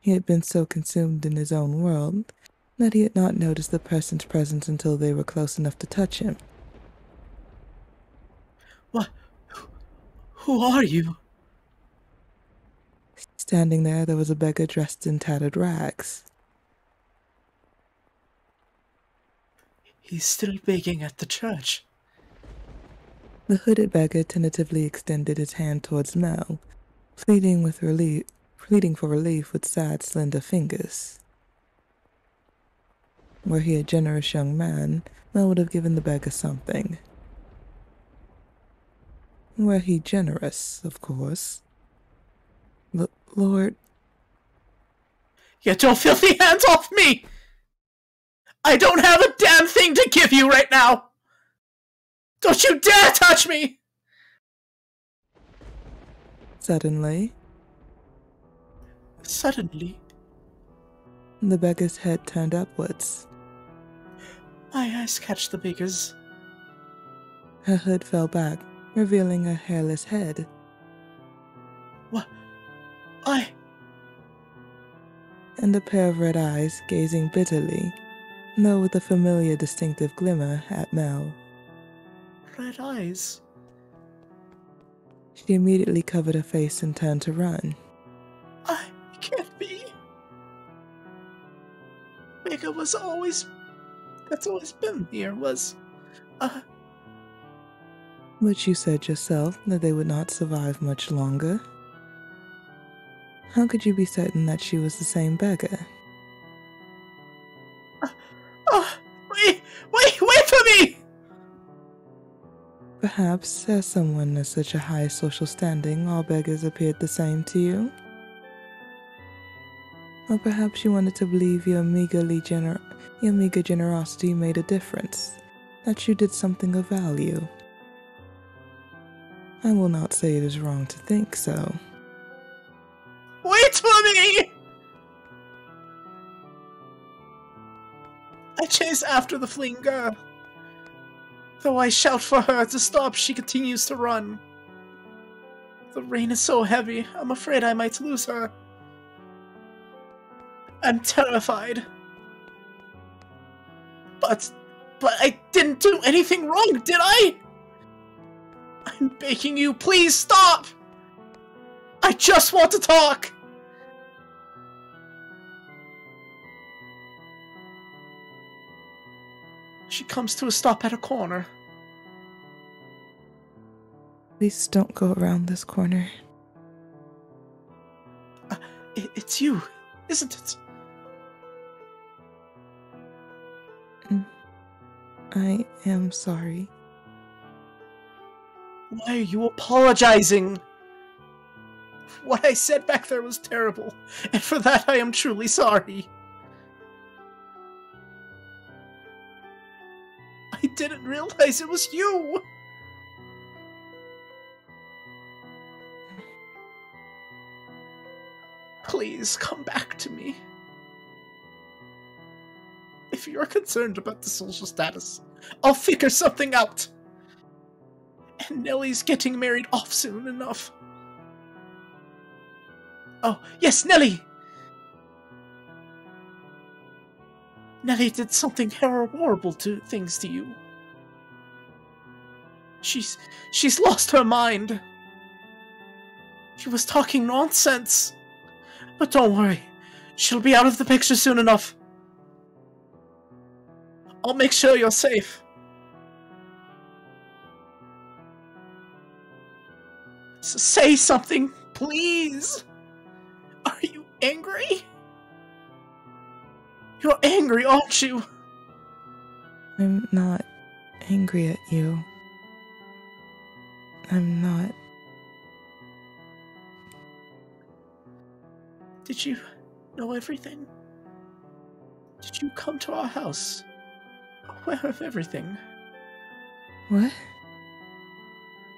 He had been so consumed in his own world that he had not noticed the person's presence until they were close enough to touch him. What? Who are you? Standing there was a beggar dressed in tattered rags. He's still begging at the church. The hooded beggar tentatively extended his hand towards Mel, pleading for relief with sad, slender fingers. Were he a generous young man, Mel would have given the beggar something. Were he generous, of course. Lord... Get your filthy hands off me! I don't have a damn thing to give you right now! Don't you dare touch me! Suddenly, the beggar's head turned upwards. My eyes catch the beggar's. Her hood fell back, revealing a hairless head. What? And a pair of red eyes gazing bitterly, though with a familiar distinctive glimmer, at Mel. Red eyes? She immediately covered her face and turned to run. I can't be. Beggar that's always been here, But you said yourself that they would not survive much longer. How could you be certain that she was the same beggar? Wait for me! Perhaps, as someone of such a high social standing, all beggars appeared the same to you? Or perhaps you wanted to believe your meager generosity made a difference, that you did something of value. I will not say it is wrong to think so. Wait for me! I chase after the fleeing girl. Though I shout for her to stop, she continues to run. The rain is so heavy, I'm afraid I might lose her. I'm terrified. But I didn't do anything wrong, did I? I'm begging you, please stop! I just want to talk! She comes to a stop at a corner. Please don't go around this corner. It's you, isn't it? I am sorry. Why are you apologizing? What I said back there was terrible, and for that I am truly sorry. I didn't realize it was you! Please, come back to me. If you're concerned about the social status, I'll figure something out. And Nellie's getting married off soon enough. Oh, yes, Nellie! Nellie did something horrible things to you. She's lost her mind. She was talking nonsense. But don't worry, she'll be out of the picture soon enough. I'll make sure you're safe. Say something, please! Are you angry? You're angry, aren't you? I'm not angry at you. I'm not. Did you know everything? Did you come to our house aware of everything? What?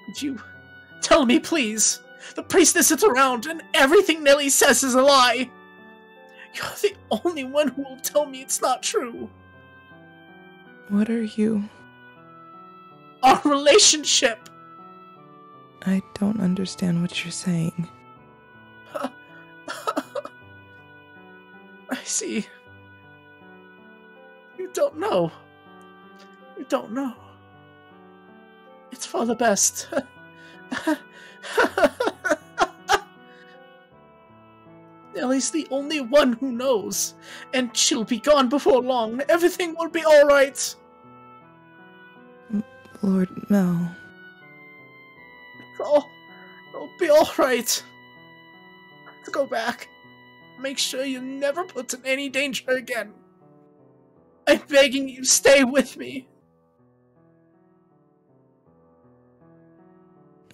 Did you tell me, please? The priest isn't around, and everything Nellie says is a lie. You're the only one who will tell me it's not true. What are you? Our relationship. I don't understand what you're saying. I see. You don't know. You don't know. It's for the best. Nellie's the only one who knows, and she'll be gone before long. Everything will be alright. Lord Mel. It'll be alright. Let's go back. Make sure you're never put in any danger again. I'm begging you, stay with me.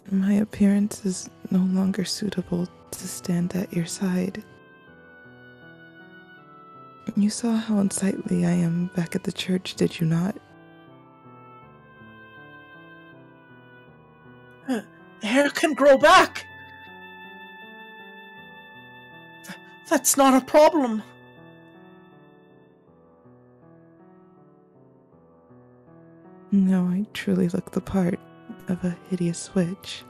My appearance is no longer suitable to stand at your side. You saw how unsightly I am back at the church, did you not? Hair can grow back. That's not a problem. No, I truly look the part of a hideous witch.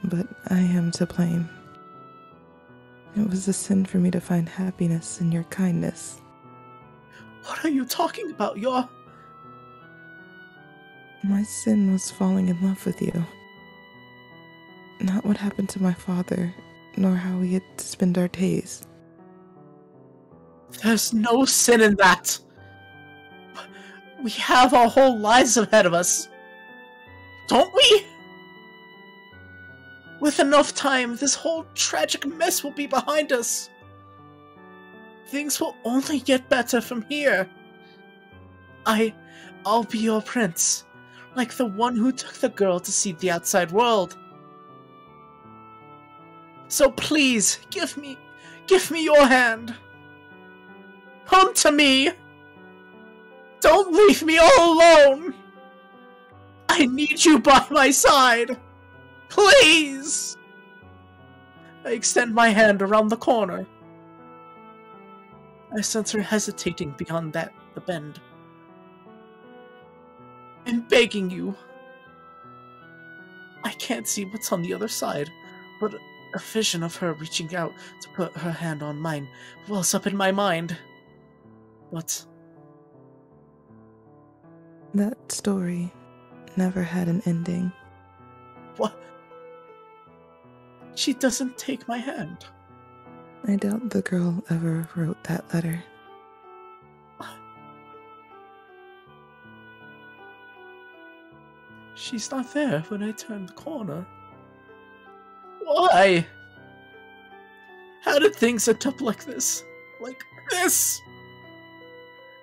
But I am to blame. It was a sin for me to find happiness in your kindness. What are you talking about? My sin was falling in love with you. Not what happened to my father, nor how we had to spend our days. There's no sin in that. We have our whole lives ahead of us. Don't we? With enough time, this whole tragic mess will be behind us. Things will only get better from here. I'll be your prince, like the one who took the girl to see the outside world. So please, give me your hand. Come to me. Don't leave me all alone. I need you by my side. Please. I extend my hand around the corner. I sense her hesitating beyond the bend. I'm begging you. I can't see what's on the other side, but a vision of her reaching out to put her hand on mine wells up in my mind. But That story never had an ending. what? She doesn't take my hand. I doubt the girl ever wrote that letter. She's not there when I turned the corner. Why? How did things end up like this? Like this?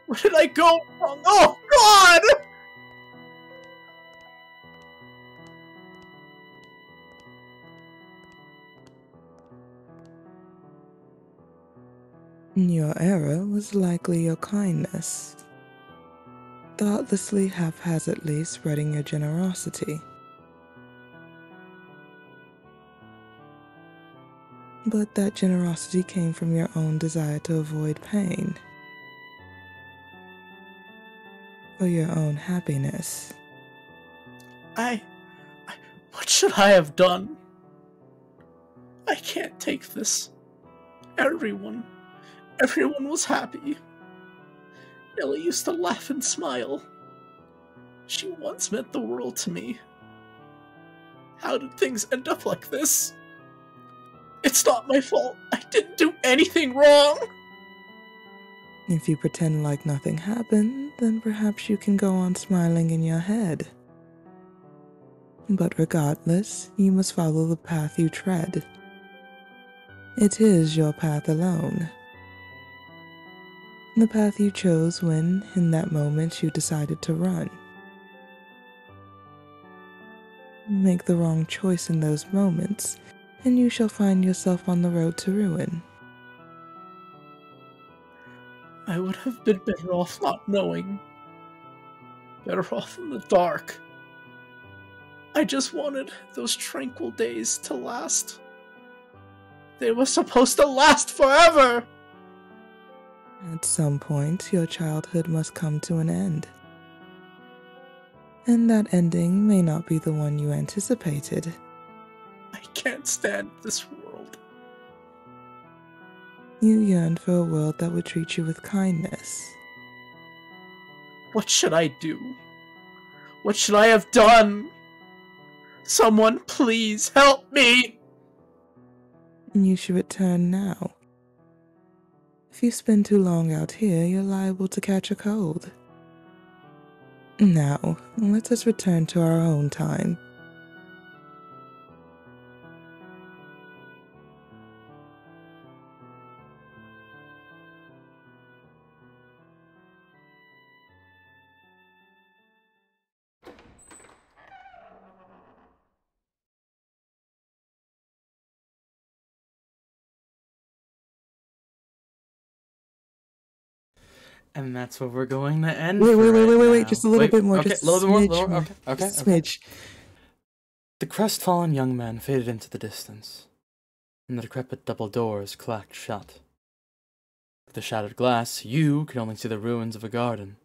Where did I go wrong? Oh, God! Your error was likely your kindness, thoughtlessly, haphazardly spreading your generosity. But that generosity came from your own desire to avoid pain, for your own happiness. What should I have done? I can't take this. Everyone was happy. Ellie used to laugh and smile. She once meant the world to me. How did things end up like this? It's not my fault. I didn't do anything wrong. If you pretend like nothing happened, then perhaps you can go on smiling in your head. But regardless, you must follow the path you tread. It is your path alone. The path you chose when, in that moment, you decided to run. Make the wrong choice in those moments, and you shall find yourself on the road to ruin. I would have been better off not knowing. Better off in the dark. I just wanted those tranquil days to last. They were supposed to last forever! At some point, your childhood must come to an end. And that ending may not be the one you anticipated. I can't stand this world. You yearned for a world that would treat you with kindness. What should I do? What should I have done? Someone please help me! You should return now. If you spend too long out here, you're liable to catch a cold. Now, let us return to our own time. And that's where we're going to end. Wait, just a little bit more. Okay, just a little bit more. smidge Okay. Smidge. The crestfallen young man faded into the distance, and the decrepit double doors clacked shut. With the shattered glass, you could only see the ruins of a garden,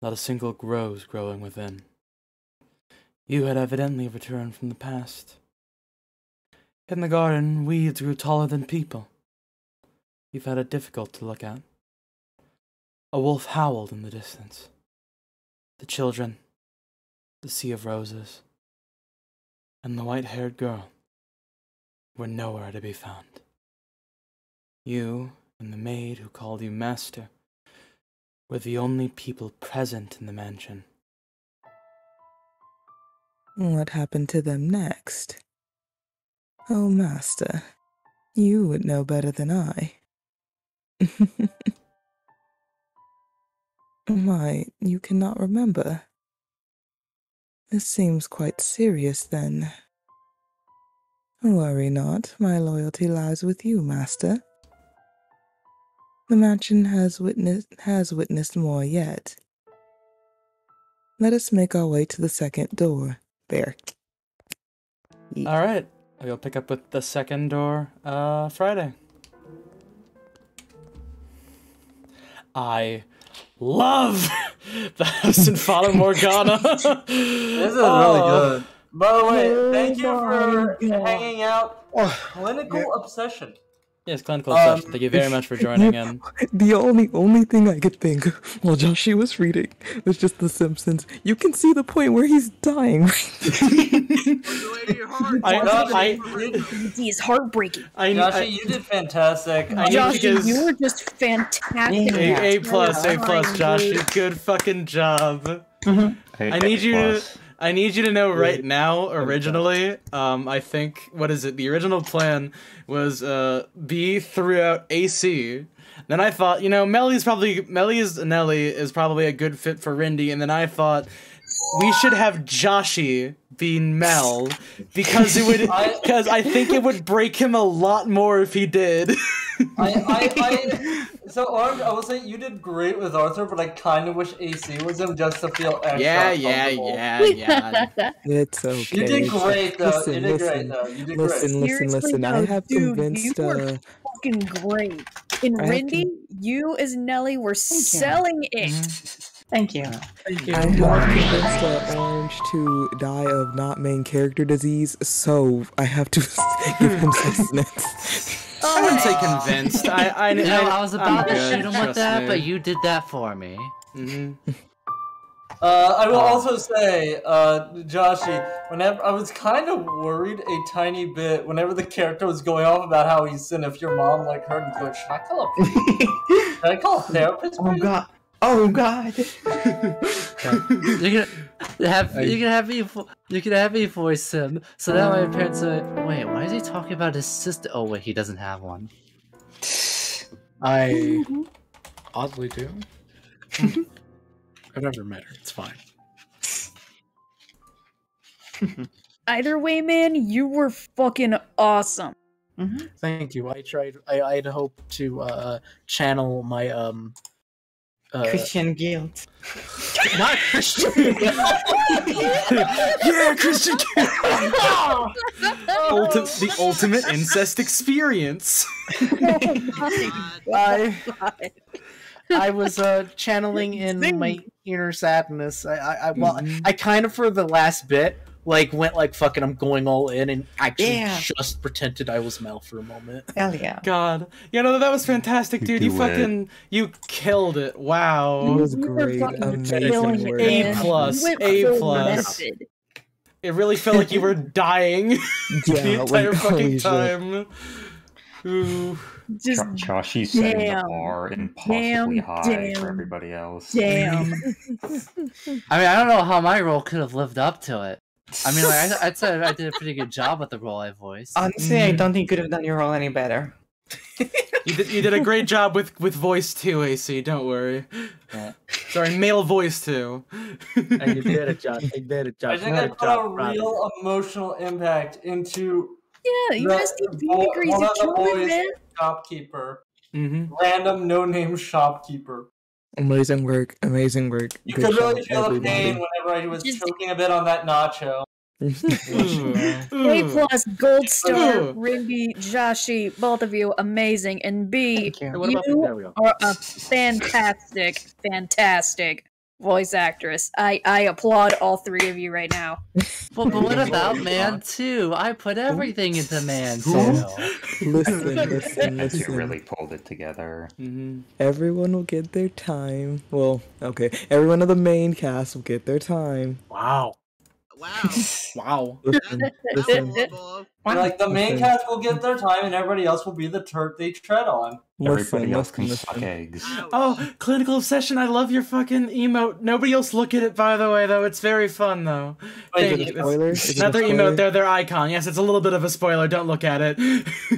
not a single rose growing within. You had evidently returned from the past. In the garden, weeds grew taller than people. You found it difficult to look at. A wolf howled in the distance. The children, the sea of roses, and the white-haired girl were nowhere to be found. You and the maid who called you master were the only people present in the mansion. What happened to them next? Oh, master, you would know better than I. Why, you cannot remember? This seems quite serious, then. Worry not, my loyalty lies with you, master. The mansion has witnessed more yet. Let us make our way to the second door. There. Alright, we'll pick up with the second door, Friday. I love the house in Fata Morgana. This is really good. By the way, thank you for hanging out. Clinical Obsession. Yes, Clinical Obsession. Thank you very much for joining in. The only thing I could think while Joshi was reading was just The Simpsons. You can see the point where he's dying. It's heartbreaking. Joshi, you did fantastic. Joshi, you were just fantastic. A plus, Josh. Good fucking job. I need you to I need you to know right now, originally, I think, what is it? The original plan was B throughout AC. Then I thought, you know, Nelly is probably a good fit for Rindy, and then I thought we should have Joshi be Mel because I think it would break him a lot more if he did. So Orange, I will say you did great with Arthur, but I kind of wish AC was him just to feel extra comfortable. Yeah. It's okay. You did great though. Listen, You did great though. You did great. Listen. I have convinced. You were fucking great. In Rindy, you as Nelly were selling it. Thank you. I have convinced Orange to die of not main character disease, so I have to give him sustenance. I wouldn't say convinced. I was about to shoot him with that, but you did that for me. I will also say, Joshi, whenever I was kind of worried a tiny bit whenever the character was going off about how he's sin if your mom like heard and go, should I call a should I call a therapist? Oh god. Oh god. You can have me voice him. So now my parents are like, wait, why is he talking about his sister? Oh wait, he doesn't have one. I oddly do. I've never met her. It's fine. Either way, man, you were fucking awesome. Thank you. I tried. I'd hope to channel my Christian guilt. Not Christian. Yeah, Christian guilt. The ultimate incest experience. I was channeling in my inner sadness. I kind of for the last bit went fucking I'm going all in and actually just pretended I was Mel for a moment. Hell yeah. God. You know, that was fantastic, dude. You killed it. Wow. It was great. Amazing work. A+. It really felt like you were dying the entire fucking time. Ooh. Joshy's setting the bar impossibly high for everybody else. Damn. I mean, I don't know how my role could have lived up to it. I mean, like, I'd say I did a pretty good job with the role I voiced. Honestly, I don't think you could have done your role any better. You did a great job with voice too, AC. Don't worry. Yeah. Sorry, male voice too. You did it, Josh. You did it, Josh. I think I put a real emotional impact into you missed the degrees one of of the children, boys, man. shopkeeper. Random no-name shopkeeper. Amazing work. Amazing work. You Good could really job, feel the everybody. pain whenever I was choking a bit on that nacho. A+, gold star, Rindy, Joshi, both of you, amazing. And B, you are a fantastic voice actress. I applaud all three of you right now. But what about Man 2? I put everything into Man 2. Listen. You really pulled it together. Everyone will get their time. Well, okay. Everyone of the main cast will get their time. Wow. Wow. Listen. Like the main cast will get their time, and everybody else will be the turd they tread on. Everybody else can suck eggs. Oh, clinical obsession! I love your fucking emote. Nobody else look at it, by the way, though. It's very fun, though. Wait, Thank you. Spoiler? It's not their emote, they're their icon. Yes, it's a little bit of a spoiler. Don't look at it.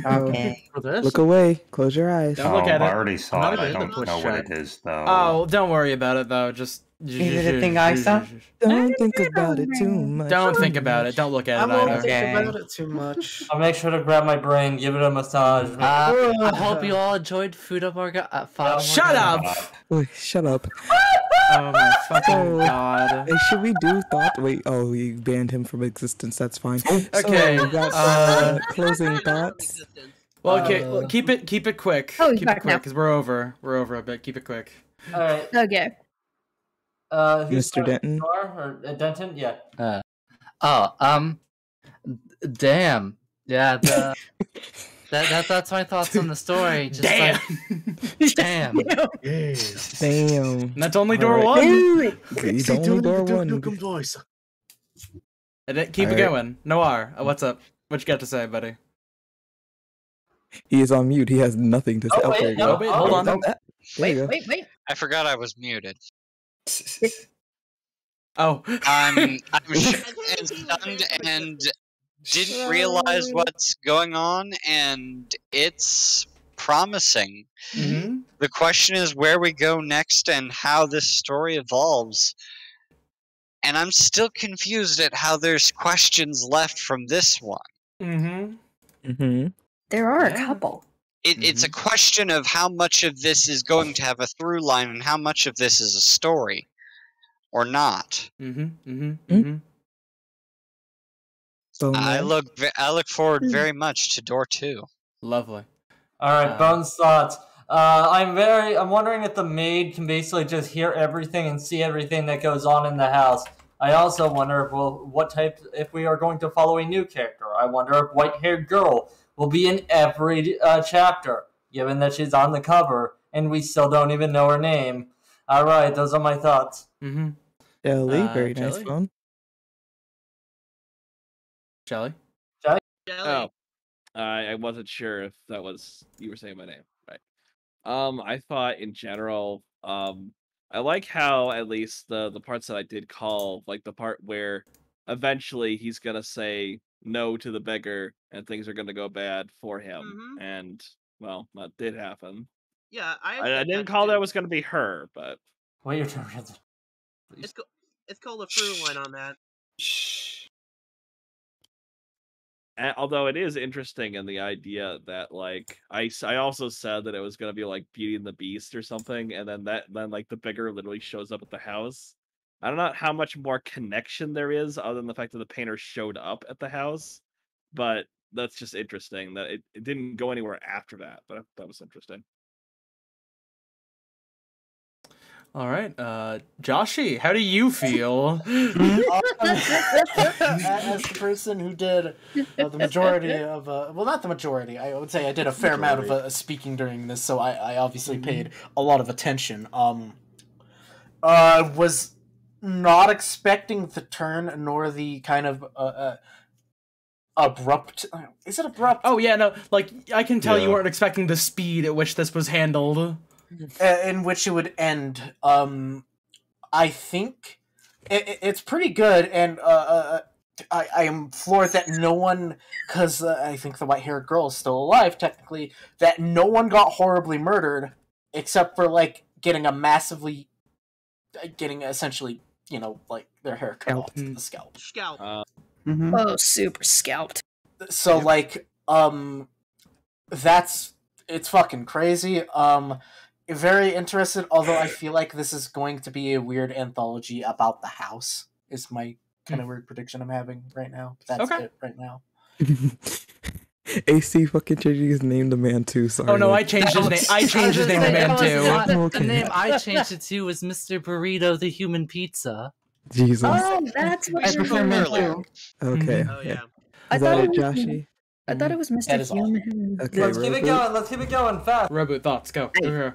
Okay. Look away. Close your eyes. Don't look at it. I already saw it. I don't know what it is, though. Oh, don't worry about it, though. Just... Is it a thing I saw? Don't think about it too much. Don't think about it. Don't look at it either. Think about it too much. I'll make sure to grab my brain, give it a massage. I hope you all enjoyed Fata Morgana. Shut up! Wait, shut up. Oh my fucking god. Hey, should we do thought? Wait, oh, you banned him from existence. That's fine. Okay. So, we got closing thoughts. Well, okay. Well, keep it quick. Oh, he's keep back it quick, now. because we're over a bit. Keep it quick. All right. Okay. Who's Mr. Denton? Or Denton? Yeah. Damn. Yeah, that's my thoughts on the story. Just Damn. Damn. Damn. And that's only door one. He's only door one. Voice. Keep it going. Noir, what's up? What you got to say, buddy? He is on mute. He has nothing to say. Oh, wait, there you no, go. wait, hold on. There you go. Wait. I forgot I was muted. Oh. I'm shocked and stunned and didn't realize what's going on, and it's promising. Mm-hmm. The question is where we go next and how this story evolves. And I'm still confused at how there's questions left from this one. Mm-hmm. Mm-hmm. There are a couple. It's a question of how much of this is going to have a through line and how much of this is a story. Or not. Mm-hmm. Mm-hmm. Mm-hmm. I look forward very much to door 2. Lovely. All right, Bones' thoughts. I'm wondering if the maid can basically just hear everything and see everything that goes on in the house. I also wonder if we are going to follow a new character. I wonder if white-haired girl will be in every chapter, given that she's on the cover and we still don't even know her name. All right, those are my thoughts. Mm-hmm. Jelly, very nice Jelly? phone. Jelly? Oh, I wasn't sure if that was you were saying my name, right? I thought in general, I like how at least the parts that I did call, like the part where eventually he's gonna say no to the beggar and things are gonna go bad for him, and well, that did happen. Yeah, I didn't call that was gonna be her, but wait your turn. It's called a through line on that. although it is interesting in the idea that like I also said that it was gonna be like Beauty and the Beast or something, and then like the beggar literally shows up at the house. I don't know how much more connection there is other than the fact that the painter showed up at the house, but that's just interesting that it didn't go anywhere after that. But that was interesting. All right, Joshi, how do you feel? As the person who did the majority of, well, not the majority, I would say I did a fair amount of speaking during this, so I obviously paid a lot of attention. Was not expecting the turn nor the kind of abrupt. Is it abrupt? Oh yeah, no, like I can tell you weren't expecting the speed at which this was handled. In which it would end. I think it's pretty good, and I am floored that no one, because I think the white-haired girl is still alive, technically, that no one got horribly murdered, except for, like, getting essentially, like, their hair cut off to the scalp. Scalp. Oh, super scalped. So, like, it's fucking crazy. Very interested, although I feel like this is going to be a weird anthology about the house, is my kind of weird prediction I'm having right now. That's it right now. AC fucking changing his name to Man too. Sorry. Oh no, I changed his name. I changed his name to Man too. The name I changed it to was Mr. Burrito the Human Pizza. Jesus. Oh, that's what I you're prefer Man too. Okay. Oh yeah. I Is thought that it it, was Joshi? I thought it was Mr. That is all. Human. Okay, Let's keep it going. Let's keep it going fast. Reboot thoughts, go. Go.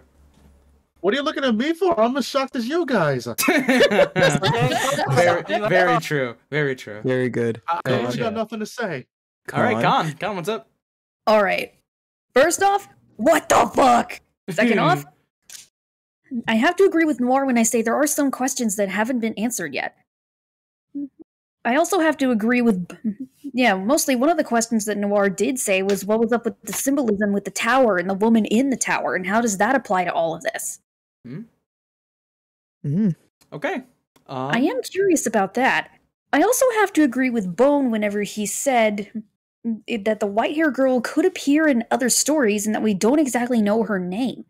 What are you looking at me for? I'm as shocked as you guys. Very true. Very true. Very good. I got nothing to say. All right, Con, what's up? All right. First off, what the fuck? Second off, I have to agree with Noir when I say there are some questions that haven't been answered yet. I also have to agree with, mostly one of the questions that Noir did say was what was up with the symbolism with the tower and the woman in the tower, and how does that apply to all of this? Okay. I am curious about that. I also have to agree with Bone whenever he said that the white-hair girl could appear in other stories and that we don't exactly know her name.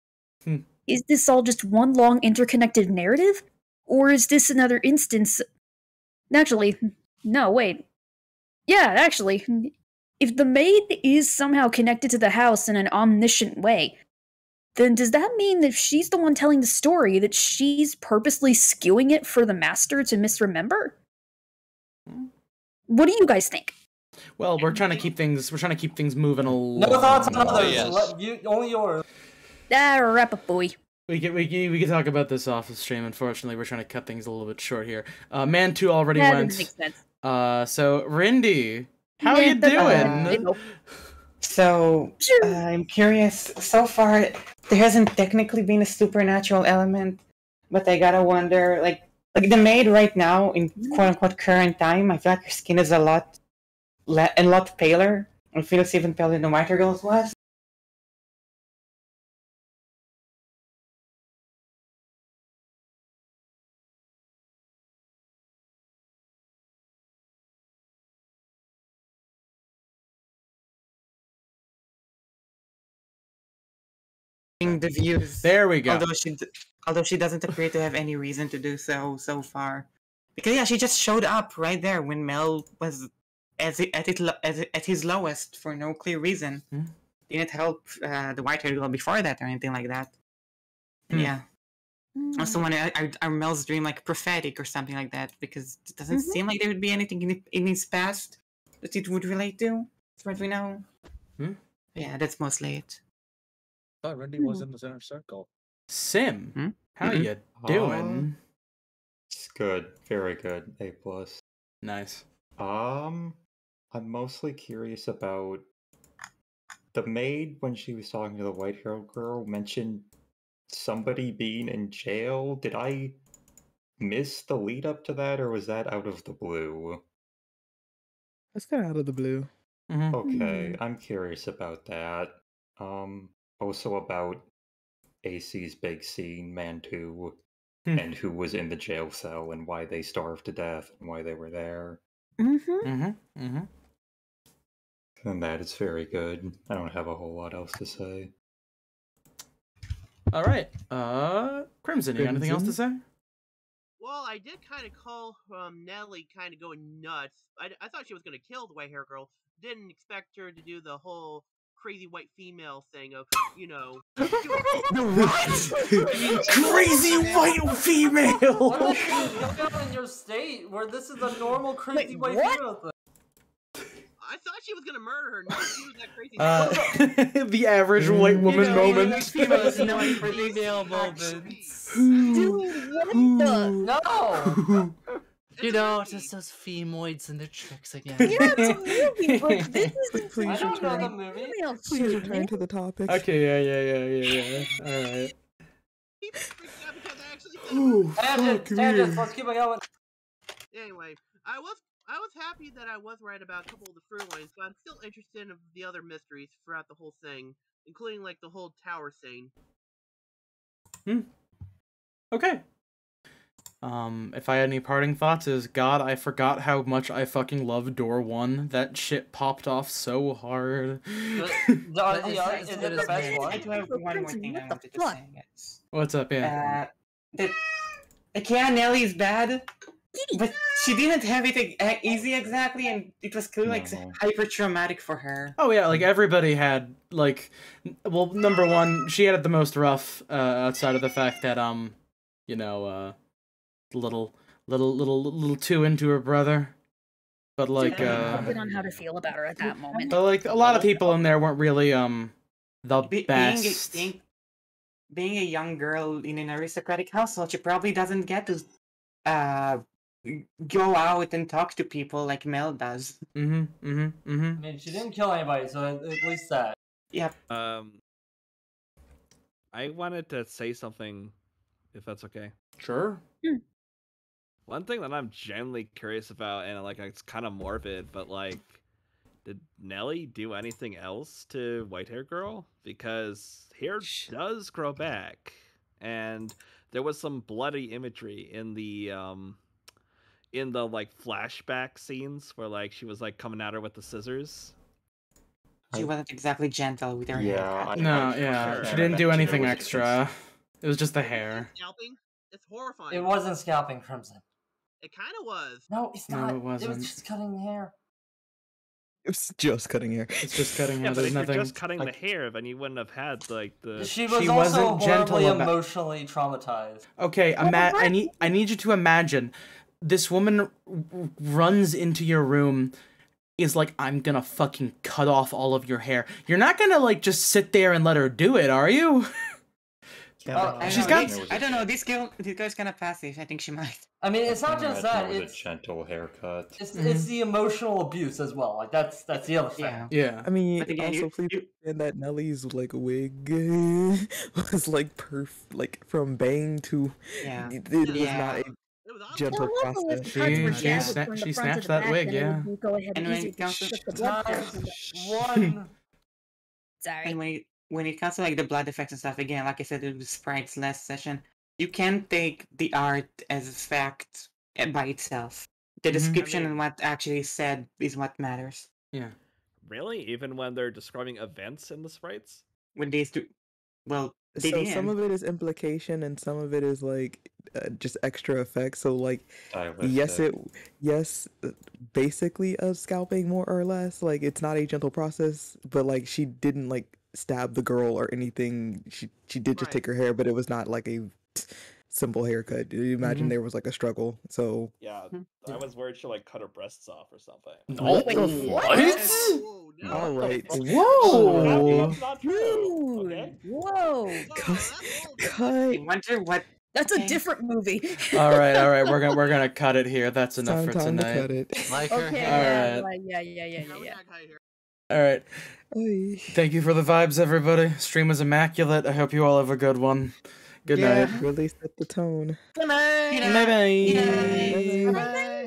Is this all just one long interconnected narrative? Or is this another instance... Actually, no, wait. Yeah, actually, if the maid is somehow connected to the house in an omniscient way, then does that mean that if she's the one telling the story, that she's purposely skewing it for the master to misremember? What do you guys think? Well, we're trying to keep things moving along. No thoughts on others. Only yours. Wrap up, boy. We can talk about this off the stream. Unfortunately, we're trying to cut things a little bit short here. Man 2 already went. That makes sense. So Rindy, how are you doing? So, I'm curious. So far, there hasn't technically been a supernatural element, but I gotta wonder, like, Like the maid right now in quote unquote current time, I feel like her skin is a lot paler. It feels even paler than the whiter girl's was. The views. There we go. Although she doesn't appear to have any reason to do so far, because yeah, she just showed up right there when Mel was at his lowest for no clear reason. Didn't help the white-haired girl before that or anything like that. And yeah, I also wonder, are Mel's dream like prophetic or something like that? Because it doesn't seem like there would be anything in his past that it would relate to, as far as we know. Yeah, that's mostly it. I thought Randy was in the center circle. Sim, how you doing? It's good, very good. A plus. Nice. I'm mostly curious about the maid when she was talking to the white-haired girl mentioned somebody being in jail. Did I miss the lead up to that, or was that out of the blue? That's kind of out of the blue. Okay, I'm curious about that. Also about AC's big scene, Man 2, and who was in the jail cell and why they starved to death and why they were there. And that is very good. I don't have a whole lot else to say. All right. Crimson, you got anything else to say? Well, I did kind of call Nellie kind of going nuts. I thought she was going to kill the white hair girl. Didn't expect her to do the whole crazy white female thing of, you know. Crazy white female! What is going on in your state where this is a normal crazy white female thing? I thought she was going to murder her. No, she was that crazy. The average white woman moment. Females know for female moments. Dude, what the? No! You know, just those femoids and their tricks again. Yeah, it's a movie, but this is Please I don't know return. the movie. Please return to the topic. Okay, yeah. Alright. Tangents, let's keep it going. Anyway, I was happy that I was right about a couple of the through lines, but I'm still interested in the other mysteries throughout the whole thing, including like the whole tower scene. Okay. If I had any parting thoughts is, God, I forgot how much I fucking love Door 1. That shit popped off so hard. Is it the best one? I do have one more thing I wanted to say, guys. What's up, yeah? Nellie is bad, but she didn't have it easy exactly, and it was clearly like hyper traumatic for her. Oh yeah, like everybody had like, well, number one, she had it the most rough, outside of the fact that you know, little too into her brother, but like Something on how to feel about her at that moment. but like a lot of people in there weren't really the best. Being a young girl in an aristocratic household, she probably doesn't get to go out and talk to people like Mel does. I mean, she didn't kill anybody, so at least that. Yeah. I wanted to say something, if that's okay. Sure. One thing that I'm genuinely curious about, and like it's kind of morbid, but like, did Nellie do anything else to Whitehair Girl? Because hair does grow back, and there was some bloody imagery in the like flashback scenes where like she was like coming at her with the scissors. She wasn't exactly gentle with her hair. She didn't do anything extra. It was just the hair. Scalping? It's horrifying. It wasn't scalping Crimson. It kind of was. No, it's not. No, it wasn't. It was just cutting the hair. It's just cutting hair. It's just cutting hair. Yeah, but There's if nothing. you're just cutting the hair, then you wouldn't have had like the. She was She also wasn't gentle horribly about- emotionally traumatized. Okay, I need you to imagine this woman runs into your room, is like, I'm gonna fucking cut off all of your hair. You're not gonna like just sit there and let her do it, are you? I don't know. This girl's kind of passive. I think she might. I mean, it's not just that. It was It's a gentle haircut. it's the emotional abuse as well. Like that's the other thing. Yeah. I mean, But again, also please understand that Nellie's like wig was like like from bang to Yeah. it was Yeah. not a It gentle Well, also if the process. cuts were She jagged sna- from the she front to snaps the that back, wig, then it yeah. would go ahead And and when easier it to comes to shift the blood flow from the. One. Sorry. And when it comes to like the blood effects and stuff, again, like I said in the sprites last session, you can't take the art as a fact by itself. The description and what actually said is what matters. Yeah. Really? Even when they're describing events in the sprites? When they well, they So did. some of it is implication and some of it is like just extra effects. So like yes, basically a scalping more or less. Like it's not a gentle process, but like she didn't like stab the girl or anything. She did just take her hair, but it was not like a simple haircut. You imagine there was like a struggle. So Yeah, I was worried she like cut her breasts off or something. What the What? All right. Whoa. That's not true. Okay. Whoa. Cut. I wonder what. That's a different movie. All right. We're gonna cut it here. That's enough for Time to tonight. cut it. Like her Okay, hair. All right. yeah. All right. Thank you for the vibes, everybody. Stream was immaculate. I hope you all have a good one. Good night. Really set the tone. Good night. Bye bye. Bye-bye. Bye-bye.